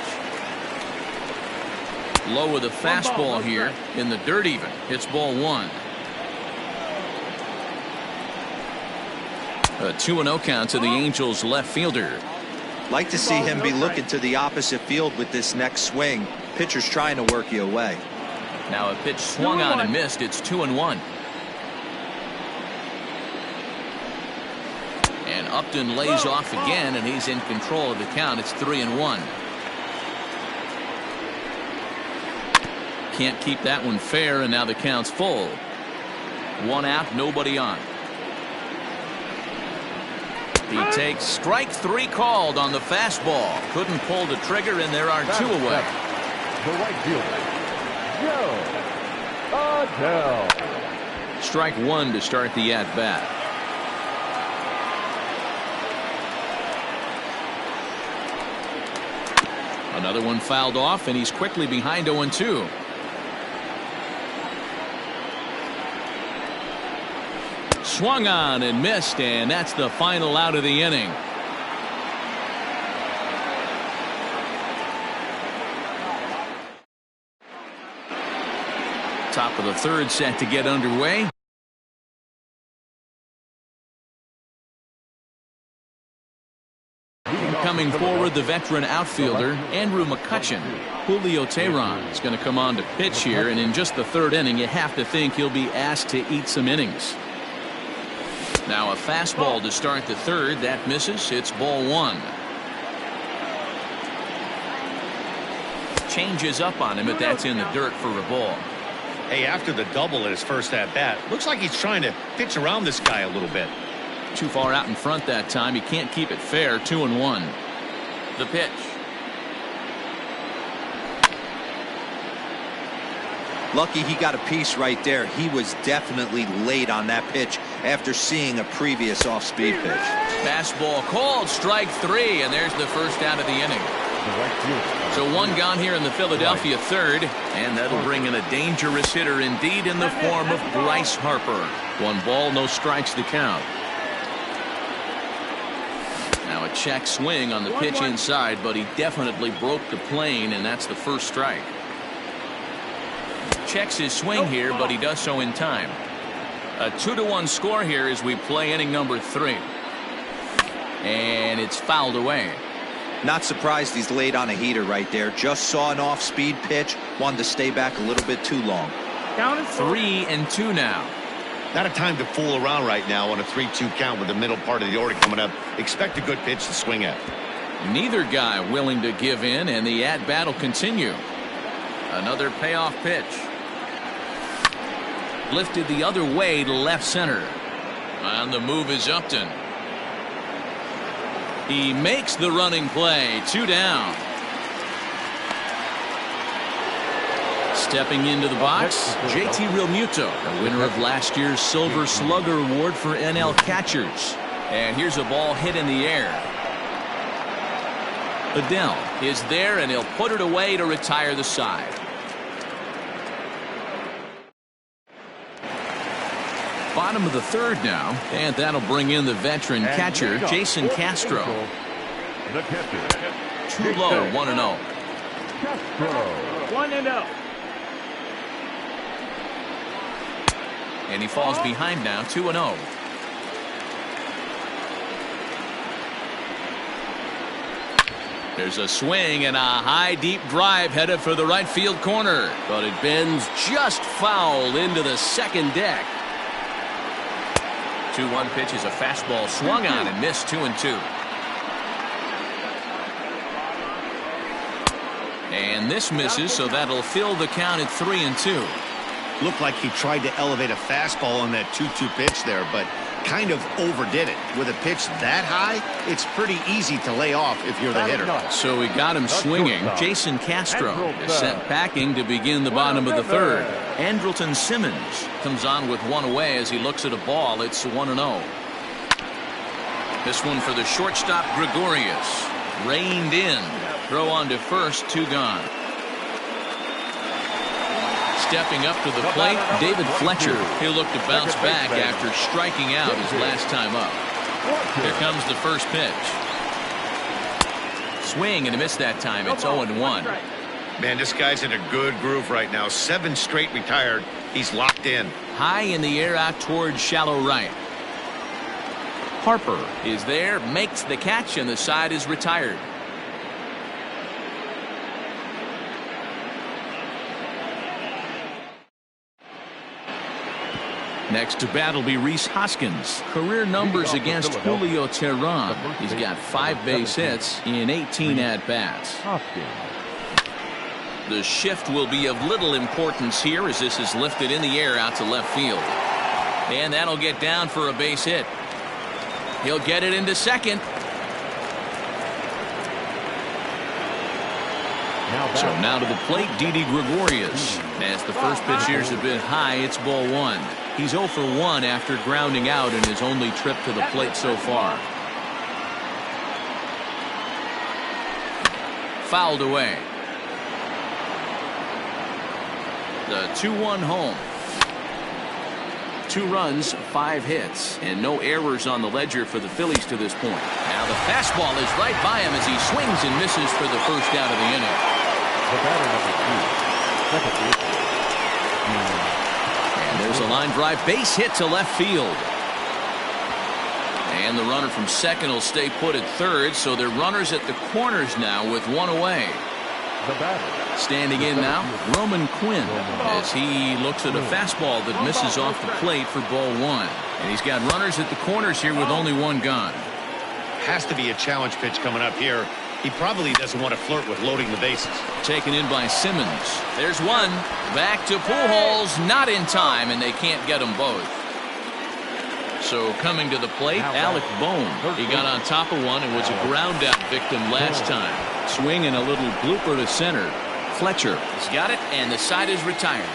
Low with a fastball here in the dirt even. It's ball 1. A 2-0 count to the Angels left fielder. Like to see him be looking to the opposite field with this next swing. Pitcher's trying to work you away. Now a pitch swung on and missed. It's 2-1. And Upton lays off again, and he's in control of the count. It's 3-1. Can't keep that one fair, and now the count's full. 1 out, nobody on. He takes strike 3 called on the fastball. Couldn't pull the trigger, and there are 2 away. The right fielder, Joe Adele. Strike 1 to start the at-bat. Another one fouled off, and he's quickly behind 0-2. Swung on and missed, and that's the final out of the inning. Top of the third set to get underway. Coming forward, the veteran outfielder, Andrew McCutchen. Julio Teheran is going to come on to pitch here, and in just the 3rd inning, you have to think he'll be asked to eat some innings. Now a fastball to start the 3rd. That misses. It's ball 1. Changes up on him, but that's in the dirt for a ball. Hey, after the double at his first at-bat, looks like he's trying to pitch around this guy a little bit. too far out in front that time. He can't keep it fair. 2-1. The pitch. Lucky he got a piece right there. He was definitely late on that pitch after seeing a previous off-speed pitch. Fastball called, strike 3, and there's the first out of the inning. So one gone here in the Philadelphia third, and that'll bring in a dangerous hitter indeed in the form of Bryce Harper. 1 ball, no strikes to count. Now a check swing on the pitch inside, but he definitely broke the plane, and that's the first strike. Checks his swing here, but he does so in time. A 2-1 score here as we play inning number 3. And it's fouled away. Not surprised he's late on a heater right there. Just saw an off-speed pitch. Wanted to stay back a little bit too long. 3-2 now. Not a time to fool around right now on a 3-2 count with the middle part of the order coming up. Expect a good pitch to swing at. Neither guy willing to give in, and the at-bat will continue. Another payoff pitch. Lifted the other way to left center. On the move is Upton. He makes the running play. 2 down. Stepping into the box, JT Realmuto, the winner of last year's Silver Slugger Award for NL catchers. And here's a ball hit in the air. Adele is there, and he'll put it away to retire the side. Bottom of the third now, and that'll bring in the veteran catcher, Jason Castro. Too low, 1-0. 1-0. And he falls behind now, 2-0. There's a swing and a high deep drive headed for the right field corner, but it bends just foul into the second deck. 2-1 pitch is a fastball swung on and missed. 2-2. And this misses, so that'll fill the count at 3-2. Looked like he tried to elevate a fastball on that 2-2 pitch there, but kind of overdid it. With a pitch that high, it's pretty easy to lay off if you're the hitter. So we got him swinging. Jason Castro is sent packing to begin the bottom of the third. Andrelton Simmons comes on with 1 away as he looks at a ball. It's 1-0. This one for the shortstop, Gregorius. Reined in. Throw on to first, 2 gone. Stepping up to the plate, David Fletcher. He'll look to bounce back after striking out his last time up. Here comes the first pitch. Swing and a miss that time. It's 0-1. Man, this guy's in a good groove right now. 7 straight retired. He's locked in. High in the air out towards shallow right. Harper is there, makes the catch, and the side is retired. Next to bat will be Rhys Hoskins. Career numbers against Julio Teheran. He's got 5 base hits in 18 at-bats. The shift will be of little importance here as this is lifted in the air out to left field. And that'll get down for a base hit. He'll get it into second. So now to the plate, Didi Gregorius. As the first pitch here's a bit high, it's ball 1. He's 0 for 1 after grounding out in his only trip to the plate so far. Fouled away. The 2-1 home. 2 runs, 5 hits, and no errors on the ledger for the Phillies to this point. Now the fastball is right by him as he swings and misses for the first out of the inning. The batter number 2, second base. And there's a line drive base hit to left field. And the runner from second will stay put at third, so they're runners at the corners now with 1 away. The batter. Standing in now, Roman Quinn, as he looks at a fastball that misses off the plate for ball 1. And he's got runners at the corners here with only 1 gone. Has to be a challenge pitch coming up here. He probably doesn't want to flirt with loading the bases. Taken in by Simmons. There's one. Back to Pujols, not in time, and they can't get them both. So coming to the plate, Alec Bone. He got on top of one and was a ground out victim last time. Swing and a little blooper to center. Fletcher has got it, and the side is retired.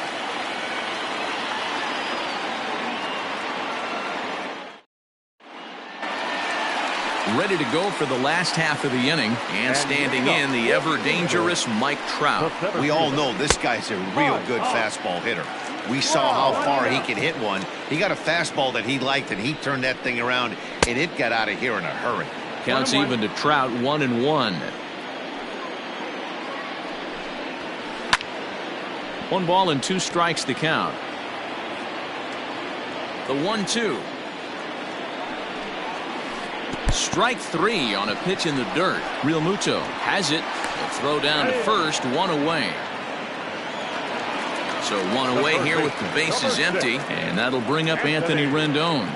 Ready to go for the last half of the inning, and standing in the ever-dangerous Mike Trout. We all know this guy's a real good fastball hitter. We saw how far he could hit one. He got a fastball that he liked, and he turned that thing around, and it got out of here in a hurry. Counts even to Trout, 1-1. 1 ball and 2 strikes to count. The 1-2. Strike 3 on a pitch in the dirt. Real Muto has it. A throw down to first, 1 away. So 1 away here with the bases empty, and that'll bring up Anthony Rendon.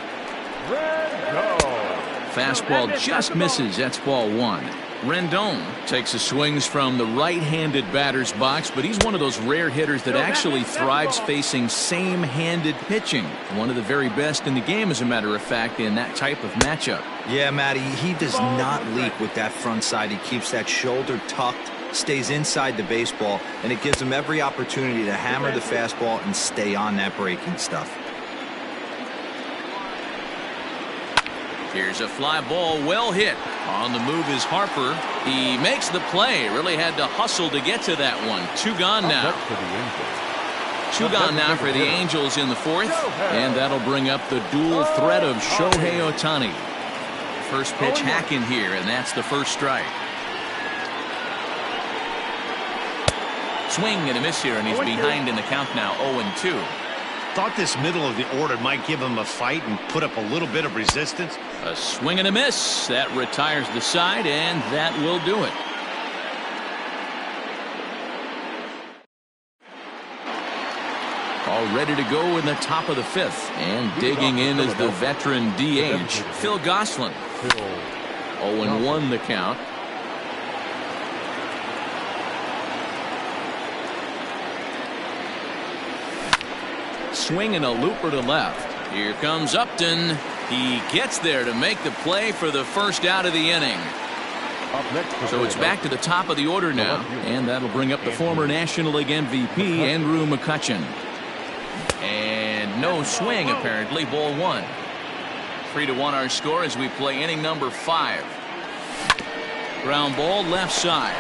Fastball just misses. That's ball 1. Rendon takes his swings from the right-handed batter's box, but he's one of those rare hitters that actually thrives facing same-handed pitching. One of the very best in the game, as a matter of fact, in that type of matchup. Yeah, Matty, he does not leak with that front side. He keeps that shoulder tucked, stays inside the baseball, and it gives him every opportunity to hammer the fastball and stay on that breaking stuff. Here's a fly ball, well hit. On the move is Harper. He makes the play. Really had to hustle to get to that one. 2 gone now. 2 gone now for the Angels in the 4th. And that'll bring up the dual threat of Shohei Ohtani. First pitch hacking here, and that's the first strike. Swing and a miss here, and he's behind in the count now, 0-2. Thought this middle of the order might give him a fight and put up a little bit of resistance. A swing and a miss. That retires the side, and that will do it. All ready to go in the top of the 5th. And digging in is the veteran DH, Phil Gosselin. 0-1 the count. Swing and a looper to left. Here comes Upton. He gets there to make the play for the first out of the inning. So it's back to the top of the order now, and that'll bring up the former National League MVP, Andrew McCutchen. And no swing, apparently. Ball 1. 3-1 our score as we play inning number 5. Ground ball left side.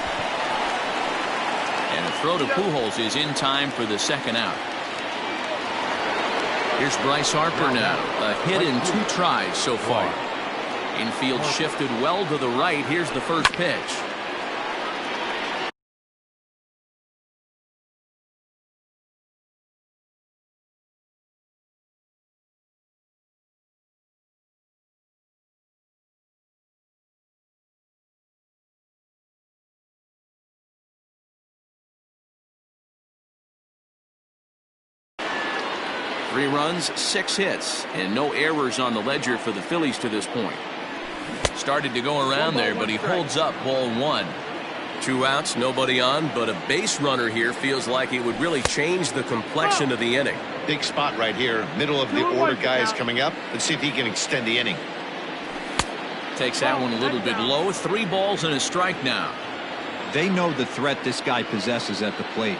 And a throw to Pujols is in time for the second out. Here's Bryce Harper now. A hit in 2 tries so far. Infield shifted well to the right. Here's the first pitch. Three runs, 6 hits, and no errors on the ledger for the Phillies to this point. Started to go around there, but he holds up ball 1. 2 outs, nobody on, but a base runner here feels like it would really change the complexion of the inning. Big spot right here. Middle of the order guys coming up. Let's see if he can extend the inning. Takes that one a little bit low. 3 balls and a strike now. They know the threat this guy possesses at the plate.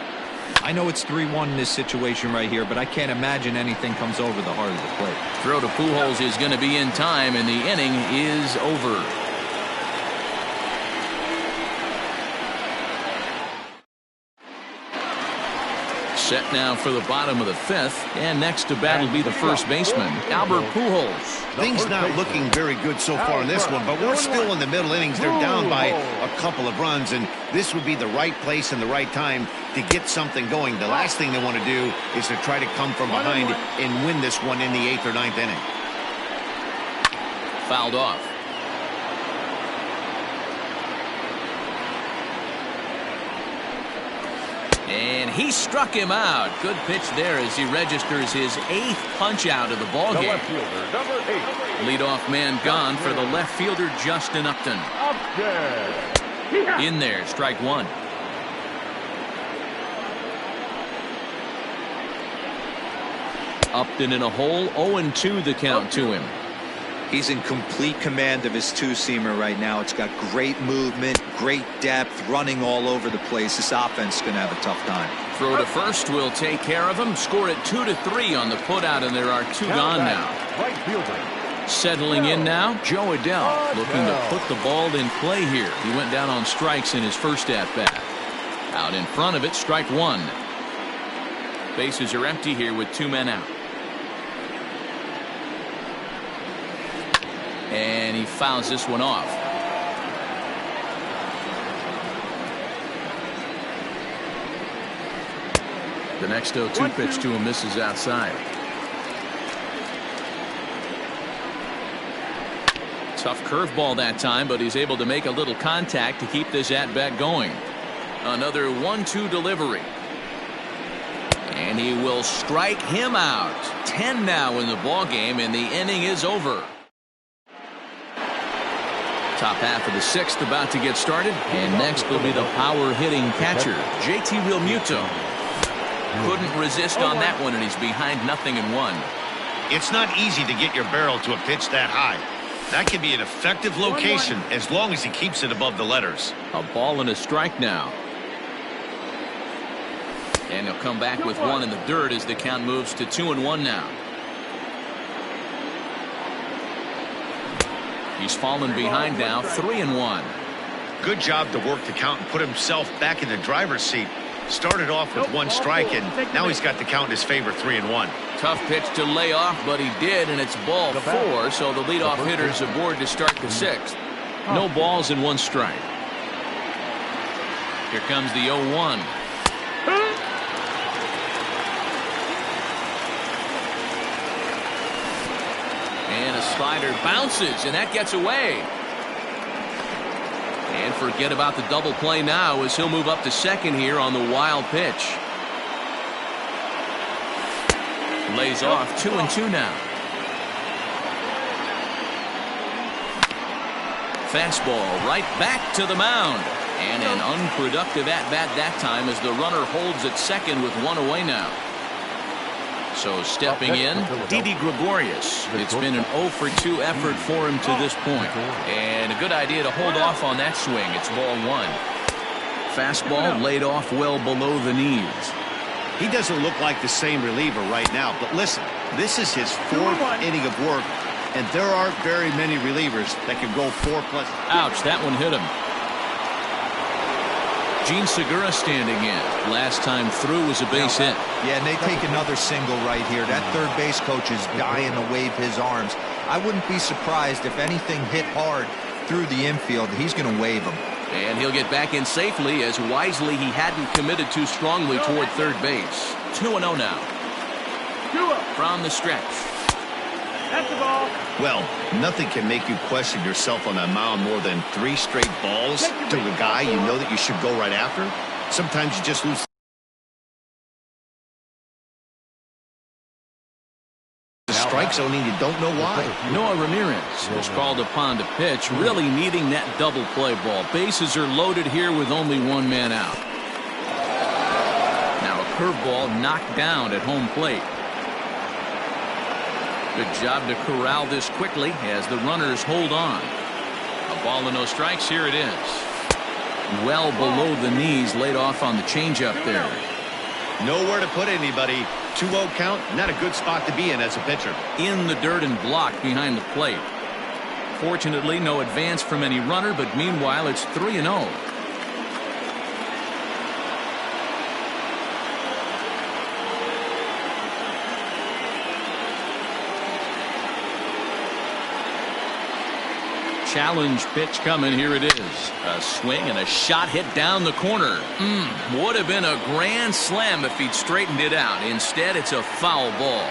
I know it's 3-1 in this situation right here, but I can't imagine anything comes over the heart of the plate. Throw to Pujols is going to be in time, and the inning is over. Set now for the bottom of the 5th, and next to bat will be the first baseman, Albert Pujols. Things not looking very good so far in this one, but we're still in the middle innings. They're down by a couple of runs, and this would be the right place and the right time to get something going. The last thing they want to do is to try to come from behind and win this one in the 8th or 9th inning. Fouled off. And he struck him out. Good pitch there as he registers his 8th punch out of the ballgame. Leadoff man gone for the left fielder, Justin Upton. In there, strike 1. Upton in a hole, 0-2 the count to him. He's in complete command of his two-seamer right now. It's got great movement, great depth, running all over the place. This offense is going to have a tough time. Throw to first will take care of him. Score it 2-3 on the putout, and there are two gone now. Right fielder. Settling in now, Joe Adell looking to put the ball in play here. He went down on strikes in his first at-bat. Out in front of it, strike one. Bases are empty here with two men out. And he fouls this one off. The next 0-2 pitch to him misses outside. Tough curveball that time, but he's able to make a little contact to keep this at-bat going. Another 1-2 delivery. And he will strike him out. 10 now in the ball game, and the inning is over. Top half of the sixth about to get started, and next will be the power hitting catcher, JT Realmuto. Couldn't resist on that one, and he's behind 0-1. It's not easy to get your barrel to a pitch that high. That can be an effective location as long as he keeps it above the letters. A ball and a strike now. And he'll come back with one in the dirt as the count moves to 2-1 now. He's fallen behind now, 3-1. Good job to work the count and put himself back in the driver's seat. Started off with one strike, and now he's got the count in his favor, 3-1. Tough pitch to lay off, but he did, and it's ball four, so the leadoff hitter's aboard to start the sixth. No balls and one strike. Here comes the 0-1. And a slider bounces, and that gets away. And forget about the double play now as he'll move up to second here on the wild pitch. Lays off 2-2 now. Fastball right back to the mound. And an unproductive at-bat that time as the runner holds at second with one away now. So stepping in, Didi Gregorius. It's been an 0-for-2 effort for him to this point. And a good idea to hold off on that swing. It's ball one. Fastball laid off well below the knees. He doesn't look like the same reliever right now, but listen, this is his fourth inning of work, and there aren't very many relievers that can go 4+. Ouch, that one hit him. Gene Segura standing in. Last time through was a base hit. Yeah, and they take another single right here. That third base coach is dying to wave his arms. I wouldn't be surprised if anything hit hard through the infield. He's going to wave them. And he'll get back in safely as wisely he hadn't committed too strongly toward third base. 2-0 now. From the stretch. That's the ball. Well, nothing can make you question yourself on that mound more than 3 straight balls to the guy you know that you should go right after. Sometimes you just lose. The strike zone and you don't know why. Noah Ramirez was called upon to pitch, really needing that double play ball. Bases are loaded here with only one man out. Now a curveball knocked down at home plate. Good job to corral this quickly as the runners hold on. A ball and no strikes. Here it is. Well below the knees, laid off on the changeup there. Nowhere to put anybody. 2-0 count, not a good spot to be in as a pitcher. In the dirt and blocked behind the plate. Fortunately, no advance from any runner, but meanwhile, it's 3-0. Challenge pitch coming. Here it is. A swing and a shot hit down the corner. Would have been a grand slam if he'd straightened it out. Instead, it's a foul ball.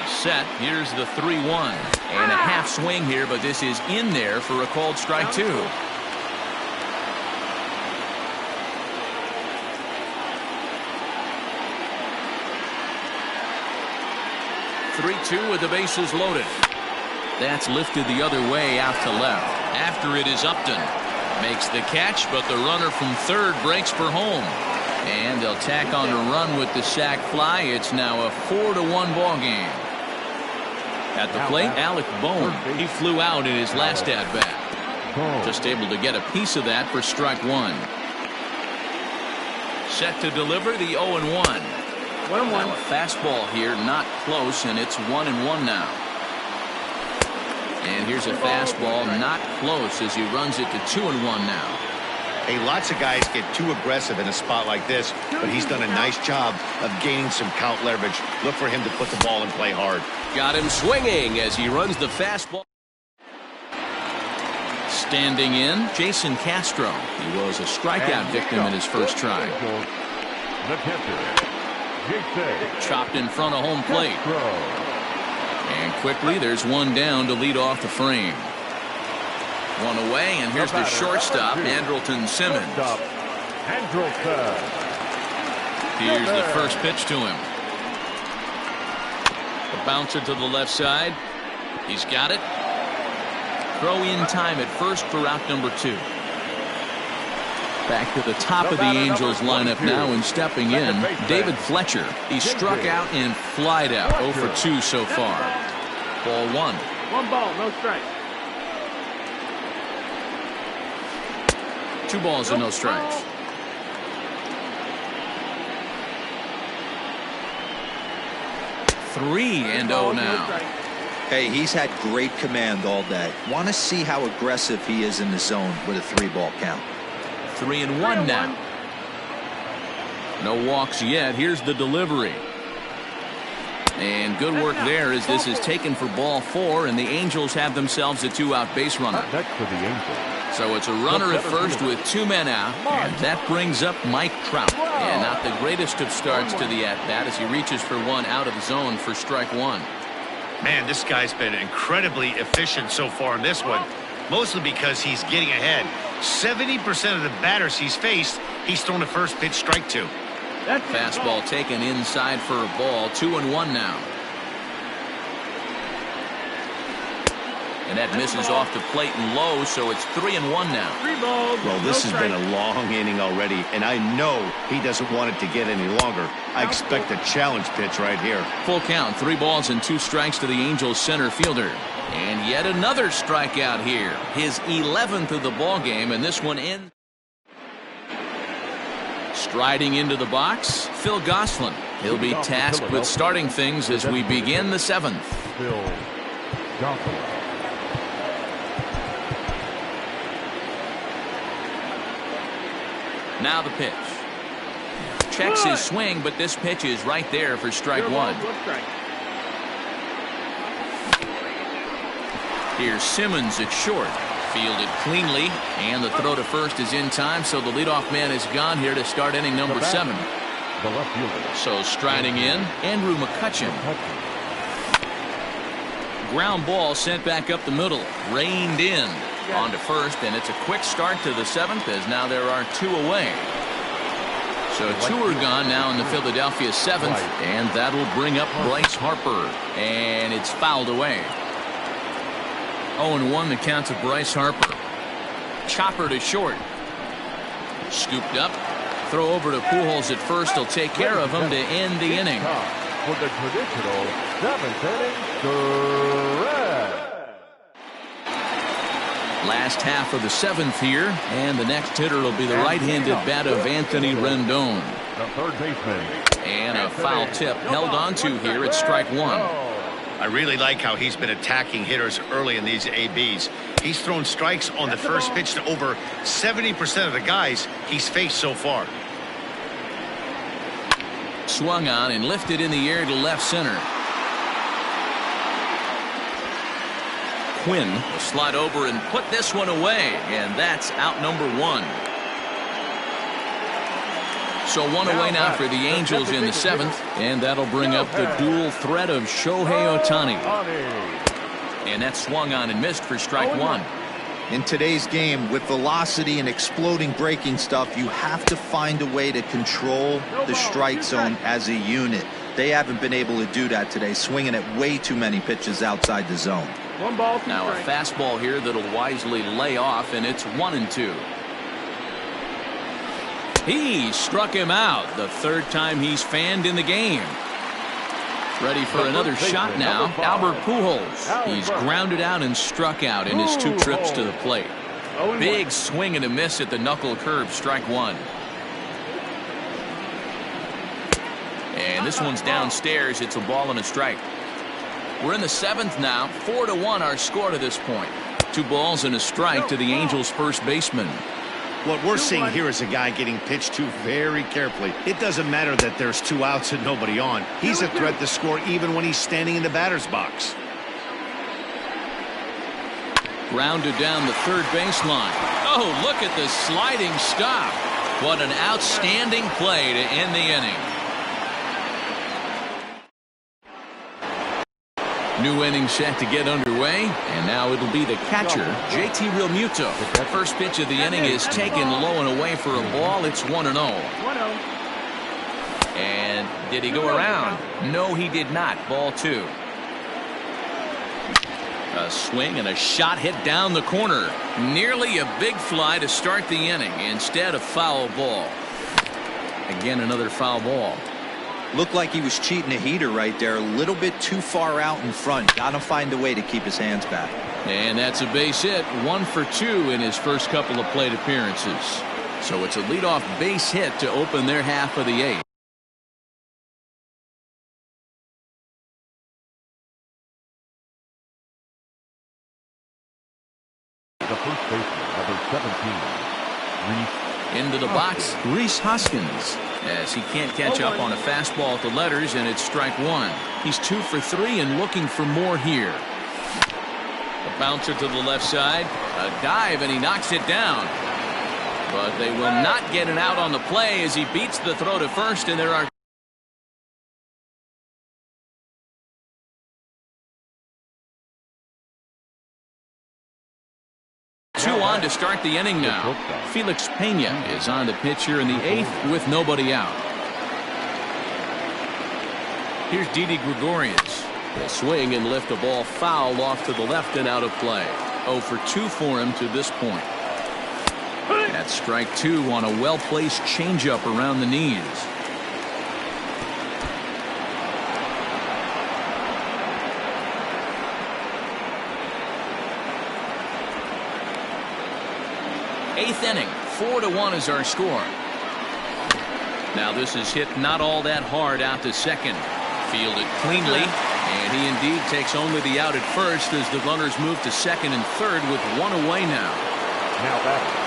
Set. Here's the 3-1. And a half swing here, but this is in there for a called strike two. 3-2 with the bases loaded. That's lifted the other way out to left. After it is Upton. Makes the catch, but the runner from third breaks for home. And they'll tack on a run with the sac fly. It's now a 4-1 ball game. At the plate, Alec Bohm. He flew out in his last at-bat. Just able to get a piece of that for strike one. Set to deliver the 0-1. Now a fastball here, not close, and it's 1-1 now. And here's a fastball, not close, as he runs it to 2-1 now. Hey, lots of guys get too aggressive in a spot like this, but he's done a nice job of gaining some count leverage. Look for him to put the ball in play hard. Got him swinging as he runs the fastball. Standing in, Jason Castro. He was a strikeout victim in his first try. The catcher, Jason Chopped in front of home plate. And quickly, there's one down to lead off the frame. One away, and here's the shortstop, Andrelton Simmons. Here's the first pitch to him. The bouncer to the left side. He's got it. Throw in time at first for out number 2. Back to the top of the Angels lineup now, and stepping in, David Fletcher. He struck out and flied out. 0 for 2 so far. Ball 1. 1 ball, no strike. 2 balls and no strikes. Three and 0 now. Hey, he's had great command all day. Want to see how aggressive he is in the zone with a 3-ball count. 3-1 now. No walks yet. Here's the delivery. And good work there as this is taken for ball 4, and the Angels have themselves a 2-out base runner. Next for the Angels. So it's a runner at first with 2 men out, and that brings up Mike Trout. And not the greatest of starts to the at-bat as he reaches for one out of the zone for strike 1. Man, this guy's been incredibly efficient so far in this one, mostly because he's getting ahead. 70% of the batters he's faced, he's thrown a first pitch strike to. Fastball taken inside for a ball. 2-1 now. And that misses off the plate and low, so it's 3-1 now. Well, this has been a long inning already, and I know he doesn't want it to get any longer. I expect a challenge pitch right here. Full count, 3 balls and 2 strikes to the Angels center fielder. And yet another strikeout here. His 11th of the ball game, and this one ends. Striding into the box, Phil Gosselin. He'll be tasked with starting things as we begin the 7th. Phil Gosselin. Now the pitch. Checks his swing, but this pitch is right there for strike 1. Here's Simmons at short. Fielded cleanly, and the throw to first is in time, so the leadoff man is gone here to start inning number 7. The left fielder. So striding in, Andrew McCutchen. Ground ball sent back up the middle. Reined in. On to first, and it's a quick start to the 7th as now there are 2 away. So 2 are gone now in the Philadelphia 7th, and that'll bring up Bryce Harper. And it's fouled away. 0-1 the count to Bryce Harper. Chopper to short. Scooped up. Throw over to Pujols at first. He'll take care of him to end the inning. For the traditional 7th inning, correct. Last half of the 7th here, and the next hitter will be the right-handed bat of Anthony Rendon. The third baseman. And a foul tip held onto here at strike 1. I really like how he's been attacking hitters early in these ABs. He's thrown strikes on the first pitch to over 70% of the guys he's faced so far. Swung on and lifted in the air to left center. Quinn will slide over and put this one away, and that's out number 1. So 1 away now for the Angels in the 7th, and that'll bring up the dual threat of Shohei Ohtani. And that swung on and missed for strike 1. In today's game, with velocity and exploding breaking stuff, you have to find a way to control the strike zone as a unit. They haven't been able to do that today, swinging at way too many pitches outside the zone. 1 ball, 2 Now a strikes. fastball here that'll wisely lay off, and it's 1-2. He struck him out, the 3rd time he's fanned in the game. Ready for another shot now, Albert Pujols. He's grounded out and struck out in his 2 trips to the plate. Big swing and a miss at the knuckle curve, strike 1. And this one's downstairs. It's a ball and a strike. We're in the 7th now. 4-1 our score to this point. 2 balls and a strike to the Angels' first baseman. What we're seeing here is a guy getting pitched to very carefully. It doesn't matter that there's 2 outs and nobody on. He's a threat to score even when he's standing in the batter's box. Grounded down the 3rd baseline. Oh, look at the sliding stop. What an outstanding play to end the inning. New inning set to get underway, and now it'll be the catcher, JT Realmuto. First pitch of the inning is taken low and away for a ball. It's 1-0. 1-0. And did he go around? No, he did not. Ball 2. A swing and a shot hit down the corner. Nearly a big fly to start the inning. Instead, a foul ball. Again, another foul ball. Looked like he was cheating a heater right there. A little bit too far out in front. Got to find a way to keep his hands back. And that's a base hit. 1 for 2 in his first couple of plate appearances. So it's a leadoff base hit to open their half of the 8th. The first baseman, number 17, Reese. Into the box, Rhys Hoskins, as he can't catch up on a fastball at the letters, and it's strike 1. He's 2 for 3 and looking for more here. A bouncer to the left side, a dive, and he knocks it down. But they will not get it out on the play as he beats the throw to first, and there are 2 on to start the inning now. Felix Pena is on the pitch here in the 8th with nobody out. Here's Didi Gregorius. He'll swing and lift a ball foul off to the left and out of play. 0 for 2 for him to this point. That's strike 2 on a well-placed changeup around the knees. Eighth inning, 4-1 is our score. Now this is hit not all that hard out to second. Fielded cleanly, and he indeed takes only the out at first as the runners move to second and third with 1 away now.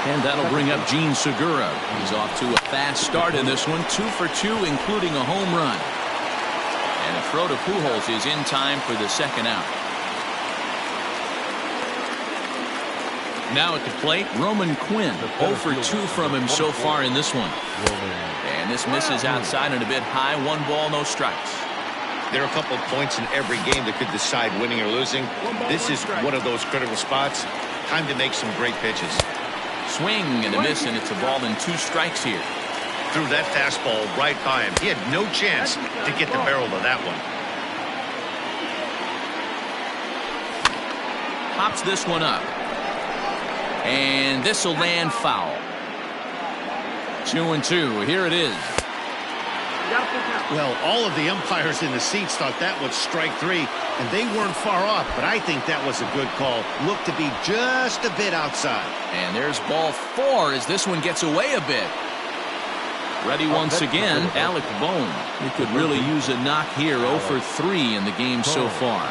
And that'll bring up Gene Segura. He's off to a fast start in this one, 2 for 2, including a home run. And a throw to Pujols is in time for the second out. Now at the plate, Roman Quinn. 0 for 2 from him so far in this one. And this misses outside and a bit high. 1 ball, no strikes. There are a couple of points in every game that could decide winning or losing. This is one of those critical spots. Time to make some great pitches. Swing and a miss, and it's a ball and 2 strikes here. Threw that fastball right by him. He had no chance to get the barrel of that one. Pops this one up. And this will land foul. 2-2. Here it is. Well, all of the umpires in the seats thought that was strike 3, and they weren't far off, but I think that was a good call. Looked to be just a bit outside. And there's ball 4 as this one gets away a bit. Ready once again, Alec Bohm. He could really use a knock here. 0 for 3 in the game so far.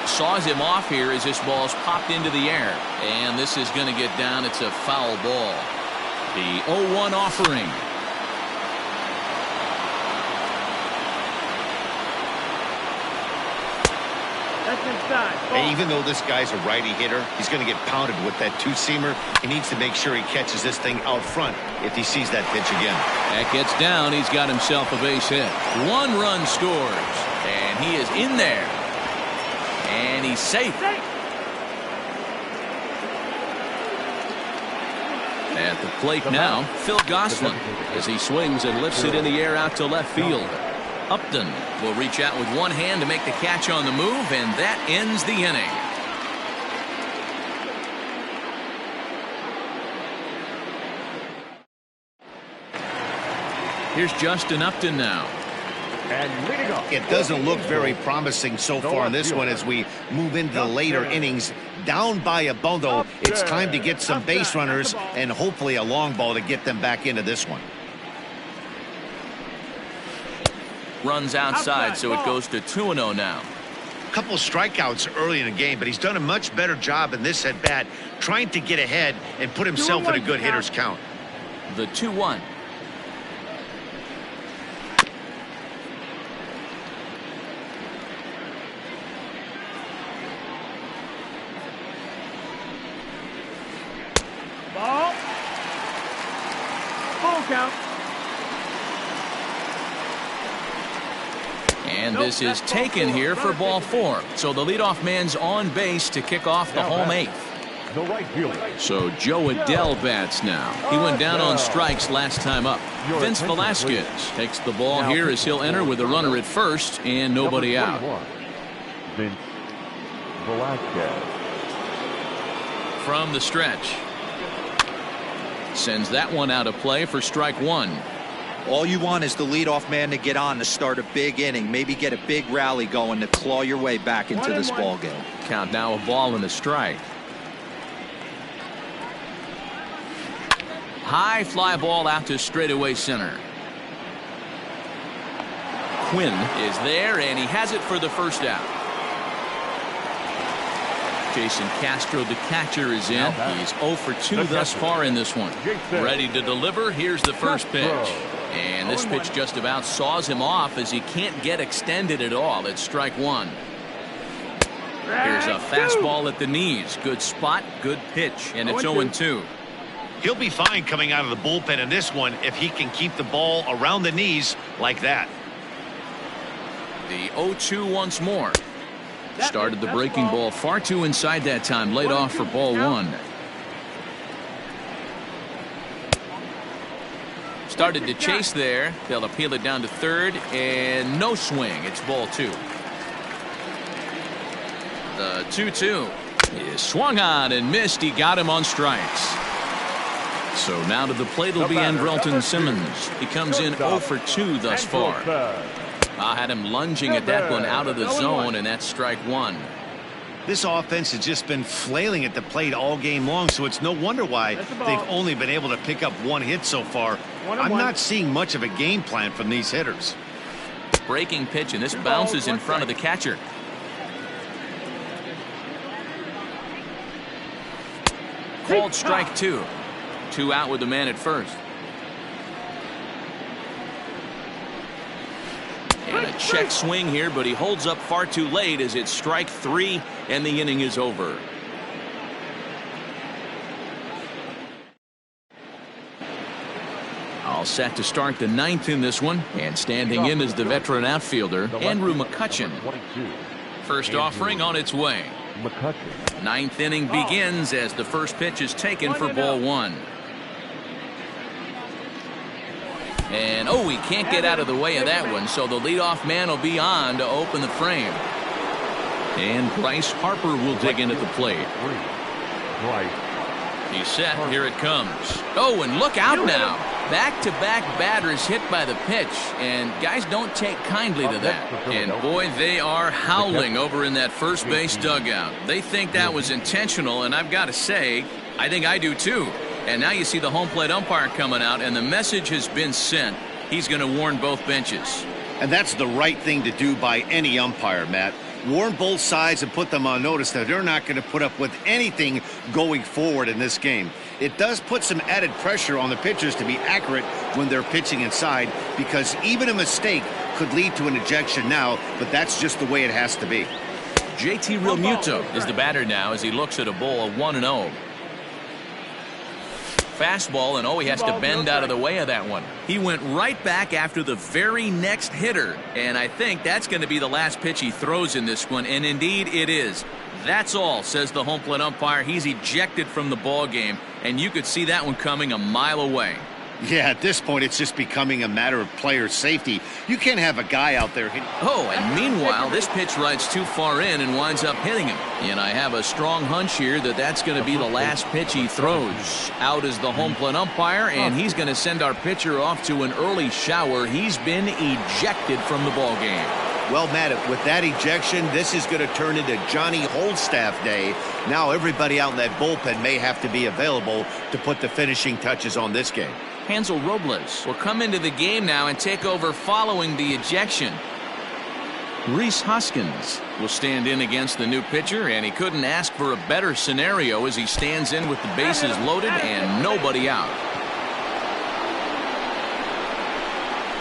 Saws him off here as this ball's popped into the air. And this is going to get down. It's a foul ball. The 0-1 offering. That's inside. Hey, even though this guy's a righty hitter, he's going to get pounded with that 2-seamer. He needs to make sure he catches this thing out front if he sees that pitch again. That gets down. He's got himself a base hit. 1 run scores. And he is in there. And he's safe. At the plate now, Phil Gosselin, as he swings and lifts it in the air out to left field. Upton will reach out with one hand to make the catch on the move, and that ends the inning. Here's Justin Upton now. And leading off. It doesn't look very promising so far in this one as we move into the later innings. Down by a bundle, it's time to get some base runners and hopefully a long ball to get them back into this one. Runs outside, so it goes to 2-0 now. A couple strikeouts early in the game, but he's done a much better job in this at-bat trying to get ahead and put himself in a good hitter's count. The 2-1. Ball. Full count. And this is taken here for ball 4. So the leadoff man's on base to kick off the home 8th. The right fielder. So Joe Adell bats now. He went down on strikes last time up. Vince Velasquez takes the ball here as he'll enter with a runner at first and nobody out. Vince Velasquez. From the stretch. Sends that one out of play for strike 1. All you want is the leadoff man to get on to start a big inning, maybe get a big rally going to claw your way back into this ball game. Count now a ball and a strike. High fly ball out to straightaway center. Quinn is there, and he has it for the first out. Jason Castro, the catcher, is in. He's 0 for 2 thus far in this one. Ready to deliver. Here's the first pitch. And this pitch just about saws him off as he can't get extended at all. It's strike 1. Here's a fastball at the knees. Good spot, good pitch, and it's 0-2. He'll be fine coming out of the bullpen in this one if he can keep the ball around the knees like that. The 0-2 once more. Started the breaking ball far too inside that time. Laid off for ball 1. Started to chase there. They'll appeal it down to third, and no swing. It's ball 2. The 2-2 is swung on and missed. He got him on strikes. So now to the plate will be Andrelton Simmons. He comes in 0 for 2 thus far. I had him lunging at that one out of the zone, and that's strike 1. This offense has just been flailing at the plate all game long, so it's no wonder why they've only been able to pick up 1 hit so far. I'm not seeing much of a game plan from these hitters. Breaking pitch, and this bounces in front of the catcher. Called strike 2. 2 out with the man at first. And a check swing here, but he holds up far too late as it's strike 3 and the inning is over. All set to start the 9th in this one, and standing in is the veteran outfielder Andrew McCutchen. First offering on its way. 9th inning begins as the first pitch is taken for ball 1. And he can't get out of the way of that one, so the leadoff man will be on to open the frame. And Bryce Harper will dig in at the plate. He's set. Here it comes. Oh, and look out now. Back-to-back batters hit by the pitch, and guys don't take kindly to that. And boy, they are howling over in that first base dugout. They think that was intentional, and I've got to say, I think I do too. And now you see the home plate umpire coming out, and the message has been sent. He's going to warn both benches. And that's the right thing to do by any umpire, Matt. Warn both sides and put them on notice that they're not going to put up with anything going forward in this game. It does put some added pressure on the pitchers to be accurate when they're pitching inside, because even a mistake could lead to an ejection now, but that's just the way it has to be. JT Realmuto is the batter now as he looks at a ball of 1-0. Fastball, and he has to bend out of the way of that one. He went right back after the very next hitter, and I think that's going to be the last pitch he throws in this one, and indeed it is. That's all, says the home plate umpire. He's ejected from the ball game, and you could see that one coming a mile away. Yeah, at this point, it's just becoming a matter of player safety. You can't have a guy out there hitting. Oh, and meanwhile, this pitch rides too far in and winds up hitting him. And I have a strong hunch here that that's going to be the last pitch he throws. Out is the home plate umpire, and he's going to send our pitcher off to an early shower. He's been ejected from the ballgame. Well, Matt, with that ejection, this is going to turn into Johnny Holdstaff Day. Now everybody out in that bullpen may have to be available to put the finishing touches on this game. Hansel Robles will come into the game now and take over following the ejection. Rhys Hoskins will stand in against the new pitcher, and he couldn't ask for a better scenario as he stands in with the bases loaded and nobody out.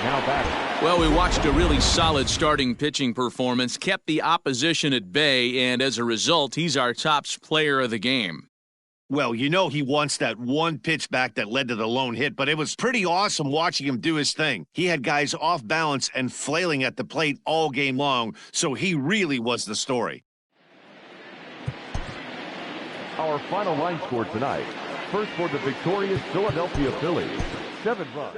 Now batting. Well, we watched a really solid starting pitching performance, kept the opposition at bay, and as a result, he's our top player of the game. Well, you know he wants that one pitch back that led to the lone hit, but it was pretty awesome watching him do his thing. He had guys off balance and flailing at the plate all game long, so he really was the story. Our final line score tonight. First for the victorious Philadelphia Phillies, 7 runs.